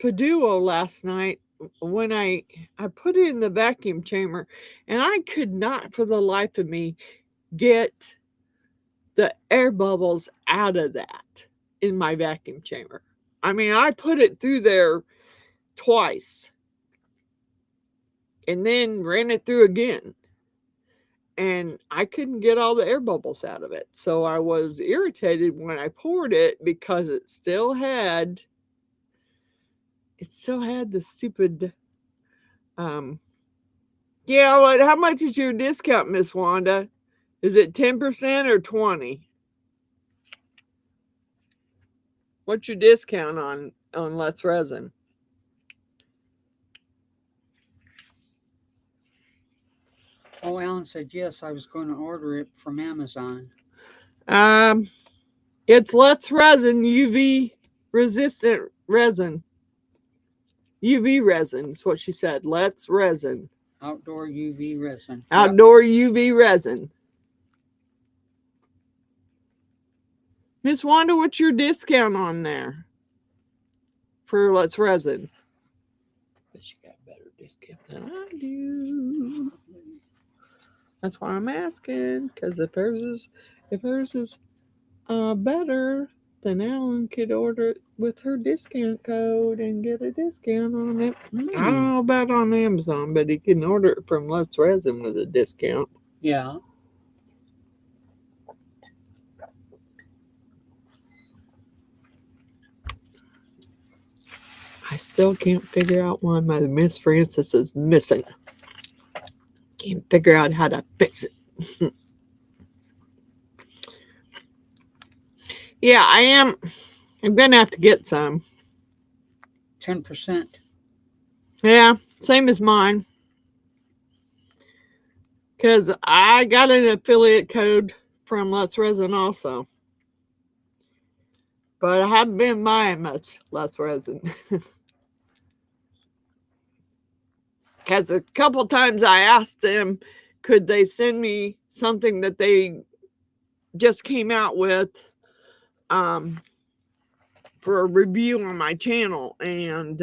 S1: Paduo last night, when I put it in the vacuum chamber, and I could not for the life of me get the air bubbles out of that in my vacuum chamber. I mean, I put it through there twice and then ran it through again, and I couldn't get all the air bubbles out of it. So I was irritated when I poured it, because it still had the stupid yeah. What? How much is your discount, Miss Wanda? Is it 10% or 20%? What's your discount on Let's Resin?
S2: Oh, Alan said yes. I was going to order it from Amazon.
S1: It's Let's Resin UV resistant resin. UV resin is what she said. Let's Resin.
S2: Outdoor UV resin.
S1: Outdoor UV resin. Miss Wanda, what's your discount on there for Let's Resin? But she got a better discount than I do. That's why I'm asking, because if hers is better, then Alan could order it with her discount code and get a discount on it. I don't know about on Amazon, but he can order it from Let's Resin with a discount.
S2: Yeah.
S1: I still can't figure out why my Miss Frances is missing. Can't figure out how to fix it. Yeah, I am. I'm gonna have to get some.
S2: 10%.
S1: Yeah, same as mine. Because I got an affiliate code from Let's Resin also. But I haven't been buying much Let's Resin. Because a couple times I asked them, could they send me something that they just came out with for a review on my channel, and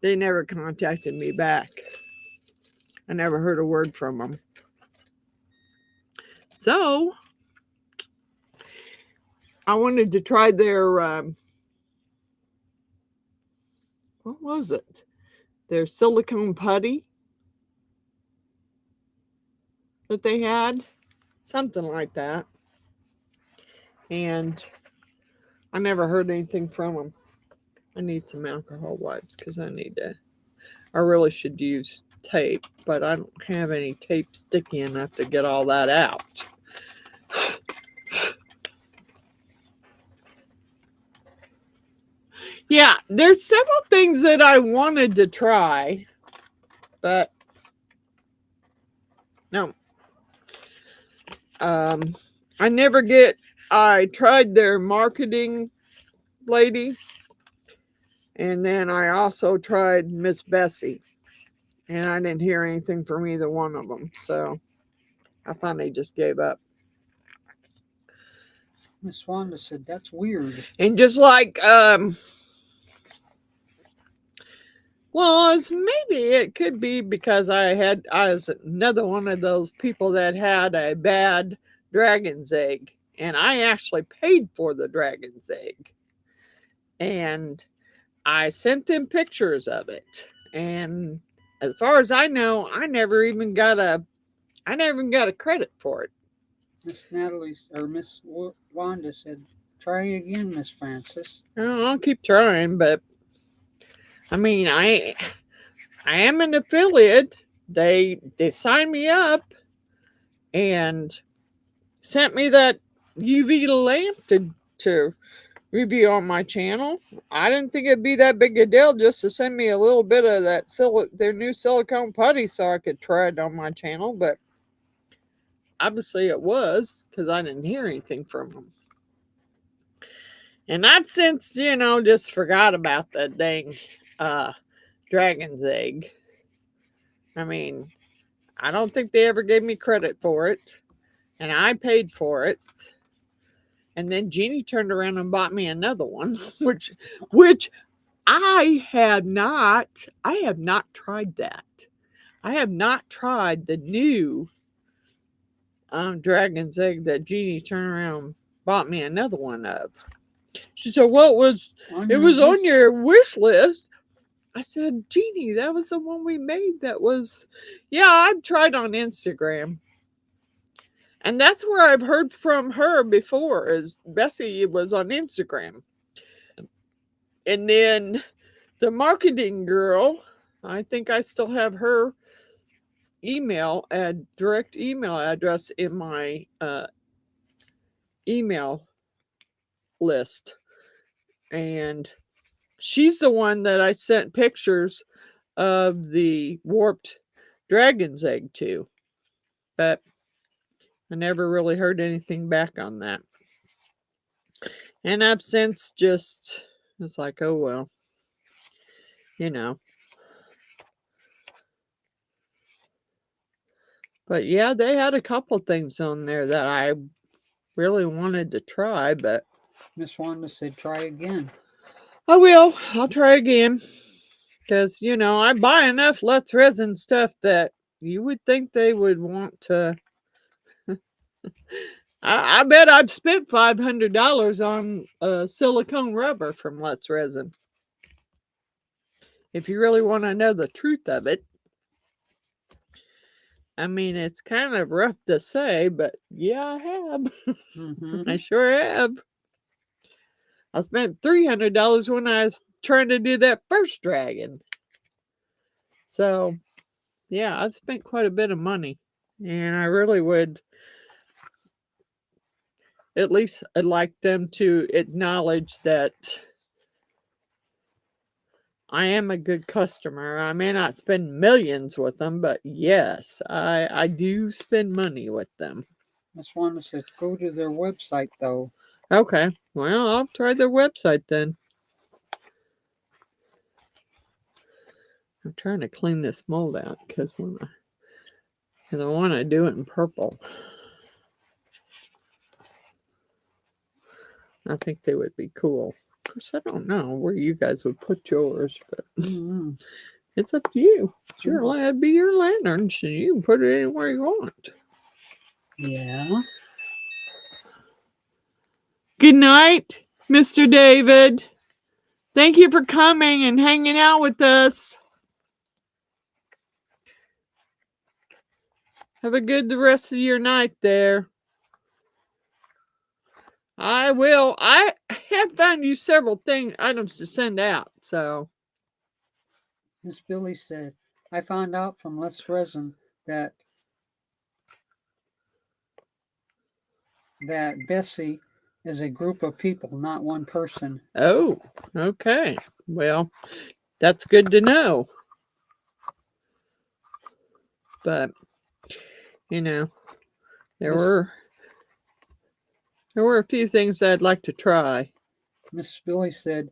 S1: they never contacted me back. I never heard a word from them. So I wanted to try their what was it? Their silicone putty that they had, something like that. And I never heard anything from them. I need some alcohol wipes because I really should use tape, but I don't have any tape sticky enough to get all that out. Yeah, there's several things that I wanted to try, but no. I tried their marketing lady, and then I also tried Miss Bessie, and I didn't hear anything from either one of them, so I finally just gave up.
S2: Miss Wanda said that's weird.
S1: And just like well, maybe it could be because I was another one of those people that had a bad dragon's egg, and I actually paid for the dragon's egg, and I sent them pictures of it, and as far as I know, I never even got a credit for it.
S2: Miss Wanda said, "Try again, Miss Frances."
S1: I'll keep trying, but I mean, I am an affiliate. They signed me up and sent me that UV lamp to review on my channel. I didn't think it'd be that big a deal just to send me a little bit of that their new silicone putty so I could try it on my channel, but obviously it was because I didn't hear anything from them. And I've since, just forgot about that dang dragon's egg. I mean, I don't think they ever gave me credit for it, and I paid for it. And then Jeannie turned around and bought me another one, which I have not tried that. I have not tried the new dragon's egg that Jeannie turned around and bought me another one of. She said, "Well, it was on your wish list." I said, "Jeannie, that was the one we made that was..." Yeah, I've tried on Instagram. And that's where I've heard from her before, is Bessie was on Instagram. And then the marketing girl, I think I still have her direct email address in my email list. And she's the one that I sent pictures of the warped dragon's egg too. But I never really heard anything back on that. And I've since just, it's like, oh well, you know. But yeah, they had a couple things on there that I really wanted to try, but
S2: Miss Wanda said try again.
S1: I will. I'll try again. Because, you know, I buy enough Let's Resin stuff that you would think they would want to. I bet I've spent $500 on silicone rubber from Let's Resin. If you really want to know the truth of it. I mean, it's kind of rough to say, but yeah, I have. I sure have. I spent $300 when I was trying to do that first dragon. So, yeah, I've spent quite a bit of money. And I really would, at least I'd like them to acknowledge that I am a good customer. I may not spend millions with them, but yes, I do spend money with them.
S2: Miss Wanda says go to their website though.
S1: Okay, well, I'll try their website then. I'm trying to clean this mold out because I want to do it in purple. I think they would be cool. Of course, I don't know where you guys would put yours, but it's up to you. It's it'd be your lantern, so you can put it anywhere you want.
S2: Yeah.
S1: Good night, Mr. David. Thank you for coming and hanging out with us. Have a good the rest of your night there. I will. I have found you several items to send out, so.
S2: Miss Billy said, I found out from Let's Resin that Bessie is a group of people, not one person.
S1: Oh, okay. Well, that's good to know. But, you know, there were a few things I'd like to try.
S2: Miss Billy said,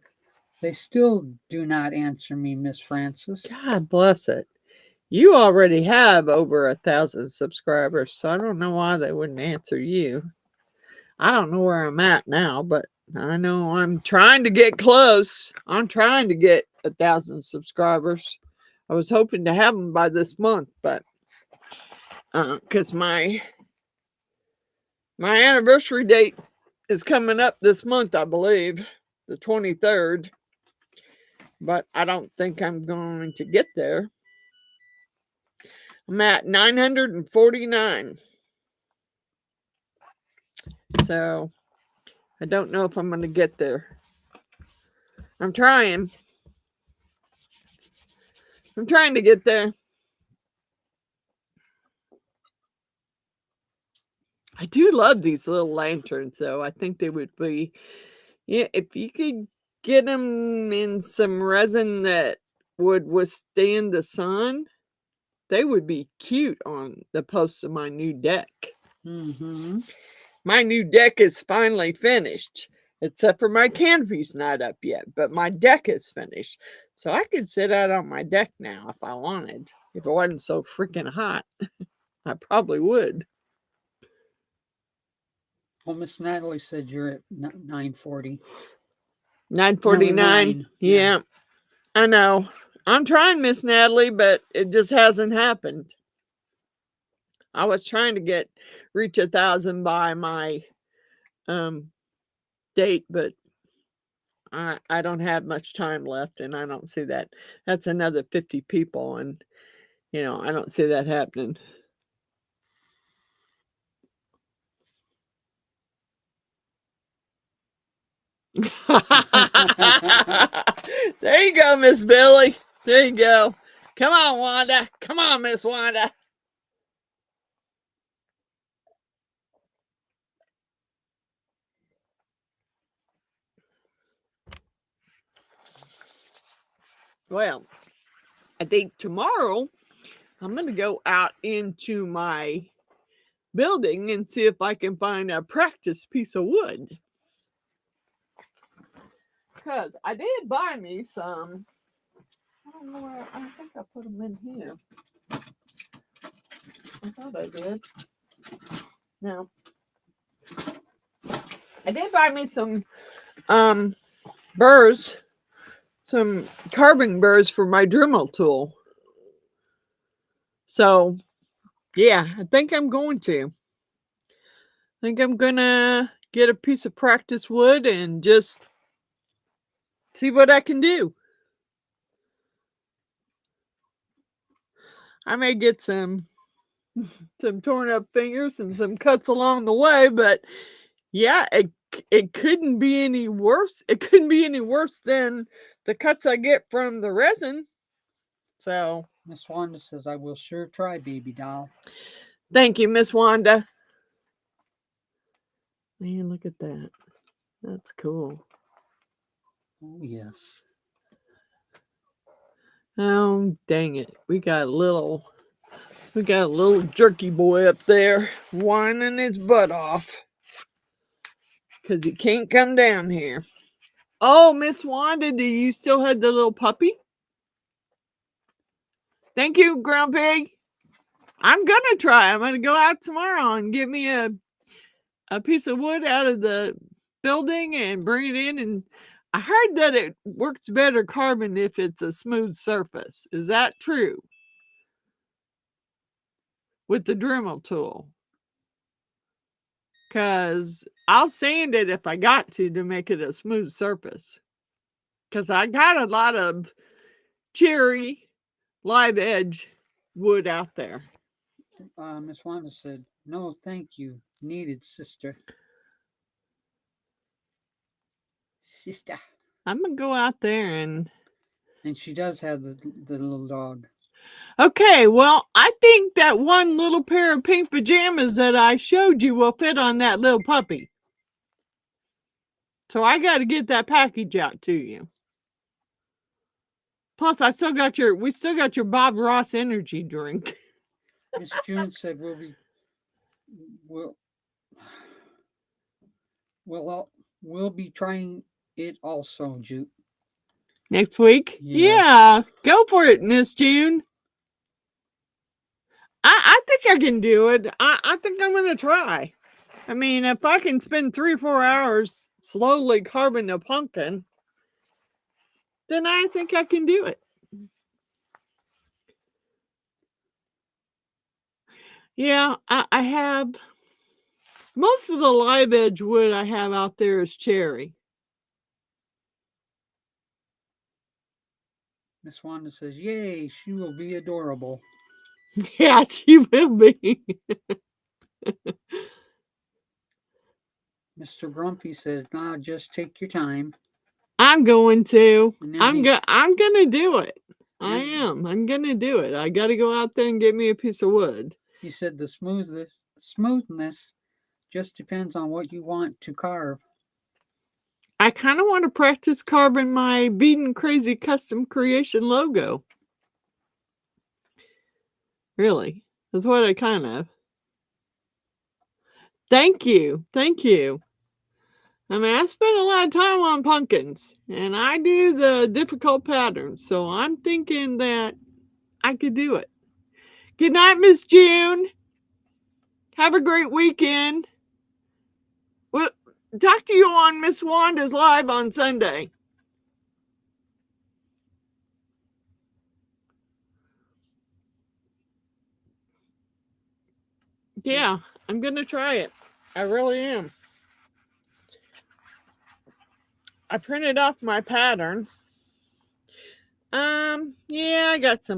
S2: they still do not answer me, Miss Frances.
S1: God bless it. You already have over 1,000 subscribers, so I don't know why they wouldn't answer you. I don't know where I'm at now, but I know I'm trying to get close. I'm trying to get 1,000 subscribers. I was hoping to have them by this month, but because my anniversary date is coming up this month, I believe, the 23rd. But I don't think I'm going to get there. I'm at 949. So I don't know if I'm going to get there. I'm trying. I'm trying to get there. I do love these little lanterns, though. I think they would be, yeah, if you could get them in some resin that would withstand the sun, they would be cute on the posts of my new deck. My new deck is finally finished, except for my canopy's not up yet, but my deck is finished. So I could sit out on my deck now if I wanted. If it wasn't so freaking hot, I probably would.
S2: Well, Miss Natalie said you're at 940.
S1: 949. Yeah, I know. I'm trying, Miss Natalie, but it just hasn't happened. I was trying to reach 1,000 by my date, but I don't have much time left, and I don't see that. That's another 50 people, and you know, I don't see that happening. There you go, Miss Billy. There you go. Come on, Wanda. Come on, Miss Wanda. Well, I think tomorrow I'm going to go out into my building and see if I can find a practice piece of wood. Because I did buy me some. I don't know where. I think I put them in here. I thought I did. No. I did buy me some burrs, some carving burrs for my Dremel tool. So, yeah, I think I'm going to. I think I'm going to get a piece of practice wood and just see what I can do. I may get some torn up fingers and some cuts along the way, but yeah, it couldn't be any worse. It couldn't be any worse than the cuts I get from the resin. So
S2: Miss Wanda says, I will sure try, baby doll.
S1: Thank you, Miss Wanda. Man, look at that. That's cool.
S2: Oh, yes.
S1: Oh, dang it. We got a little jerky boy up there whining his butt off because he can't come down here. Oh, Miss Wanda, do you still have the little puppy? Thank you, Ground Pig. I'm going to try. I'm going to go out tomorrow and get me a piece of wood out of the building and bring it in. And I heard that it works better carving if it's a smooth surface. Is that true? With the Dremel tool. Because I'll sand it if I got to make it a smooth surface. Because I got a lot of cherry live edge wood out there.
S2: Miss Wanda said, no, thank you. Needed, sister. Sister.
S1: I'm going to go out there and
S2: she does have the little dog.
S1: Okay, well, I think that one little pair of pink pajamas that I showed you will fit on that little puppy. So I got to get that package out to you. Plus, we still got your Bob Ross energy drink.
S2: Miss June said we'll be trying it also, June.
S1: Next week? Yeah, go for it, Miss June. I think I can do it. I think I'm going to try. I mean, if I can spend 3 or 4 hours slowly carving a pumpkin, then I think I can do it. Yeah, I have most of the live edge wood I have out there is cherry.
S2: Miss Wanda says, yay, she will be adorable.
S1: Yeah, she will be.
S2: Mr. Grumpy says, nah, just take your time.
S1: I'm going to. I'm gonna do it. I am. I'm gonna do it. I gotta go out there and get me a piece of wood.
S2: He said the smoothness just depends on what you want to carve.
S1: I kind of want to practice carving my Beadinkrazy custom creation logo. Really. That's what I kind of. Thank you. Thank you. I mean, I spend a lot of time on pumpkins, and I do the difficult patterns, so I'm thinking that I could do it. Good night, Miss June. Have a great weekend. We'll talk to you on Miss Wanda's Live on Sunday. Yeah, I'm going to try it. I really am. I printed off my pattern. Yeah, I got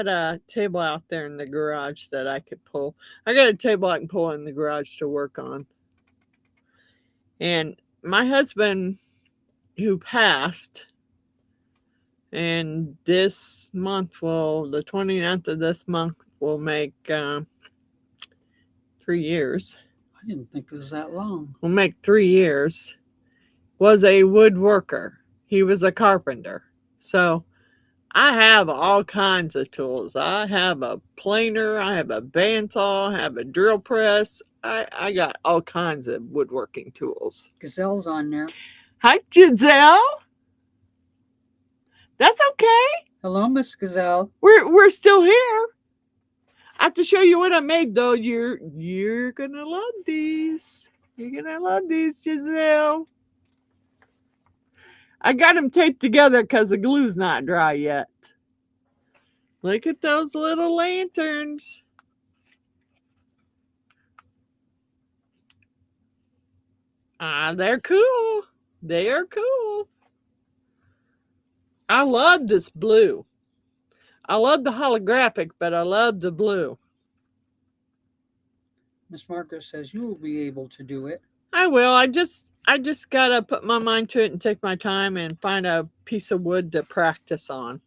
S1: a table out there in the garage that I could pull. I got a table I can pull in the garage to work on. And my husband, who passed, and this month the 29th of this month will make 3 years.
S2: I didn't think it was that long.
S1: Will make 3 years. Was a woodworker. He was a carpenter. So I have all kinds of tools. I have a planer, I have a bandsaw, I have a drill press. I got all kinds of woodworking tools.
S2: Gazelle's on there.
S1: Hi, Giselle. That's okay.
S2: Hello, Miss Gazelle.
S1: We're still here. I have to show you what I made though. You're gonna love these. You're gonna love these, Giselle. I got them taped together because the glue's not dry yet. Look at those little lanterns. Ah, they're cool. They are cool. I love this blue. I love the holographic, but I love the blue.
S2: Miss Margaret says you will be able to do it.
S1: I will. I just gotta put my mind to it and take my time and find a piece of wood to practice on.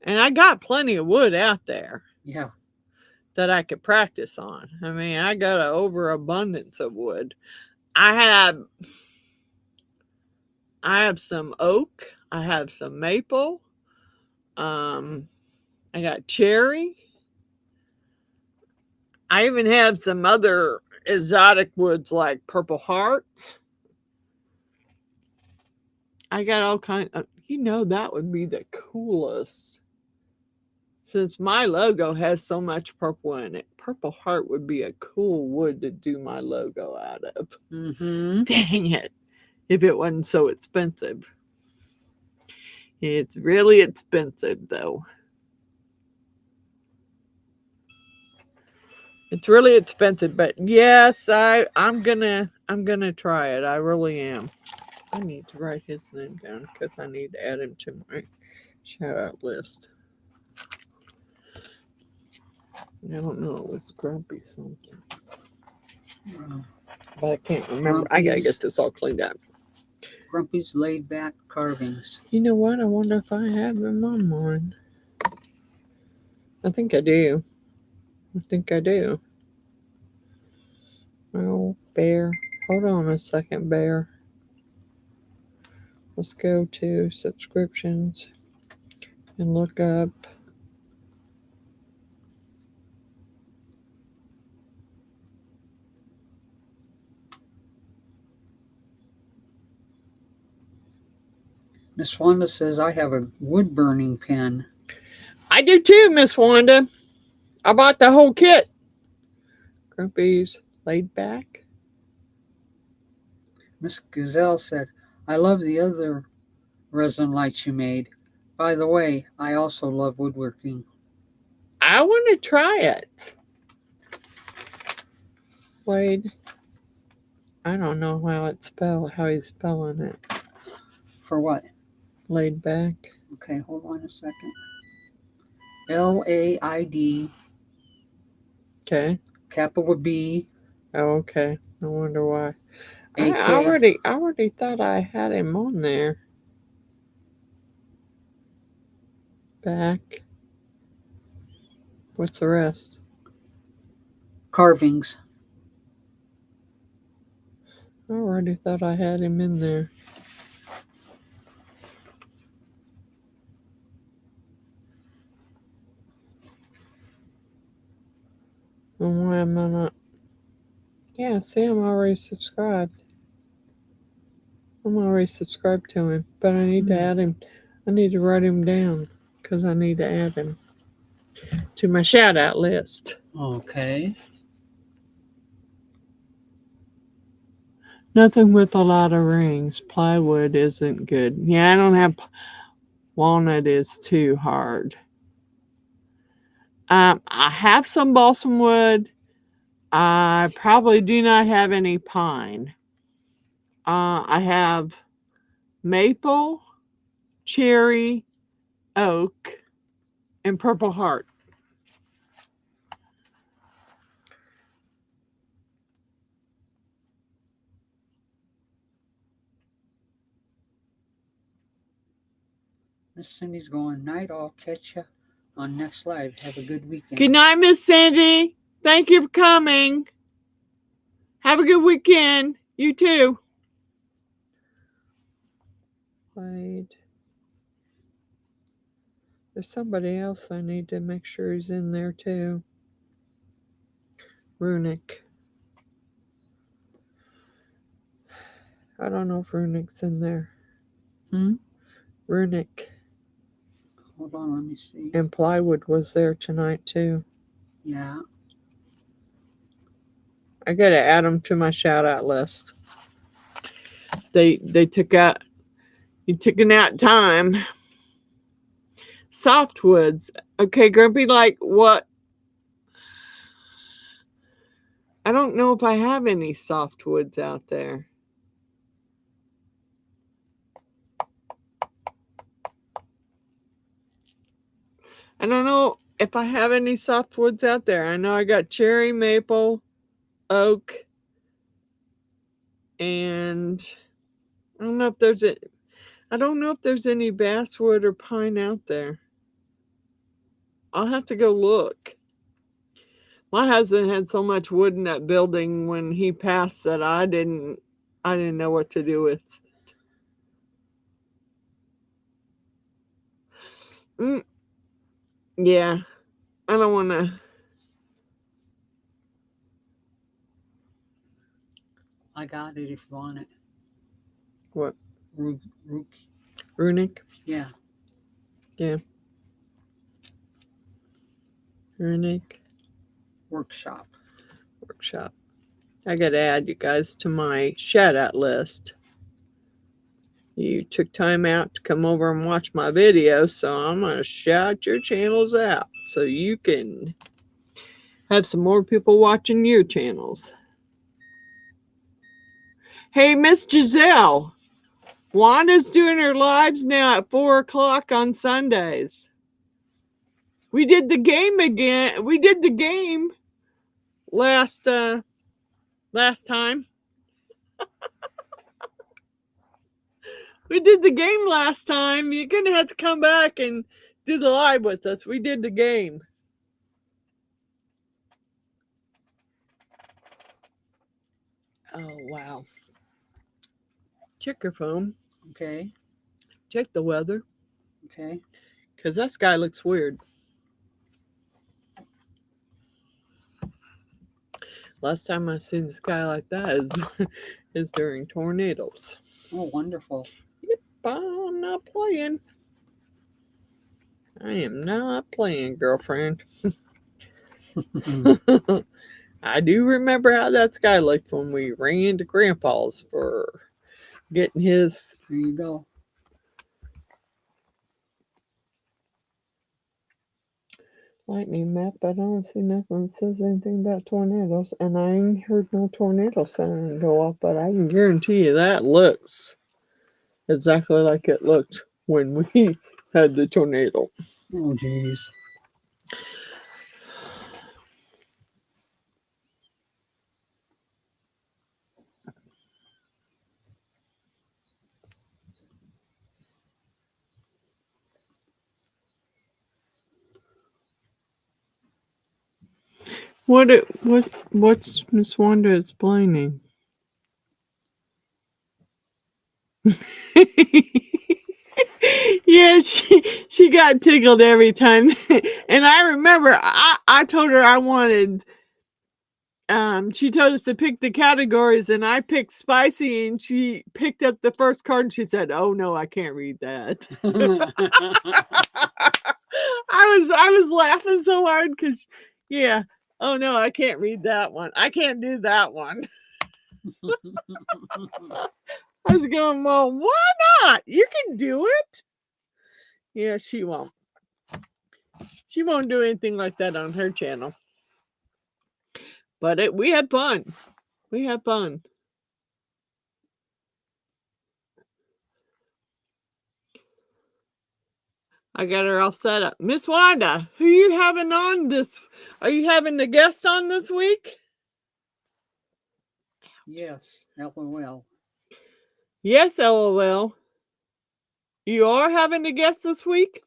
S1: And I got plenty of wood out there.
S2: Yeah.
S1: That I could practice on. I mean, I got an overabundance of wood. I have some oak. I have some maple. I got cherry. I even have some other exotic woods like purple heart. I got all kinds of, that would be the coolest. Since my logo has so much purple in it, purple heart would be a cool wood to do my logo out of.
S2: Mm-hmm.
S1: Dang it. If it wasn't so expensive. It's really expensive though. It's really expensive, but yes, I'm gonna try it. I really am. I need to write his name down because I need to add him to my shout out list. I don't know, it was Grumpy something. But I can't remember. I gotta get this all cleaned up.
S2: Grumpy's laid back carvings.
S1: You know what? I wonder if I have them on mine. I think I do. Oh, Bear. Hold on a second, Bear. Let's go to subscriptions and look up.
S2: Miss Wanda says I have a wood burning pen.
S1: I do too, Miss Wanda. I bought the whole kit. Grumpy's laid back.
S2: Miss Gazelle said, I love the other resin lights you made. By the way, I also love woodworking.
S1: I want to try it. Laid. I don't know how he's spelling it.
S2: For what?
S1: Laid back.
S2: Okay, hold on a second. L-A-I-D.
S1: Okay.
S2: Capital B.
S1: Oh, okay. I wonder why.
S2: I
S1: already thought I had him on there. Back. What's the rest?
S2: Carvings.
S1: I already thought I had him in there. And why am I not? Yeah, see, I'm already subscribed. I'm already subscribed to him, but I need to add him. I need to write him down because I need to add him to my shout out list.
S2: Okay.
S1: Nothing with a lot of rings. Plywood isn't good. Yeah, I don't have walnut is too hard. I have some balsam wood. I probably do not have any pine. I have maple, cherry, oak, and purple heart.
S2: Miss Cindy's going, night. I'll catch you on next live. Have a good weekend.
S1: Good night, Miss Cindy. Thank you for coming. Have a good weekend. You too. Wait. There's somebody else I need to make sure he's in there too. Runic. I don't know if Runic's in there. Runic.
S2: Hold on, let me see.
S1: And Plywood was there tonight too.
S2: Yeah.
S1: I gotta add them to my shout out list. They took out, you took out time. Softwoods. Okay, Grumpy, like what? I don't know if I have any softwoods out there. I don't know if I have any softwoods out there. I know I got cherry, maple, oak, and I don't know if there's any basswood or pine out there. I'll have to go look. My husband had so much wood in that building when he passed that I didn't know what to do with. Yeah, I don't want to.
S2: I got it if you want it.
S1: What?
S2: Runic?
S1: Yeah. Yeah. Runic.
S2: Workshop.
S1: I got to add you guys to my shout out list. You took time out to come over and watch my video, so I'm going to shout your channels out so you can have some more people watching your channels. Hey, Miss Giselle, Wanda's doing her lives now at 4 o'clock on Sundays. We did the game again. We did the game last time. We did the game last time. You're going to have to come back and do the live with us. We did the game. Oh, wow. Check your phone.
S2: Okay.
S1: Check the weather.
S2: Okay.
S1: Because that sky looks weird. Last time I've seen the sky like that is during tornadoes.
S2: Oh, wonderful.
S1: Yep, I'm not playing. I am not playing, girlfriend. I do remember how that sky looked when we ran to Grandpa's for getting his.
S2: There you go.
S1: Lightning map, but I don't see nothing that says anything about tornadoes, and I ain't heard no tornado siren go off, but I can guarantee you that looks exactly like it looked when we had the tornado.
S2: Oh, jeez.
S1: What's Miss Wanda explaining? Yeah, she got tickled every time. And I remember I told her I wanted she told us to pick the categories and I picked spicy and she picked up the first card and she said, "Oh no, I can't read that." I was laughing so hard because yeah. Oh no, I can't read that one. I can't do that one. I was going, well, why not? You can do it. Yeah, she won't. She won't do anything like that on her channel. But we had fun. We had fun. I got her all set up. Miss Wanda, who you having on this? Are you having the guest on this week?
S2: Yes, LOL.
S1: Yes, LOL. You are having a guest this week?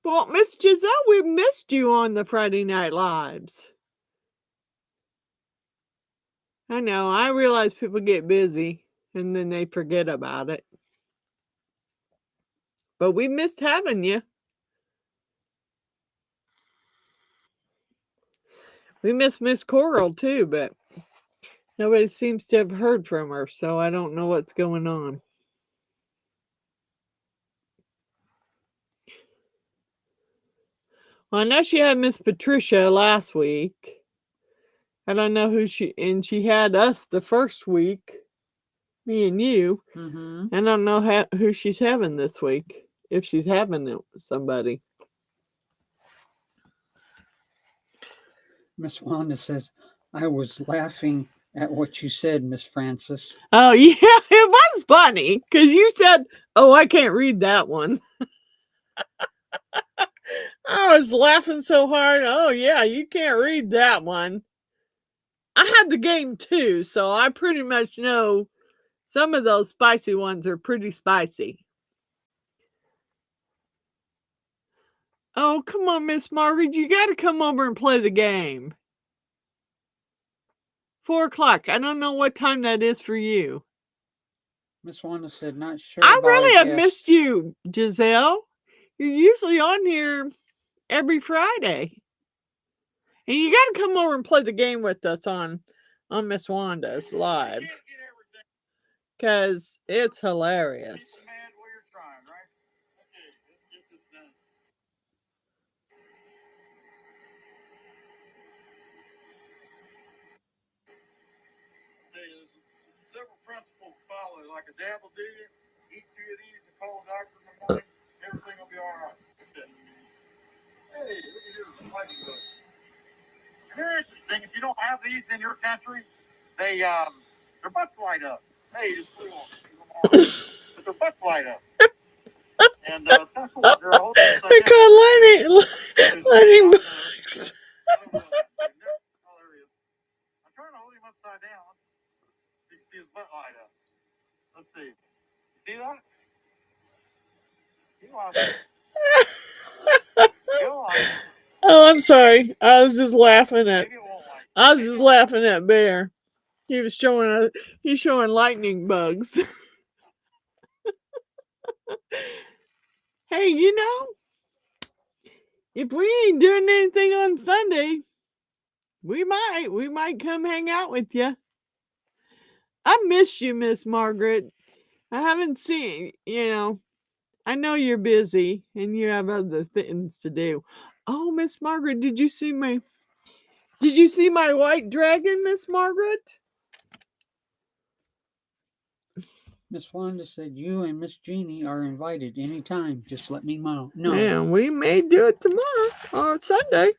S1: Well, Miss Giselle, we missed you on the Friday Night Lives. I know, I realize people get busy. and then they forget about it. But we missed having you. We miss Miss Coral too, but nobody seems to have heard from her, so I don't know what's going on. Well, I know she had Miss Patricia last week. I don't know who she had us the first week, me and you.
S2: Mm-hmm.
S1: I don't know who she's having this week, if she's having somebody.
S2: Miss Wanda says, I was laughing at what you said, Miss Frances.
S1: Oh, yeah, it was funny because you said, oh, I can't read that one. I was laughing so hard. Oh, yeah, you can't read that one. I had the game too, so I pretty much know some of those spicy ones are pretty spicy. Oh, come on, Miss Margaret. You got to come over and play the game. 4 o'clock. I don't know what time that is for you.
S2: Miss Wanda said, not sure.
S1: I really have missed you, Giselle. You're usually on here every Friday. And you got to come over and play the game with us on Miss Wanda's live. Because it's hilarious.
S3: Several principles to follow, like a dabble do you, eat 2 of these and cold doctor in the morning, everything will be all right. Hey, look at here, lightning bug. They're interesting. If you don't have these in your country, they their butts light up. Hey, just flew on. But their butts light up. And that's cool. They're
S1: lightning bugs.
S3: I'm trying to hold him upside down. So you can see his butt light up. Let's see. See that? You want it.
S1: Oh, I'm sorry. I was just laughing at Bear. He's showing lightning bugs. Hey, you know, if we ain't doing anything on Sunday, we might come hang out with you. I miss you, Miss Margaret. I haven't seen, I know you're busy and you have other things to do. Oh, Miss Margaret, did you see my white dragon, Miss Margaret?
S2: Miss Wanda said, you and Miss Jeannie are invited anytime. Just let me know. No.
S1: Yeah, we may do it tomorrow on Sunday.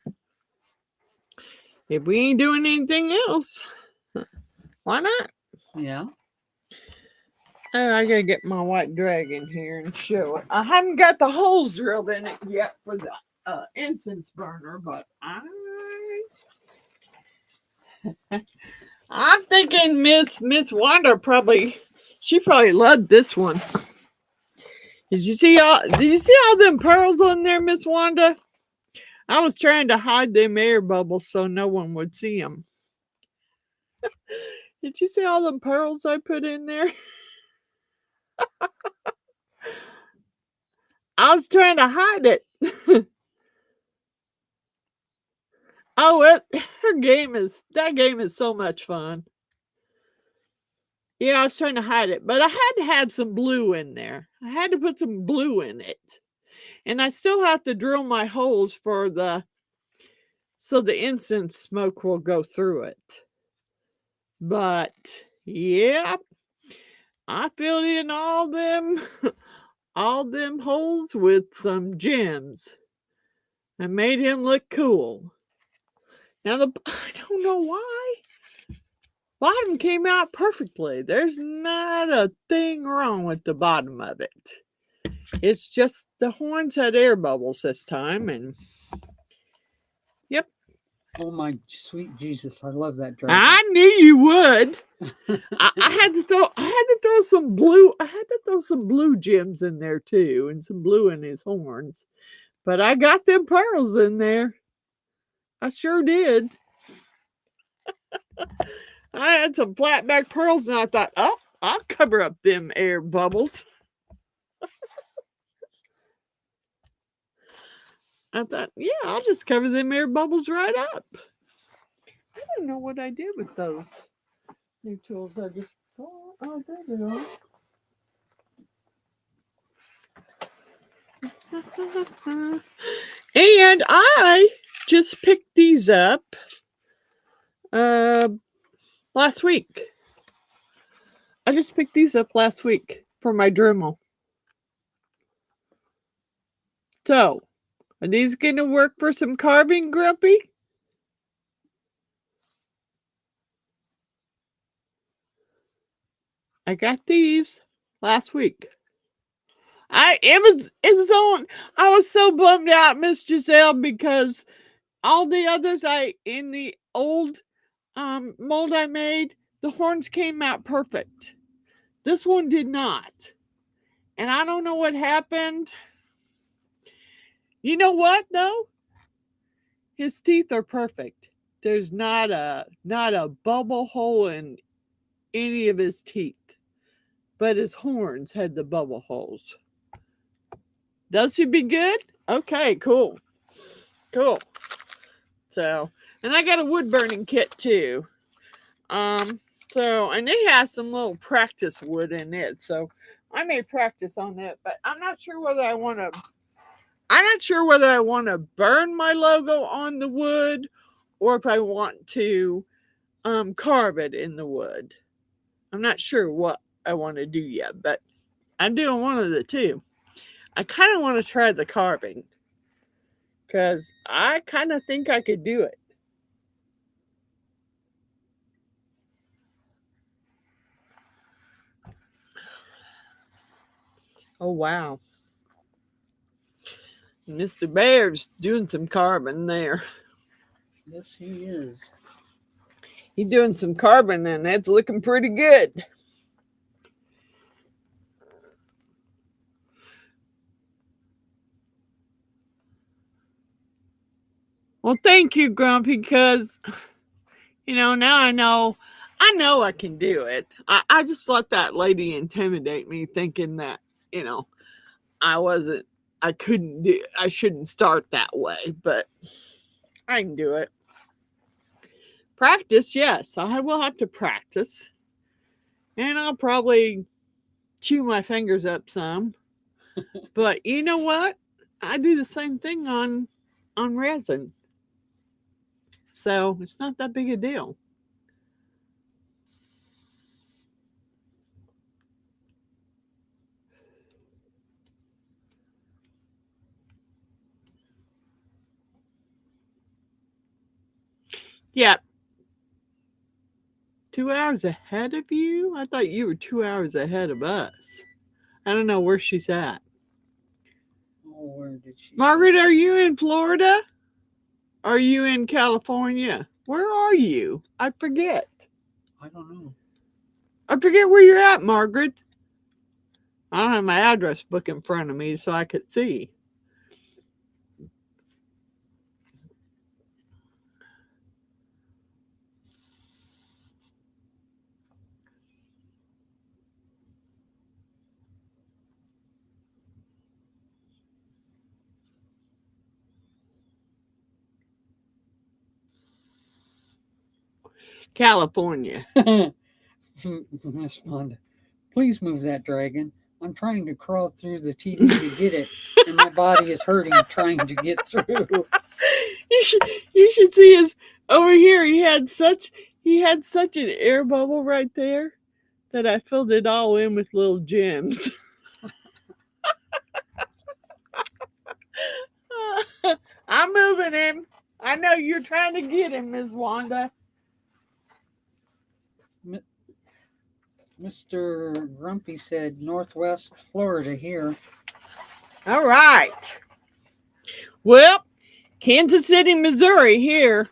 S1: If we ain't doing anything else, why not?
S2: Yeah.
S1: Oh, I gotta get my white dragon here and show it. I haven't got the holes drilled in it yet for the incense burner, but I'm thinking Miss Wanda probably loved this one. Did you see all them pearls on there, Miss Wanda? I was trying to hide them air bubbles so no one would see them. Did you see all them pearls I put in there? I was trying to hide it. That game is so much fun. Yeah, I was trying to hide it, but I had to have some blue in there. I had to put some blue in it. And I still have to drill my holes so the incense smoke will go through it. But yeah, I filled in all them holes with some gems. I made him look cool. Now I don't know why. Bottom came out perfectly. There's not a thing wrong with the bottom of it. It's just the horns had air bubbles this time, and yep.
S2: Oh my sweet Jesus! I love that dragon.
S1: I knew you would. I had to throw some blue. I had to throw some blue gems in there too, and some blue in his horns. But I got them pearls in there. I sure did. I had some flat back pearls, and I thought, oh, I'll cover up them air bubbles. I thought, yeah, I'll just cover them air bubbles right up. I don't know what I did with those new tools. I just, oh, there they are. And I just picked these up last week. I just picked these up last week for my Dremel. So, are these going to work for some carving, Grumpy? I got these last week. It was on. I was so bummed out, Miss Giselle, because all the others in the old mold I made, the horns came out perfect. This one did not. And I don't know what happened. You know what though? His teeth are perfect. There's not a bubble hole in any of his teeth. But his horns had the bubble holes. Those should be good? Okay, cool. Cool. So, and I got a wood burning kit too. So, and it has some little practice wood in it. So I may practice on it, but I'm not sure whether I want to burn my logo on the wood or if I want to carve it in the wood. I'm not sure what I want to do yet, but I'm doing one of the two. I kind of want to try the carving because I kind of think I could do it. Oh, wow. Mr. Bear's doing some carving there.
S2: Yes, he is.
S1: He's doing some carving and that's looking pretty good. Well, thank you, Grumpy, because, now I know I can do it. I just let that lady intimidate me thinking that, I shouldn't start that way, but I can do it. Practice, yes, I will have to practice. And I'll probably chew my fingers up some. But you know what? I do the same thing on resin. So it's not that big a deal. Yeah. 2 hours ahead of you? I thought you were 2 hours ahead of us. I don't know where she's at.
S2: Oh, where did she?
S1: Margaret, are you in Florida? Are you in California? Where are you? I forget.
S2: I don't know.
S1: I forget where you're at, Margaret. I don't have my address book in front of me so I could see. California.
S2: Miss Wanda, please move that dragon. I'm trying to crawl through the TV to get it, and my body is hurting trying to get through.
S1: You should see his over here. He had such an air bubble right there that I filled it all in with little gems. I'm moving him. I know you're trying to get him, Ms. Wanda.
S2: Mr. Grumpy said Northwest Florida here.
S1: All right. Well, Kansas City, Missouri here.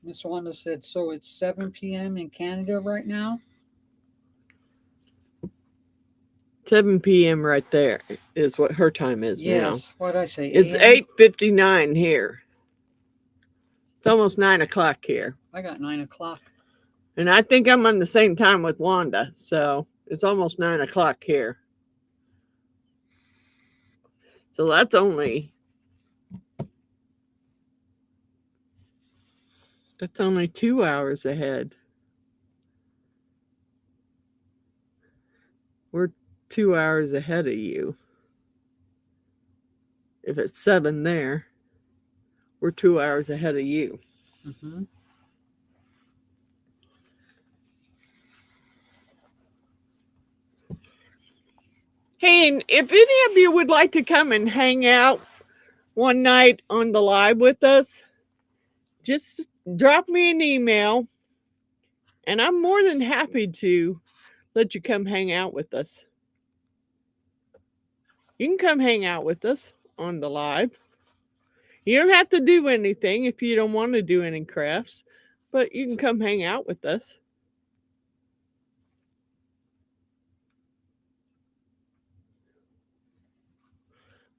S2: Miss Wanda said, so it's 7 p.m. in Canada right now?
S1: 7 p.m. right there is what her time is now.
S2: Yes, what'd I say?
S1: It's 8:59 here. It's almost 9 o'clock here.
S2: I got 9 o'clock.
S1: And I think I'm on the same time with Wanda. So it's almost 9 o'clock here. So that's only 2 hours ahead. We're 2 hours ahead of you. If it's 7 there, we're 2 hours ahead of you.
S2: Mm-hmm.
S1: Hey, and if any of you would like to come and hang out one night on the live with us, just drop me an email and I'm more than happy to let you come hang out with us. You can come hang out with us on the live. You don't have to do anything if you don't want to do any crafts, but you can come hang out with us.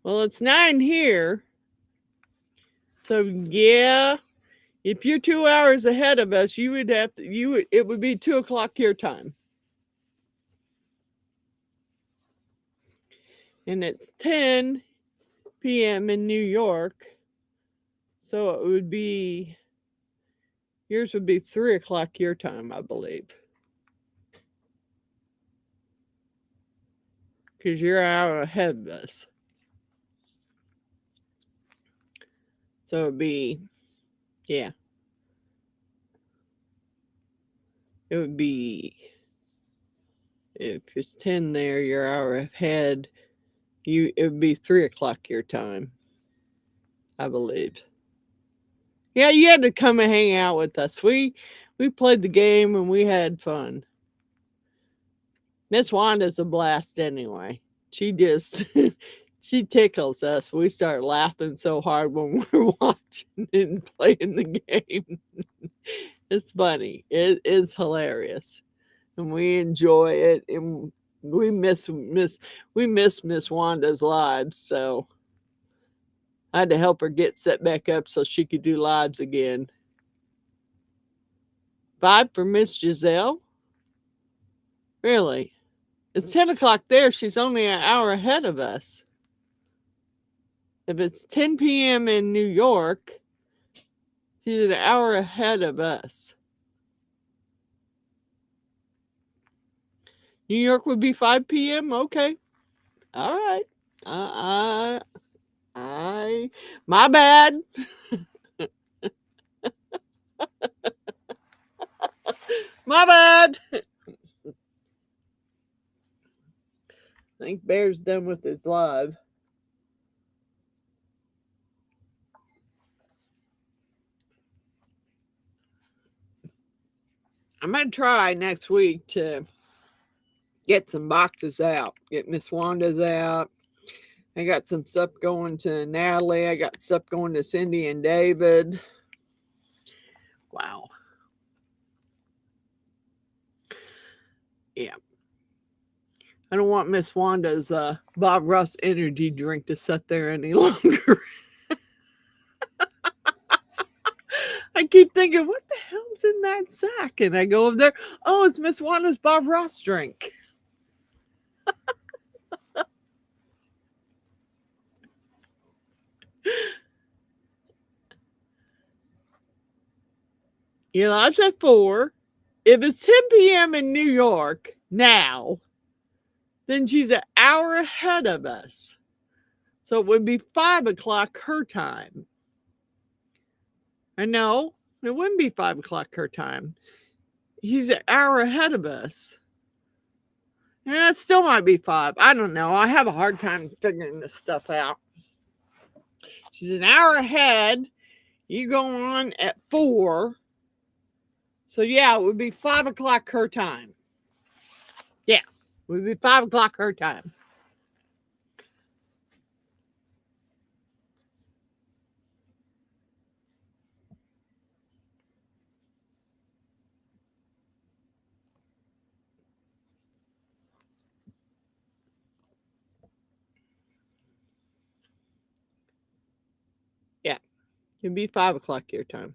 S1: Well, it's 9 here. So yeah, if you're 2 hours ahead of us, you would have to, it would be 2 o'clock your time. And it's 10 p.m. in New York. So it would be, yours would be 3 o'clock your time, I believe. Because you're an hour ahead of us. So it'd be, yeah. It would be, if it's 10 there, you're an hour ahead. It would be 3 o'clock your time, I believe. Yeah, you had to come and hang out with us. We played the game and we had fun. Miss Wanda's a blast anyway. She just she tickles us. We start laughing so hard when we're watching and playing the game. It's funny. It is hilarious. And we enjoy it. And we miss Miss Wanda's lives, so I had to help her get set back up so she could do lives again. 5 for Miss Giselle? Really? It's 10 o'clock there. She's only an hour ahead of us. If it's 10 p.m. in New York, she's an hour ahead of us. New York would be 5 p.m.? Okay. All right. My bad. My bad. I think Bear's done with his live. I'm going to try next week to get some boxes out. Get Miss Wanda's out. I got some stuff going to Natalie. I got stuff going to Cindy and David. Wow. Yeah. I don't want Miss Wanda's Bob Ross energy drink to sit there any longer. I keep thinking, what the hell's in that sack? And I go over there, oh, it's Miss Wanda's Bob Ross drink. You know, I said 4. If it's 10 p.m. in New York now, then she's an hour ahead of us. So it would be 5 o'clock her time. I know, it wouldn't be 5 o'clock her time. He's an hour ahead of us. Yeah, it still might be 5. I don't know. I have a hard time figuring this stuff out. She's an hour ahead. You go on at 4. So yeah, it would be 5 o'clock her time. Yeah, it would be 5 o'clock her time. Yeah, it'd be 5 o'clock your time.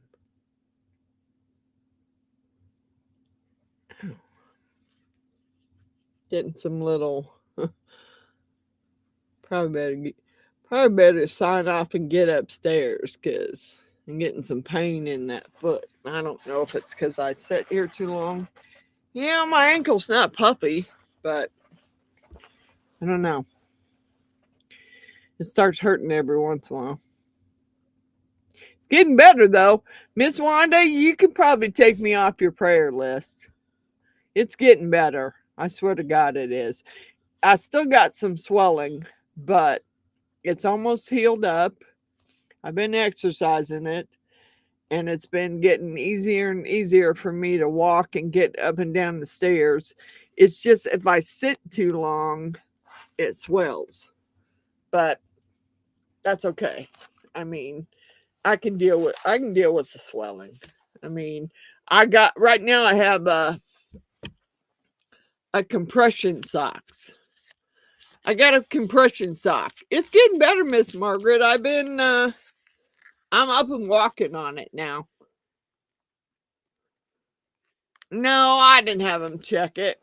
S1: Getting some little, probably better sign off and get upstairs because I'm getting some pain in that foot. I don't know if it's because I sat here too long. Yeah, my ankle's not puffy, but I don't know. It starts hurting every once in a while. It's getting better though. Miss Wanda, you can probably take me off your prayer list. It's getting better. I swear to God it is. I still got some swelling, but it's almost healed up. I've been exercising it, and it's been getting easier and easier for me to walk and get up and down the stairs. It's just if I sit too long, it swells. But that's okay. I mean, I can deal with the swelling. I mean, I have a compression socks. I got a compression sock. It's getting better, Miss Margaret. I'm up and walking on it now. No, I didn't have them check it.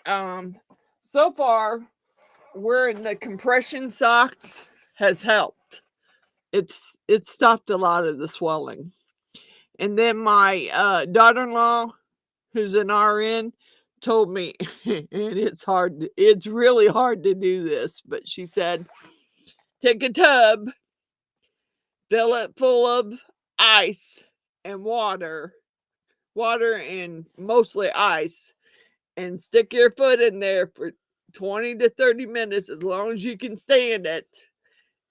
S1: So far, wearing the compression socks has helped. It's stopped a lot of the swelling. And then my daughter-in-law, who's an RN, told me, and it's really hard to do this, but she said, take a tub, fill it full of ice and water and mostly ice, and stick your foot in there for 20 to 30 minutes, as long as you can stand it,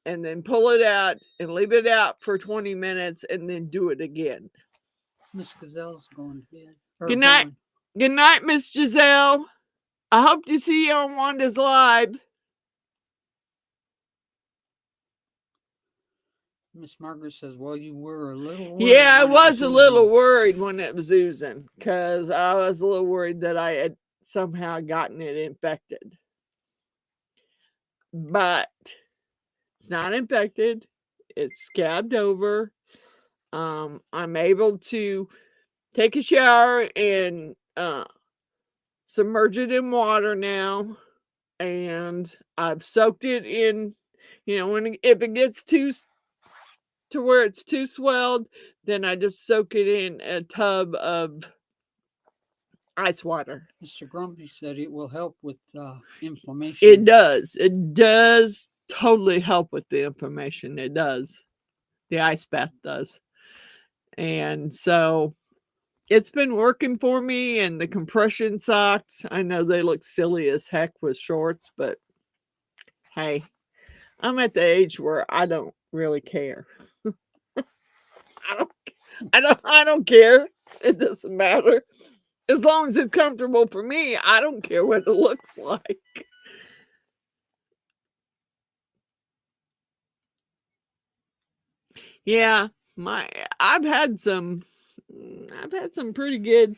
S1: and then pull it out and leave it out for 20 minutes and then do it again.
S2: Miss Gazelle's going to bed.
S1: Good night. Good night, Miss Giselle. I hope to see you on Wanda's Live.
S2: Miss Margaret says, well, you were a little worried.
S1: Yeah, I was a little worried when it was oozing, because I was a little worried that I had somehow gotten it infected. But it's not infected. It's scabbed over. I'm able to take a shower and submerge it in water now. And I've soaked it in, if it gets to where it's too swelled, then I just soak it in a tub of ice water.
S2: Mr. Grumpy said it will help with inflammation.
S1: It does. It does totally help with the inflammation. It does. The ice bath does. And so it's been working for me. And the compression socks, I know they look silly as heck with shorts, but hey, I'm at the age where I don't really care. I don't care. It doesn't matter. As long as it's comfortable for me, I don't care what it looks like. Yeah, I've had some pretty good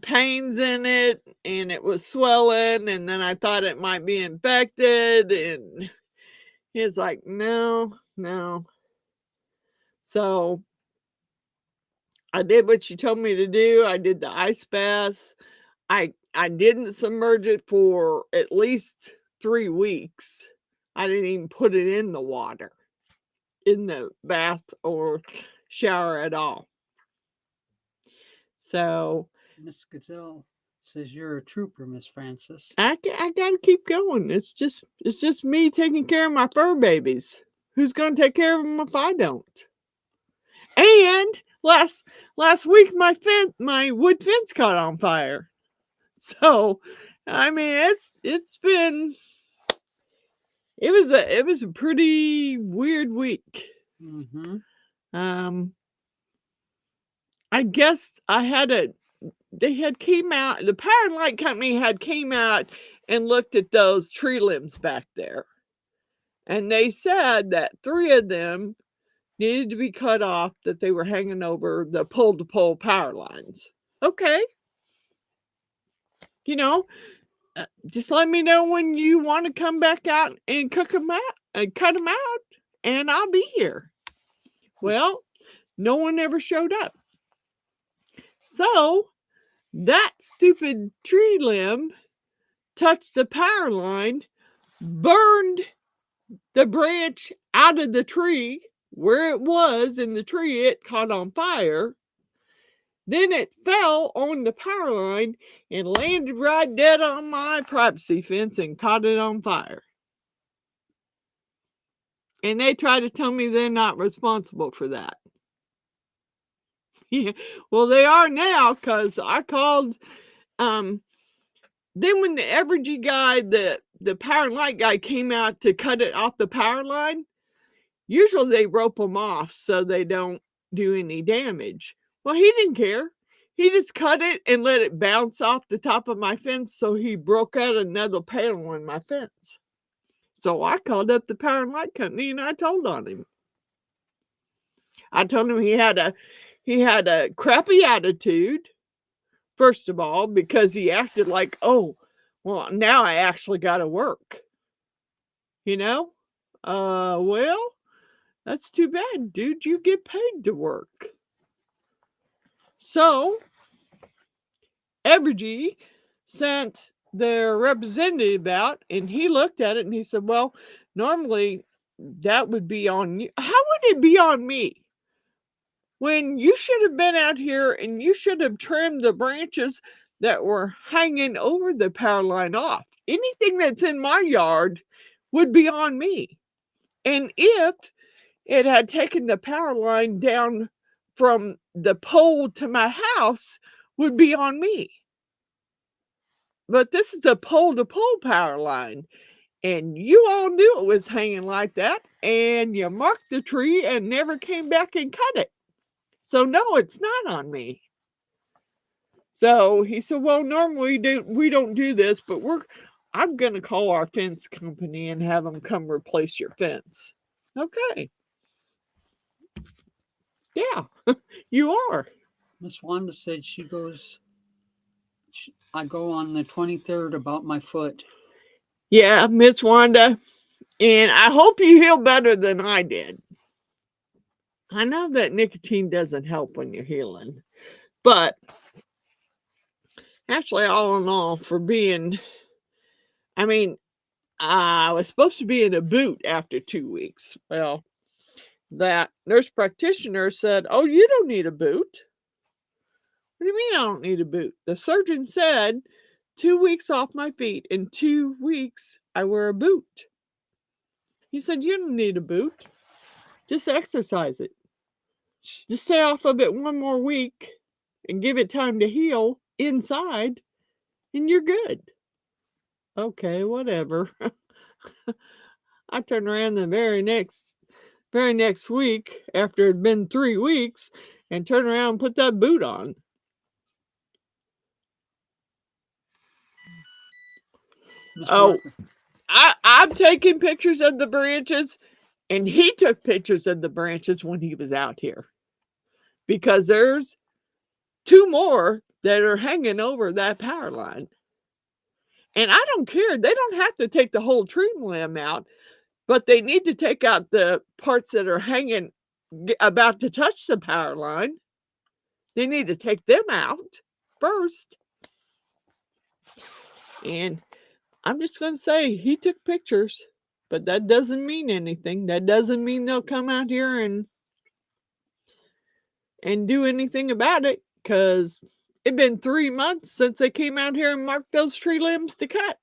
S1: pains in it, and it was swelling, and then I thought it might be infected, and it's like, no. So I did what you told me to do. I did the ice baths. I didn't submerge it for at least 3 weeks. I didn't even put it in the water, in the bath or shower at all. So
S2: Miss Gazelle says you're a trooper, Miss Frances.
S1: I gotta keep going. It's just me taking care of my fur babies. Who's gonna take care of them if I don't? And last week my wood fence caught on fire. So I mean it was a pretty weird week.
S2: Mm-hmm.
S1: I guess the Power and Light Company had came out and looked at those tree limbs back there. And they said that 3 of them needed to be cut off, that they were hanging over the pole-to-pole power lines. Okay. Just let me know when you want to come back out and cut them out, and I'll be here. Well, no one ever showed up. So that stupid tree limb touched the power line, burned the branch out of the tree where it was in the tree. It caught on fire. Then it fell on the power line and landed right dead on my privacy fence and caught it on fire. And they try to tell me they're not responsible for that. Yeah, well, they are now, because I called. Then when the Evergy guy, the power and light guy, came out to cut it off the power line, usually they rope them off so they don't do any damage. Well, he didn't care. He just cut it and let it bounce off the top of my fence, so he broke out another panel on my fence. So I called up the power and light company and I told on him. I told him he had a crappy attitude, first of all, because he acted like, oh, well, now I actually got to work. You know? Well, that's too bad, dude. You get paid to work. So, Evergy sent their representative out, and he looked at it and he said, well, normally that would be on you. How would it be on me? When you should have been out here and you should have trimmed the branches that were hanging over the power line off. Anything that's in my yard would be on me. And if it had taken the power line down from the pole to my house, would be on me. But this is a pole-to-pole power line. And you all knew it was hanging like that. And you marked the tree and never came back and cut it. So no, it's not on me. So he said, well, normally we don't do this, but I'm going to call our fence company and have them come replace your fence. Okay. Yeah, you are.
S2: Miss Wanda said I go on the 23rd about my foot.
S1: Yeah, Miss Wanda. And I hope you heal better than I did. I know that nicotine doesn't help when you're healing. But actually, all in all, I was supposed to be in a boot after 2 weeks. Well, that nurse practitioner said, oh, you don't need a boot. What do you mean I don't need a boot? The surgeon said 2 weeks off my feet. In 2 weeks, I wear a boot. He said, you don't need a boot. Just exercise it. Just stay off of it 1 more week and give it time to heal inside, and you're good. Okay, whatever. I turned around the very next week, after it had been 3 weeks, and turned around and put that boot on. Oh, I've taken pictures of the branches, and he took pictures of the branches when he was out here. Because there's 2 more that are hanging over that power line. And I don't care. They don't have to take the whole tree limb out, but they need to take out the parts that are hanging, about to touch the power line. They need to take them out first. And I'm just going to say, he took pictures, but that doesn't mean anything. That doesn't mean they'll come out here and do anything about it, because it's been 3 months since they came out here and marked those tree limbs to cut.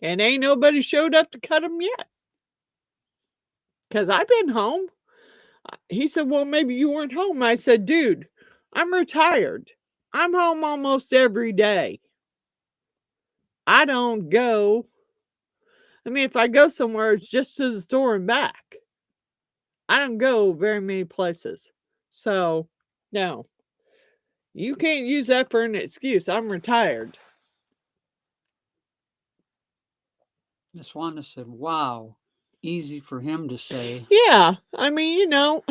S1: And ain't nobody showed up to cut them yet. Because I've been home. He said, well, maybe you weren't home. I said, dude, I'm retired. I'm home almost every day. I don't go. If I go somewhere, it's just to the store and back. I don't go very many places. So, no. You can't use that for an excuse. I'm retired.
S2: Miss Wanda said, wow, easy for him to say.
S1: Yeah, they don't,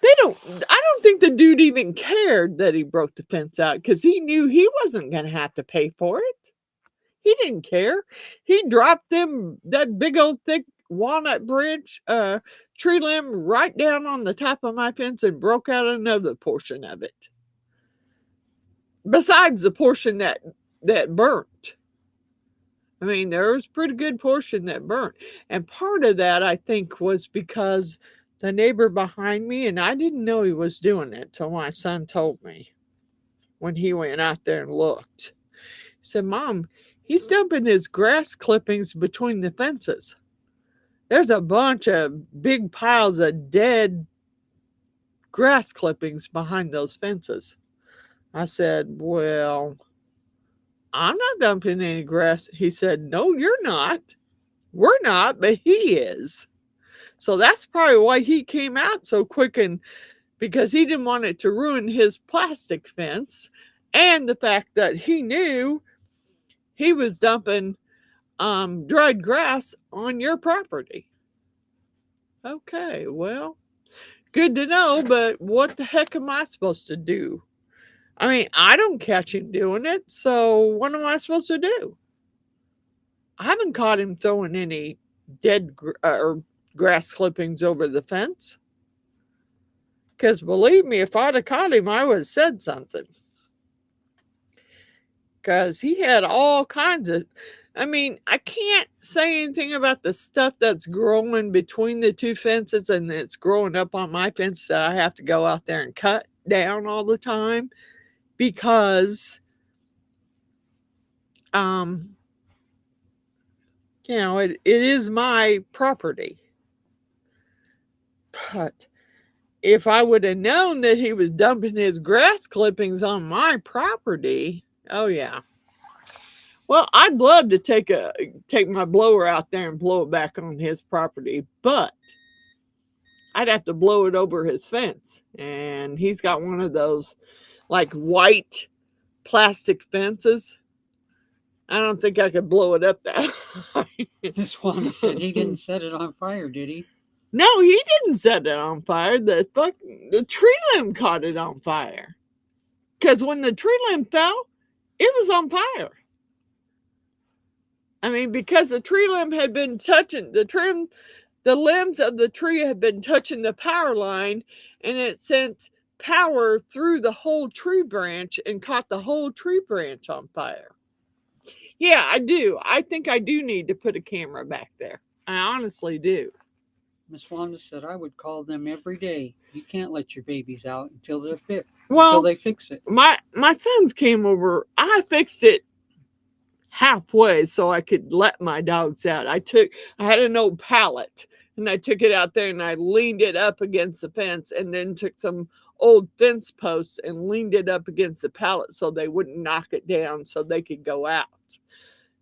S1: I don't think the dude even cared that he broke the fence out, because he knew he wasn't going to have to pay for it. He didn't care. He dropped that big old thick walnut branch, tree limb right down on the top of my fence and broke out another portion of it. Besides the portion that burnt. I mean, there was a pretty good portion that burnt. And part of that, I think, was because the neighbor behind me, and I didn't know he was doing it till my son told me when he went out there and looked. He said, Mom, he's dumping his grass clippings between the fences. There's a bunch of big piles of dead grass clippings behind those fences. I said, well, I'm not dumping any grass. He said, no, you're not. We're not, but he is. So that's probably why he came out so quick, and because he didn't want it to ruin his plastic fence, and the fact that he knew he was dumping dried grass on your property. Okay, well, good to know, but what the heck am I supposed to do? I mean, I don't catch him doing it, so what am I supposed to do? I haven't caught him throwing any dead or grass clippings over the fence. Because believe me, if I'd have caught him, I would have said something. Because he had all kinds of, I mean, I can't say anything about the stuff that's growing between the two fences and it's growing up on my fence that I have to go out there and cut down all the time. Because, you know, it is my property. But if I would have known that he was dumping his grass clippings on my property, oh yeah. Well, I'd love to take my blower out there and blow it back on his property, but I'd have to blow it over his fence. And he's got one of those like white plastic fences. I don't think I could blow it up that high.
S2: Just Wanda said he didn't set it on fire, did he?
S1: No, he didn't set it on fire. The tree limb caught it on fire. Because when the tree limb fell, it was on fire. I mean, because the tree limb had been touching the limbs of the tree had been touching the power line, and it sent power through the whole tree branch and caught the whole tree branch on fire. Yeah, I do. I think I do need to put a camera back there. I honestly do.
S2: Miss Wanda said I would call them every day. You can't let your babies out until they're fit.
S1: Well,
S2: until they fix it.
S1: My sons came over. I fixed it halfway so I could let my dogs out. I had an old pallet and I took it out there and I leaned it up against the fence and then took some old fence posts and leaned it up against the pallet so they wouldn't knock it down so they could go out.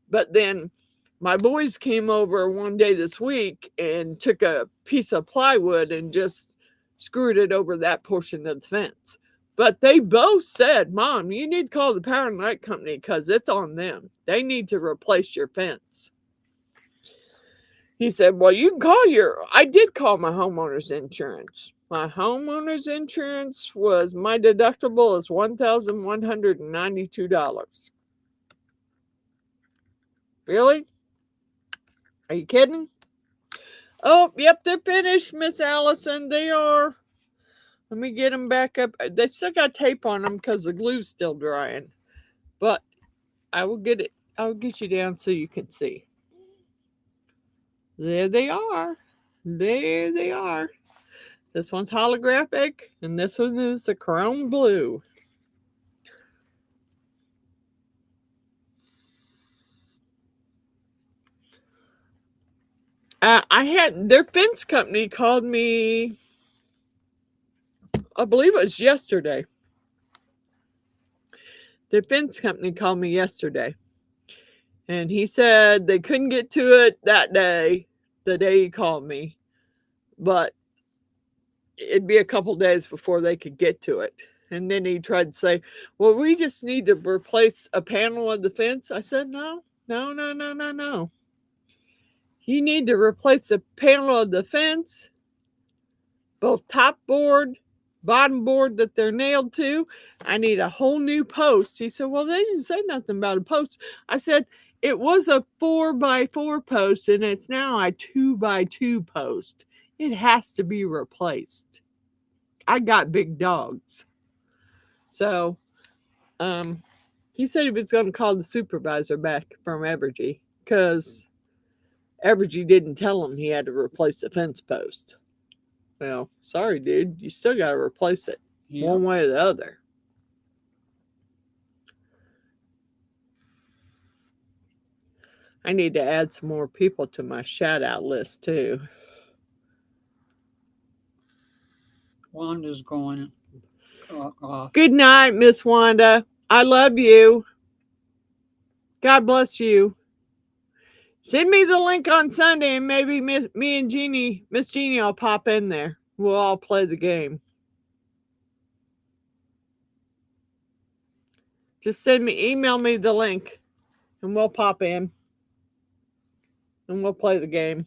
S1: But then my boys came over one day this week and took a piece of plywood and just screwed it over that portion of the fence. But they both said, Mom, you need to call the Power and Light Company because it's on them. They need to replace your fence. He said, well, you can call I did call my homeowner's insurance. My homeowner's insurance my deductible is $1,192. Really? Are you kidding? Oh, yep, they're finished, Miss Allison. They are. Let me get them back up. They still got tape on them because the glue's still drying. But I will get it. I'll get you down so you can see. There they are. There they are. This one's holographic, and this one is the chrome blue. Their fence company called me, I believe it was yesterday. The fence company called me yesterday. And he said they couldn't get to it that day, the day he called me. But it'd be a couple days before they could get to it. And then he tried to say, well, we just need to replace a panel of the fence. I said, no. You need to replace the panel of the fence, both top board, bottom board that they're nailed to. I need a whole new post. He said, well, they didn't say nothing about a post. I said, it was a 4x4 post and it's now a 2x2 post. It has to be replaced. I got big dogs. So, he said he was going to call the supervisor back from Evergy because Evergy didn't tell him he had to replace the fence post. Well, sorry, dude. You still got to replace it
S2: Yeah.
S1: one way or the other. I need to add some more people to my shout out list too.
S2: Wanda's going off.
S1: Good night, Miss Wanda. I love you. God bless you. Send me the link on Sunday and maybe me and Miss Jeannie will pop in there. We'll all play the game. Just email me the link and we'll pop in and we'll play the game.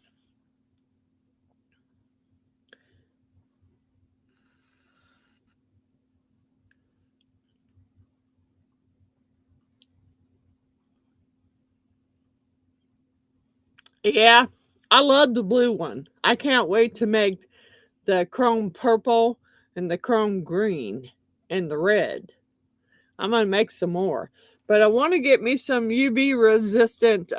S1: Yeah, I love the blue one. I can't wait to make the chrome purple and the chrome green and the red. I'm going to make some more. But I want to get me some UV resistant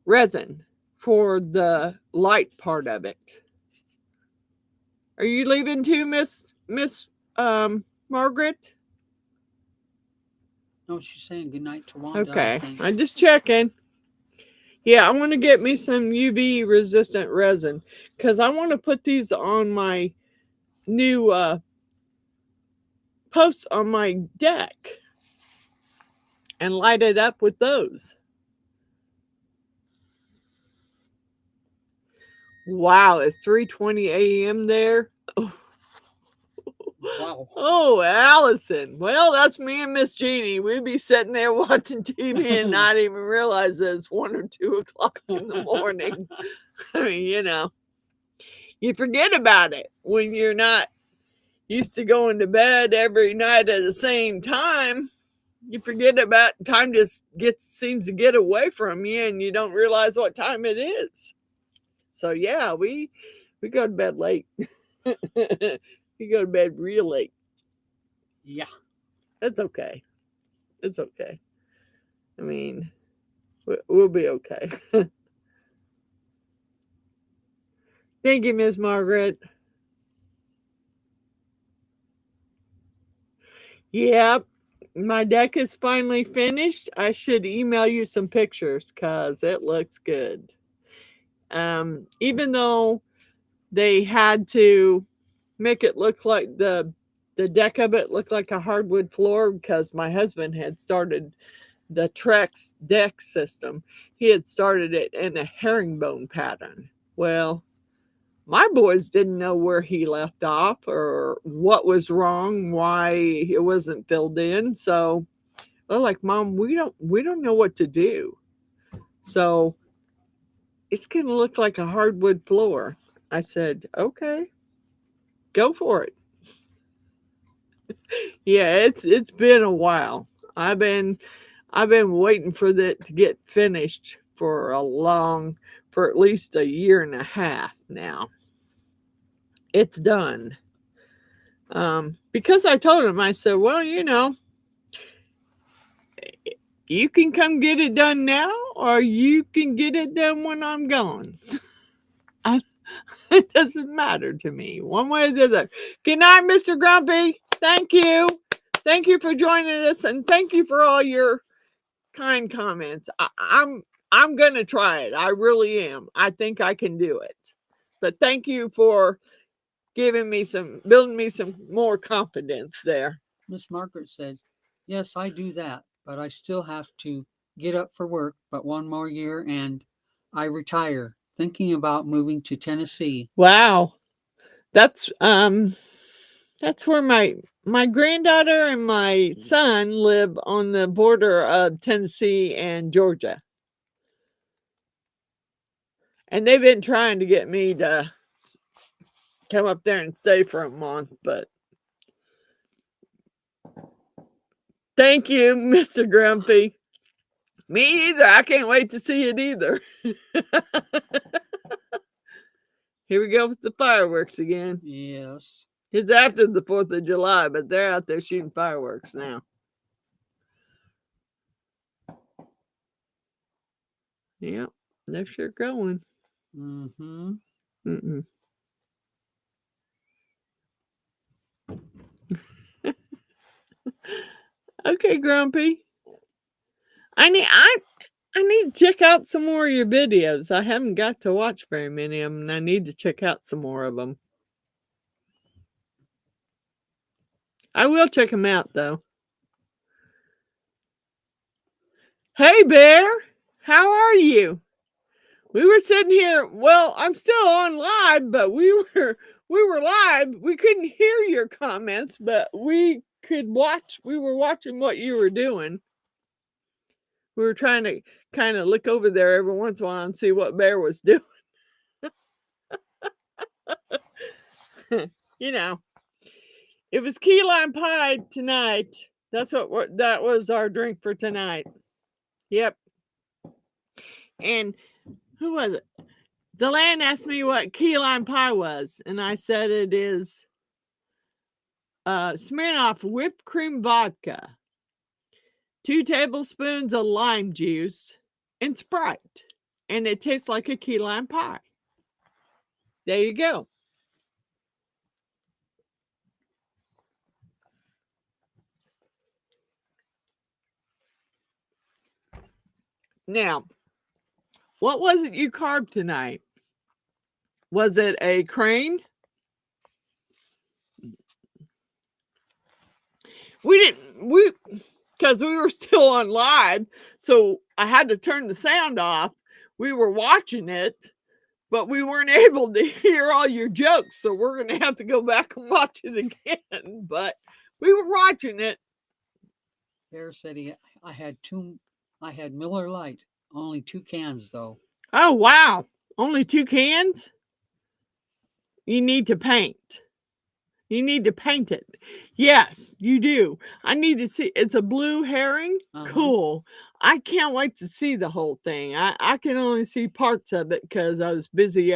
S1: resin for the light part of it. Are you leaving too, Miss Margaret?
S2: No, she's saying goodnight to Wanda.
S1: Okay, I'm just checking. Yeah, I want to get me some UV resistant resin because I want to put these on my new posts on my deck and light it up with those. Wow, it's 3:20 a.m. there.
S2: Wow.
S1: Oh, Allison. Well, that's me and Miss Jeannie. We'd be sitting there watching TV and not even realize that it's 1 or 2 o'clock in the morning. I mean, you forget about it when you're not used to going to bed every night at the same time. You forget about time just seems to get away from you and you don't realize what time it is. So yeah, we go to bed late. We go to bed real late.
S2: Yeah.
S1: That's okay. It's okay. I mean, we'll be okay. Thank you, Miss Margaret. Yep, my deck is finally finished. I should email you some pictures because it looks good. Even though they had to make it look like the deck of it looked like a hardwood floor because my husband had started the Trex deck system. He had started it in a herringbone pattern. Well, my boys didn't know where he left off or what was wrong, why it wasn't filled in. So they're like, Mom, we don't know what to do. So it's going to look like a hardwood floor. I said, okay, go for it. Yeah, it's been a while. I've been waiting for that to get finished for at least a year and a half now. It's done. Because I told him, I said, well, you can come get it done now, or you can get it done when I'm gone. It doesn't matter to me, one way or the other. Good night, Mr. Grumpy. Thank you. Thank you for joining us, and thank you for all your kind comments. I'm gonna try it. I really am. I think I can do it. But thank you for building me some more confidence there.
S2: Miss Margaret said, yes, I do that, but I still have to get up for work, but one more year and I retire, thinking about moving to Tennessee.
S1: Wow. That's where my granddaughter and my son live, on the border of Tennessee and Georgia. And they've been trying to get me to come up there and stay for a month, but thank you, Mr. Grumpy. Me either. I can't wait to see it either. Here we go with the fireworks again.
S2: Yes.
S1: It's after the 4th of July, but they're out there shooting fireworks now. Yep, they're sure going.
S2: Mm-hmm.
S1: Mm-mm. Okay, Grumpy. I need to check out some more of your videos. I haven't got to watch very many of them, and I need to check out some more of them. I will check them out, though. Hey, Bear. How are you? We were sitting here. Well, I'm still on live, but we were live. We couldn't hear your comments, but we could watch. We were watching what you were doing. We were trying to kind of look over there every once in a while and see what Bear was doing. You know, it was key lime pie tonight. That's what that was our drink for tonight. Yep. And who was it? Delanne asked me what key lime pie was, and I said it is Smirnoff whipped cream vodka, 2 tablespoons of lime juice, and Sprite. And it tastes like a key lime pie. There you go. Now, what was it you carved tonight? Was it a crane? Because we were still on live, so I had to turn the sound off. We were watching it, but we weren't able to hear all your jokes, so we're going to have to go back and watch it again. But we were watching it.
S2: Bear said I had Miller Lite, only 2 cans though.
S1: Oh, wow. Only 2 cans? You need to paint. You need to paint it. Yes, you do. I need to see. It's a blue herring. Cool. I can't wait to see the whole thing. I can only see parts of it because I was busy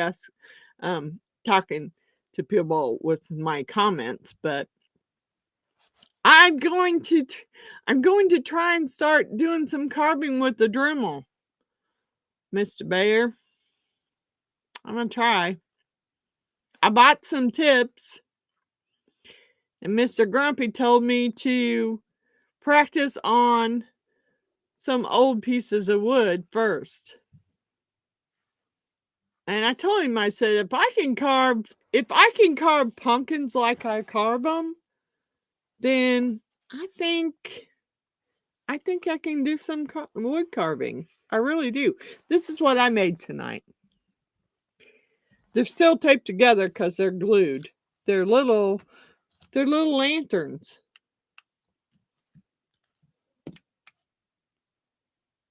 S1: talking to people with my comments. But I'm going to try and start doing some carving with the Dremel, Mr. Bear. I'm gonna try. I bought some tips. And Mr. Grumpy told me to practice on some old pieces of wood first. And I told him, I said, if I can carve pumpkins like I carve them, then I think I can do some wood carving. I really do. This is what I made tonight. They're still taped together because they're glued. They're little lanterns.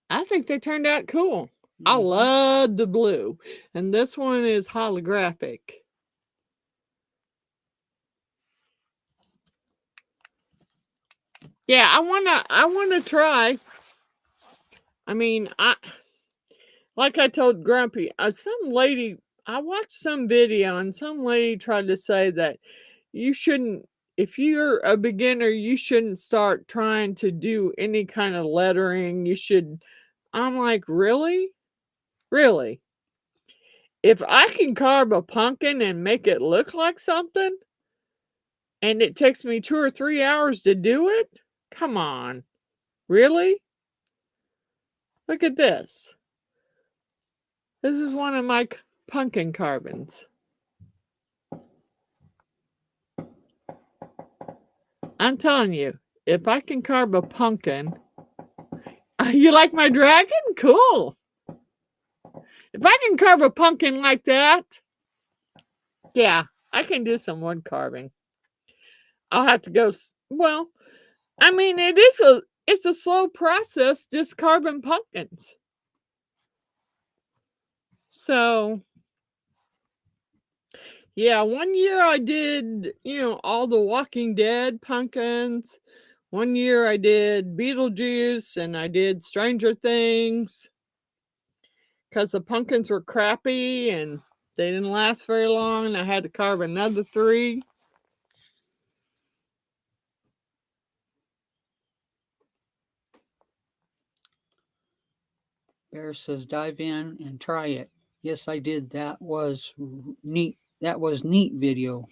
S1: I think they turned out cool. I love the blue. And this one is holographic. Yeah, I wanna try. I mean, like I told Grumpy, some lady, I watched some video and some lady tried to say that you shouldn't, if you're a beginner, you shouldn't start trying to do any kind of lettering. I'm like, really? Really? If I can carve a pumpkin and make it look like something, and it takes me 2 or 3 hours to do it, come on. Really? Look at this. This is one of my pumpkin carvings. I'm telling you, if I can carve a pumpkin, you like my dragon? Cool. If I can carve a pumpkin like that, yeah, I can do some wood carving. I'll have to go. Well, I mean, it's a slow process just carving pumpkins. So, yeah, one year I did, all the Walking Dead pumpkins. One year I did Beetlejuice and I did Stranger Things because the pumpkins were crappy and they didn't last very long, and I had to carve another 3.
S2: Bear says, dive in and try it. Yes, I did. That was neat. That was neat video.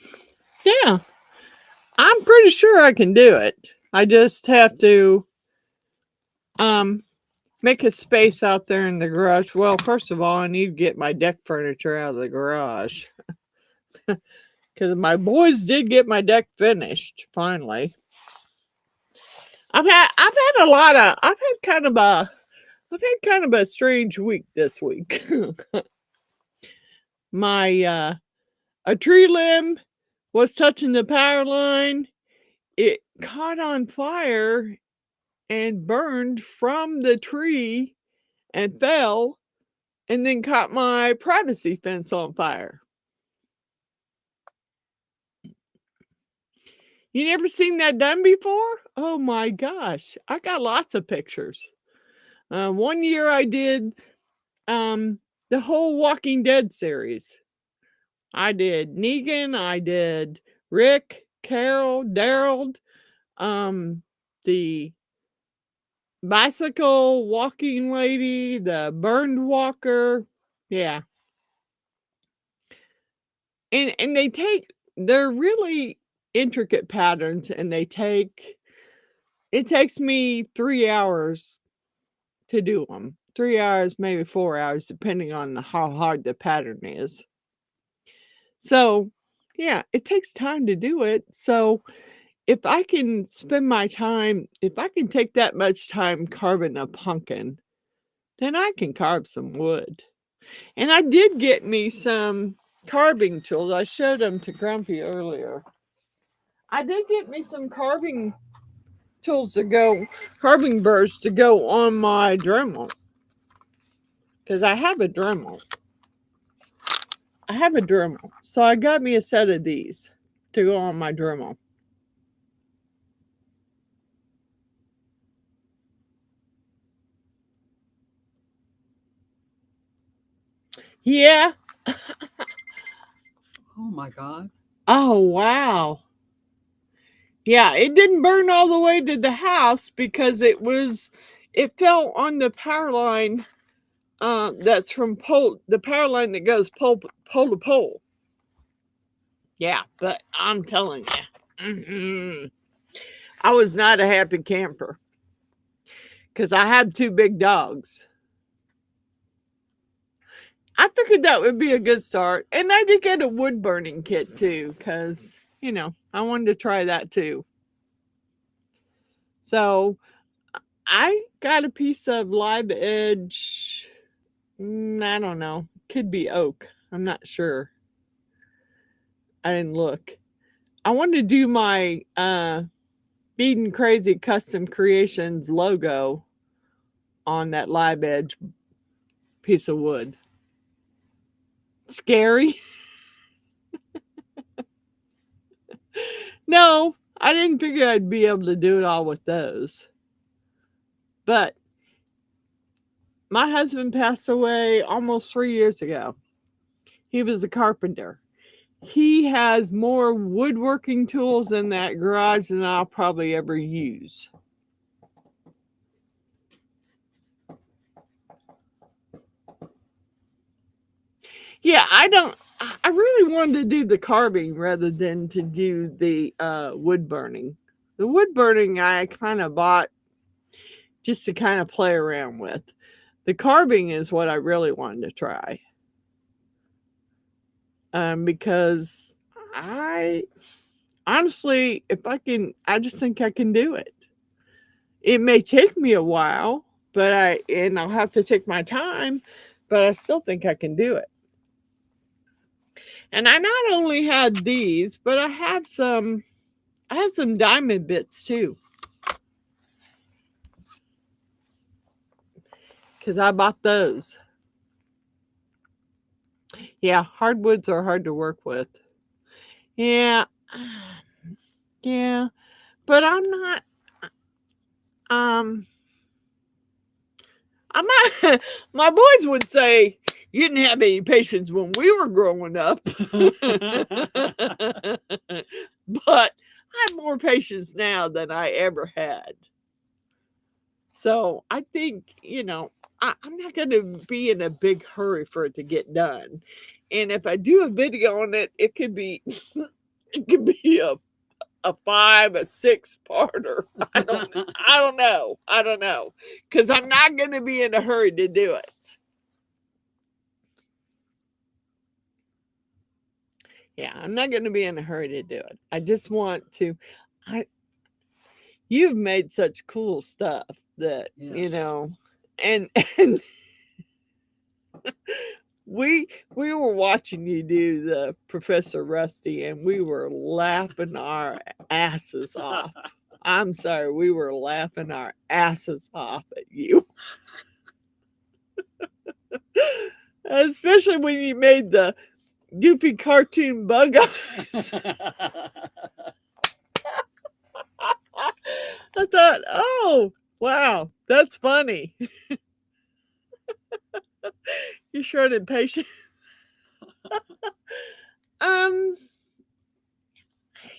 S1: Yeah. I'm pretty sure I can do it. I just have to make a space out there in the garage. Well, first of all, I need to get my deck furniture out of the garage. Because my boys did get my deck finished finally. I've had kind of a strange week this week. My a tree limb was touching the power line. It caught on fire and burned from the tree and fell and then caught my privacy fence on fire. You never seen that done before? Oh my gosh. I got lots of pictures. One year I did the whole Walking Dead series. I did Negan, I did Rick, Carol, Daryl, the bicycle walking lady, the burned walker. Yeah. And they're really intricate patterns, and it takes me 3 hours to do them. 3 hours, maybe 4 hours, depending on how hard the pattern is. So, yeah, it takes time to do it. So, if I can take that much time carving a pumpkin, then I can carve some wood. And I did get me some carving tools. I showed them to Grumpy earlier. I did get me some carving tools carving burrs to go on my Dremel. Because I have a Dremel. So I got me a set of these to go on my Dremel. Yeah.
S2: Oh my God.
S1: Oh, wow. Yeah, it didn't burn all the way to the house because it fell on the power line that's from the power line that goes pole to pole. Yeah, but I'm telling you, I was not a happy camper because I have 2 big dogs. I figured that would be a good start. And I did get a wood burning kit too, because, I wanted to try that too. So I got a piece of live edge. I don't know. Could be oak. I'm not sure. I didn't look. I wanted to do my Beadinkrazy Custom Creations logo on that live edge piece of wood. Scary? No, I didn't figure I'd be able to do it all with those. But my husband passed away almost 3 years ago. He was a carpenter. He has more woodworking tools in that garage than I'll probably ever use. Yeah, I really wanted to do the carving rather than to do the wood burning. The wood burning I kind of bought just to kind of play around with. The carving is what I really wanted to try. Because I honestly, I just think I can do it. It may take me a while, and I'll have to take my time, but I still think I can do it. And I not only had these, but I have some diamond bits too. Because I bought those. Yeah, hardwoods are hard to work with. Yeah. Yeah. But I'm not my boys would say you didn't have any patience when we were growing up. But I have more patience now than I ever had. So I think, I'm not going to be in a big hurry for it to get done. And if I do a video on it, it could be it could be a 5, a 6 parter. I don't know. Because I'm not going to be in a hurry to do it. Yeah, I'm not going to be in a hurry to do it. I just want to. You've made such cool stuff that, you know, and we were watching you do the Professor Rusty, and we were laughing our asses off. I'm sorry, we were laughing our asses off at you. Especially when you made the goofy cartoon bug eyes. I thought, oh, wow, that's funny. You showed impatience.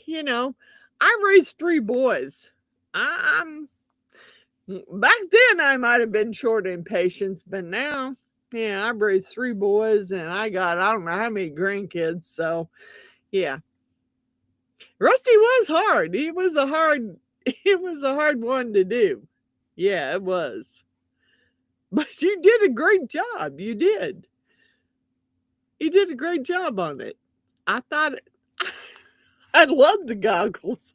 S1: You know, I raised 3 boys. Back then I might have been short in patience, but now, yeah, I've raised 3 boys and I don't know how many grandkids. So, yeah. Rusty was hard. It was a hard one to do. Yeah, it was. But you did a great job. You did. You did a great job on it. I thought I loved the goggles.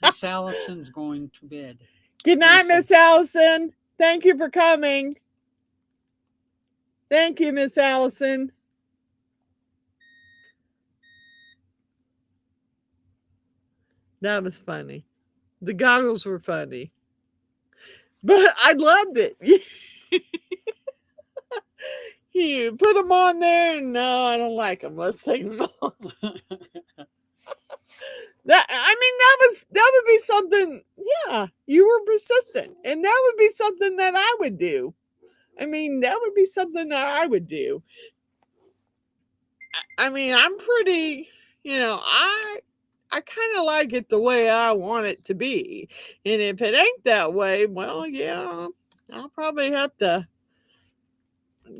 S2: Miss Allison's going to bed.
S1: Good night, Miss Allison. Thank you for coming. Thank you, Miss Allison. That was funny. The goggles were funny. But I loved it. You put them on there, and no, I don't like them. Let's take them off. That would be something. Yeah, you were persistent, and that would be something that I would do. That would be something that I would do. I'm pretty, I kind of like it the way I want it to be. And if it ain't that way, well, yeah, I'll probably have to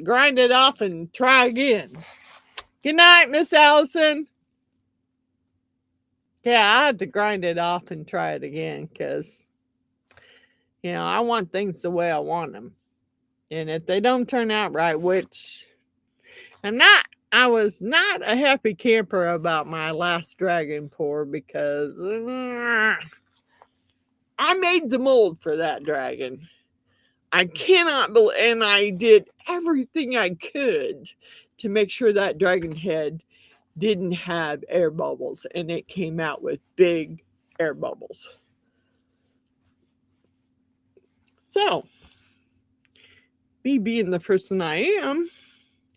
S1: grind it off and try again. Good night, Miss Allison. Yeah, I have to grind it off and try it again because, I want things the way I want them. And if they don't turn out right, which I was not a happy camper about my last dragon pour because I made the mold for that dragon. I cannot believe, and I did everything I could to make sure that dragon head didn't have air bubbles, and it came out with big air bubbles. So, me being the person I am,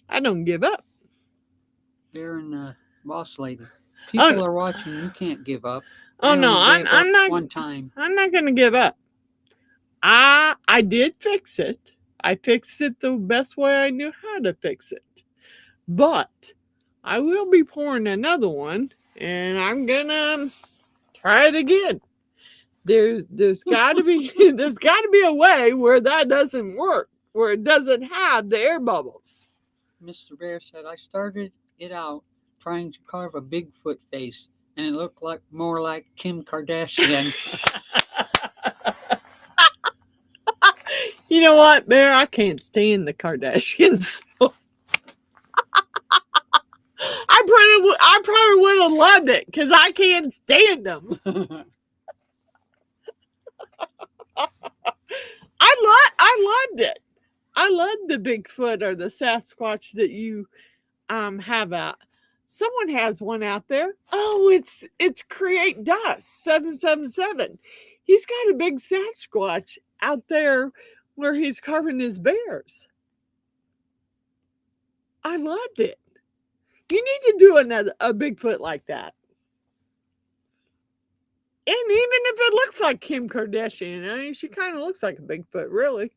S1: I don't give up.
S2: Darren, boss lady. People are watching. You can't give up.
S1: Oh no, I'm not.
S2: One time.
S1: I'm not going to give up. I did fix it. I fixed it the best way I knew how to fix it. But I will be pouring another one, and I'm gonna try it again. There's got to be a way where that doesn't work, where it doesn't have the air bubbles.
S2: Mr. Bear said I started it out trying to carve a Bigfoot face, and it looked more like Kim Kardashian.
S1: You know what, Bear? I can't stand the Kardashians. I probably would have loved it because I can't stand them. I loved it. I loved the Bigfoot or the Sasquatch that you have out. Someone has one out there. Oh, it's Create Dust 777. He's got a big Sasquatch out there where he's carving his bears. I loved it. You need to do a Bigfoot like that. And even if it looks like Kim Kardashian, she kind of looks like a Bigfoot, really.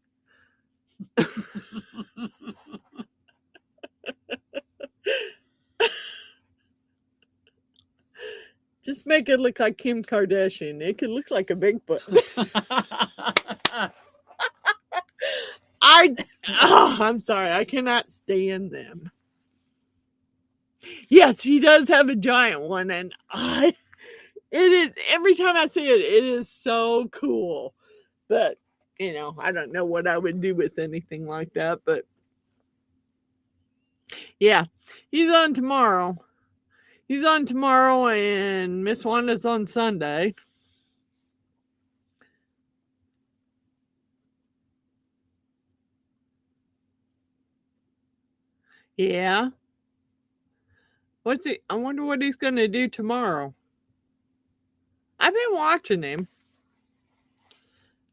S1: Just make it look like Kim Kardashian. It could look like a Bigfoot. I Oh, I'm sorry. I cannot stand them. Yes, he does have a giant one, and it is, every time I see it, it is so cool. But, you know, I don't know what I would do with anything like that, but yeah, he's on tomorrow. He's on tomorrow, and Miss Wanda's on Sunday. Yeah. I wonder what he's going to do tomorrow. I've been watching him.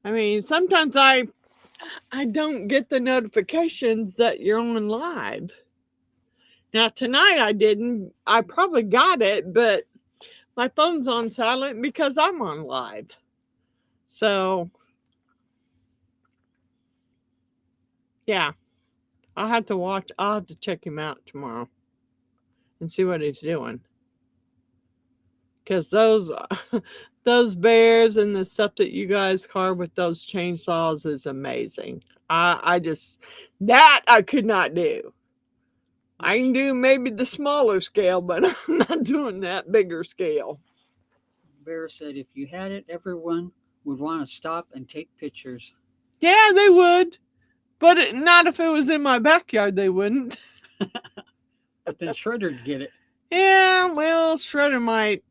S1: I mean, sometimes I don't get the notifications that you're on live. Now, tonight I didn't. I probably got it, but my phone's on silent because I'm on live. So, yeah, I'll have to watch. I'll have to check him out tomorrow and see what he's doing. Because those bears and the stuff that you guys carve with those chainsaws is amazing. I just, that I could not do. I can do maybe the smaller scale, but I'm not doing that bigger scale.
S2: Bear said if you had it, everyone would want to stop and take pictures.
S1: Yeah, they would. But not if it was in my backyard, they wouldn't.
S2: But then Shredder'd get it.
S1: Yeah, well, Shredder might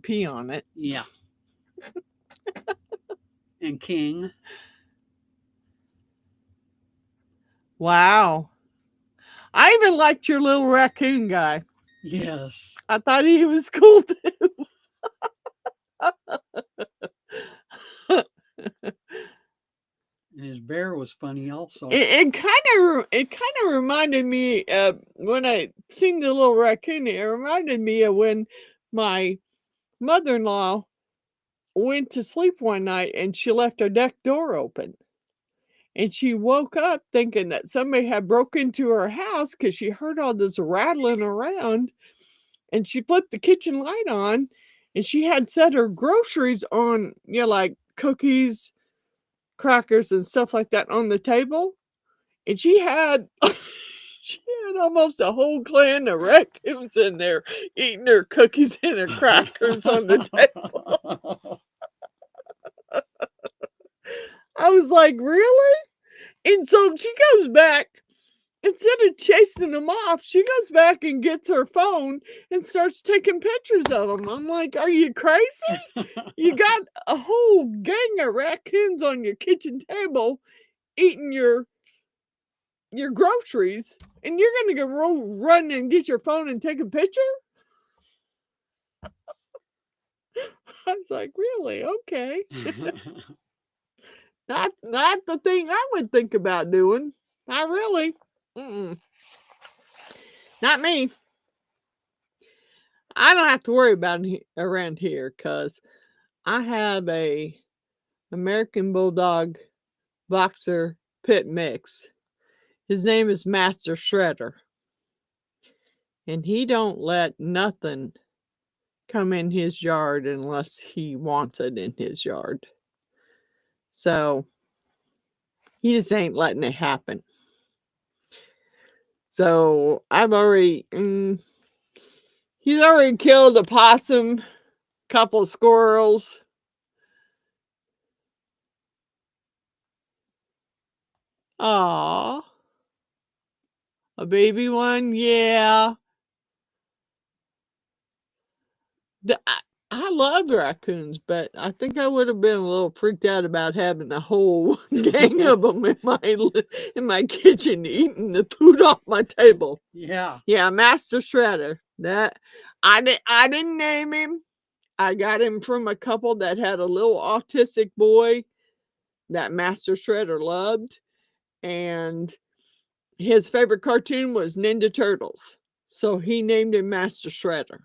S1: pee on it.
S2: Yeah. And King.
S1: Wow. I even liked your little raccoon guy.
S2: Yes.
S1: I thought he was cool too.
S2: And his bear was funny also.
S1: It kind of reminded me when I seen the little raccoon. It reminded me of when my mother-in-law went to sleep one night and she left her deck door open. And she woke up thinking that somebody had broke into her house because she heard all this rattling around. And she flipped the kitchen light on and she had set her groceries on, you know, like cookies, crackers, and stuff like that on the table. And she had almost a whole clan of raccoons in there eating her cookies and her crackers on the table. I was like, really? And so she goes back, instead of chasing them off, she goes back and gets her phone and starts taking pictures of them. I'm like, are you crazy? You got a whole gang of raccoons on your kitchen table eating your groceries, and you're going to go run and get your phone and take a picture? I was like, really? Okay. Not the thing I would think about doing. Not really. Not me. I don't have to worry about it around here because I have a American Bulldog Boxer pit mix. His name is Master Shredder. And he don't let nothing come in his yard unless he wants it in his yard. So he just ain't letting it happen. So I've already, he's already killed a possum, couple of squirrels. Aw. A baby one? Yeah. I love raccoons, but I think I would have been a little freaked out about having a whole gang of them in my kitchen eating the food off my table.
S2: Yeah.
S1: Yeah, Master Shredder. That I didn't name him. I got him from a couple that had a little autistic boy that Master Shredder loved, and his favorite cartoon was Ninja Turtles. So he named him Master Shredder.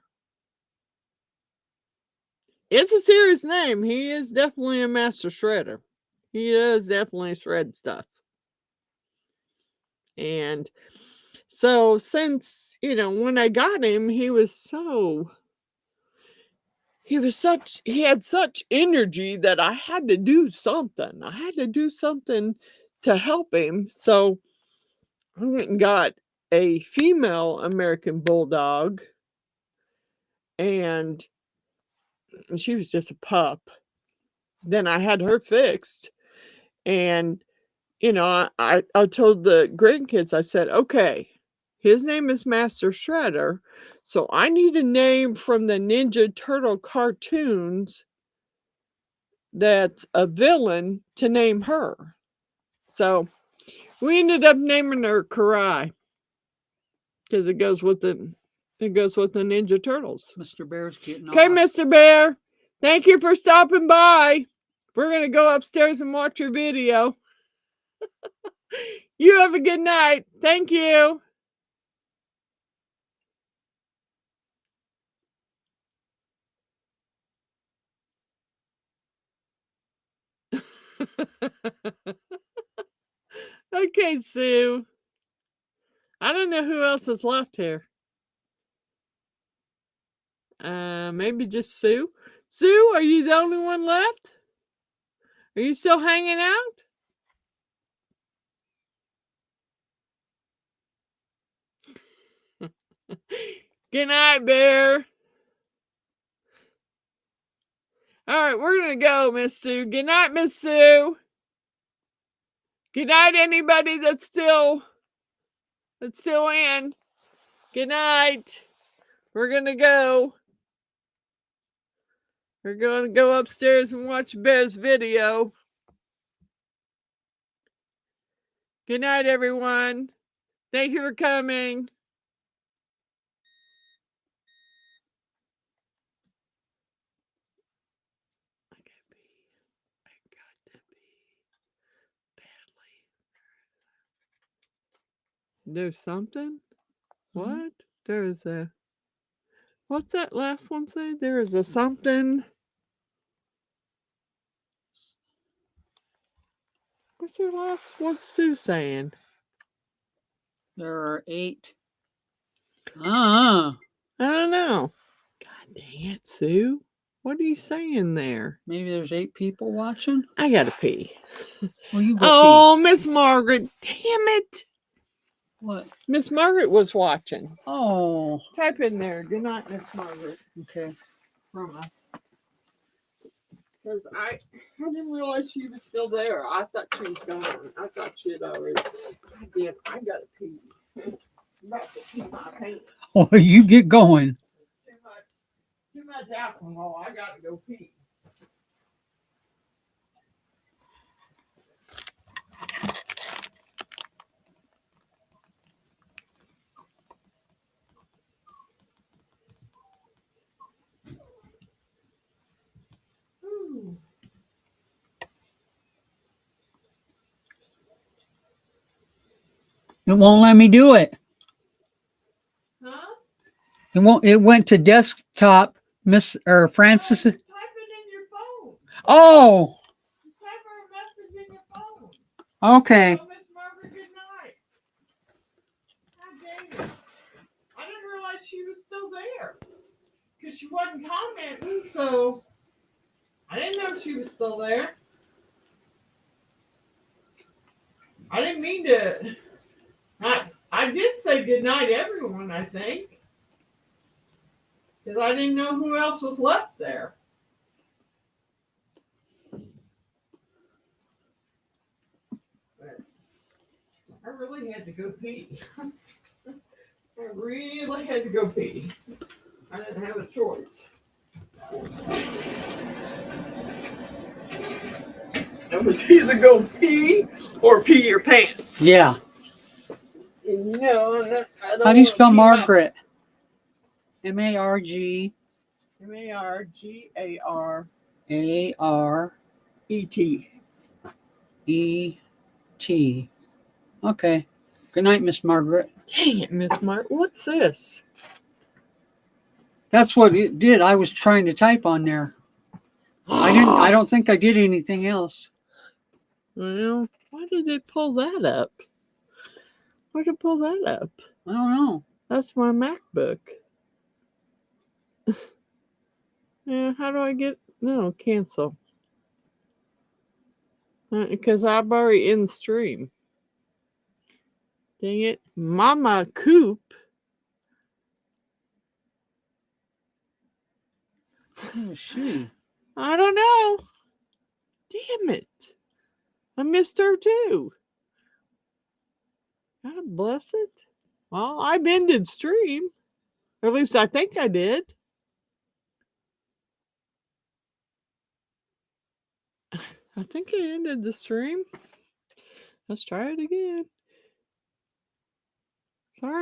S1: It's a serious name. He is definitely a master shredder. He does definitely shred stuff. And so since, when I got him, he had such energy that I had to do something. I had to do something to help him. So I went and got a female American Bulldog, and she was just a pup. Then I had her fixed, and you know, I told the grandkids, I said, okay, his name is Master Shredder, so I need a name from the Ninja Turtle cartoons that's a villain to name her. So we ended up naming her Karai because it goes with the Ninja Turtles.
S2: Mr. Bear's getting
S1: Okay,
S2: off.
S1: Mr. Bear, thank you for stopping by. We're going to go upstairs and watch your video. You have a good night. Thank you. Okay, Sue. I don't know who else is left here. Maybe just Sue. Sue, are you the only one left? Are you still hanging out? Good night, Bear. All right, we're going to go, Miss Sue. Good night, Miss Sue. Good night, anybody that's still in. Good night. We're going to go. We're going to go upstairs and watch Bear's video. Good night, everyone. Thank you for coming. There's something? What? There's a... What's that last one say? There is a something. What's Sue saying?
S2: There are 8. Ah,
S1: I don't know. God dang it, Sue. What are you saying there?
S2: maybe there's 8 people watching.
S1: I gotta pee.
S2: Well, you go
S1: Oh, Miss Margaret. Damn it.
S2: pee. What?
S1: Miss Margaret was watching.
S2: Oh,
S1: Type in there. Good night, Miss Margaret.
S2: okay.
S1: From us. Because I didn't realize she was still there. I thought she was gone. I thought she had already. God damn, I gotta pee. I'm about to pee my pants.
S2: Oh, you get going.
S1: Too much alcohol. I gotta go pee. Ooh.
S2: It won't let me do it.
S1: Huh?
S2: It won't. It went to desktop, Miss or Francis.
S1: Type it in your phone.
S2: Oh,
S1: Just type her a message in your phone.
S2: okay.
S1: Oh, Miss Margaret, good night. God dang it. I didn't realize she was still there. Because she wasn't commenting, so I didn't know she was still there. I didn't mean to. I did say good night, everyone, I think. Because I didn't know who else was left there. But I really had to go pee. I really had to go pee. I didn't have a choice. It was either go pee or pee your pants.
S2: Yeah.
S1: And you know, I don't
S2: How do you
S1: wanna
S2: spell
S1: pee
S2: Margaret? M-A-R-G.
S1: M-A-R-G-A-R-E-T.
S2: A-R-E-T. Okay. Good night, Miss Margaret.
S1: Dang it, Miss Margaret. What's this?
S2: That's what it did. I was trying to type on there. I don't think I did anything else.
S1: Well, why did it pull that up? Why did it pull that up?
S2: I don't know.
S1: That's my MacBook. Yeah, how do I get... No, cancel. Because I'm already in stream. Dang it. Mama Coop.
S2: Who is she?
S1: I don't know. Damn it. I missed her too. God bless it. Well, I've ended stream. Or at least I think I did. I think I ended the stream. Let's try it again. Sorry.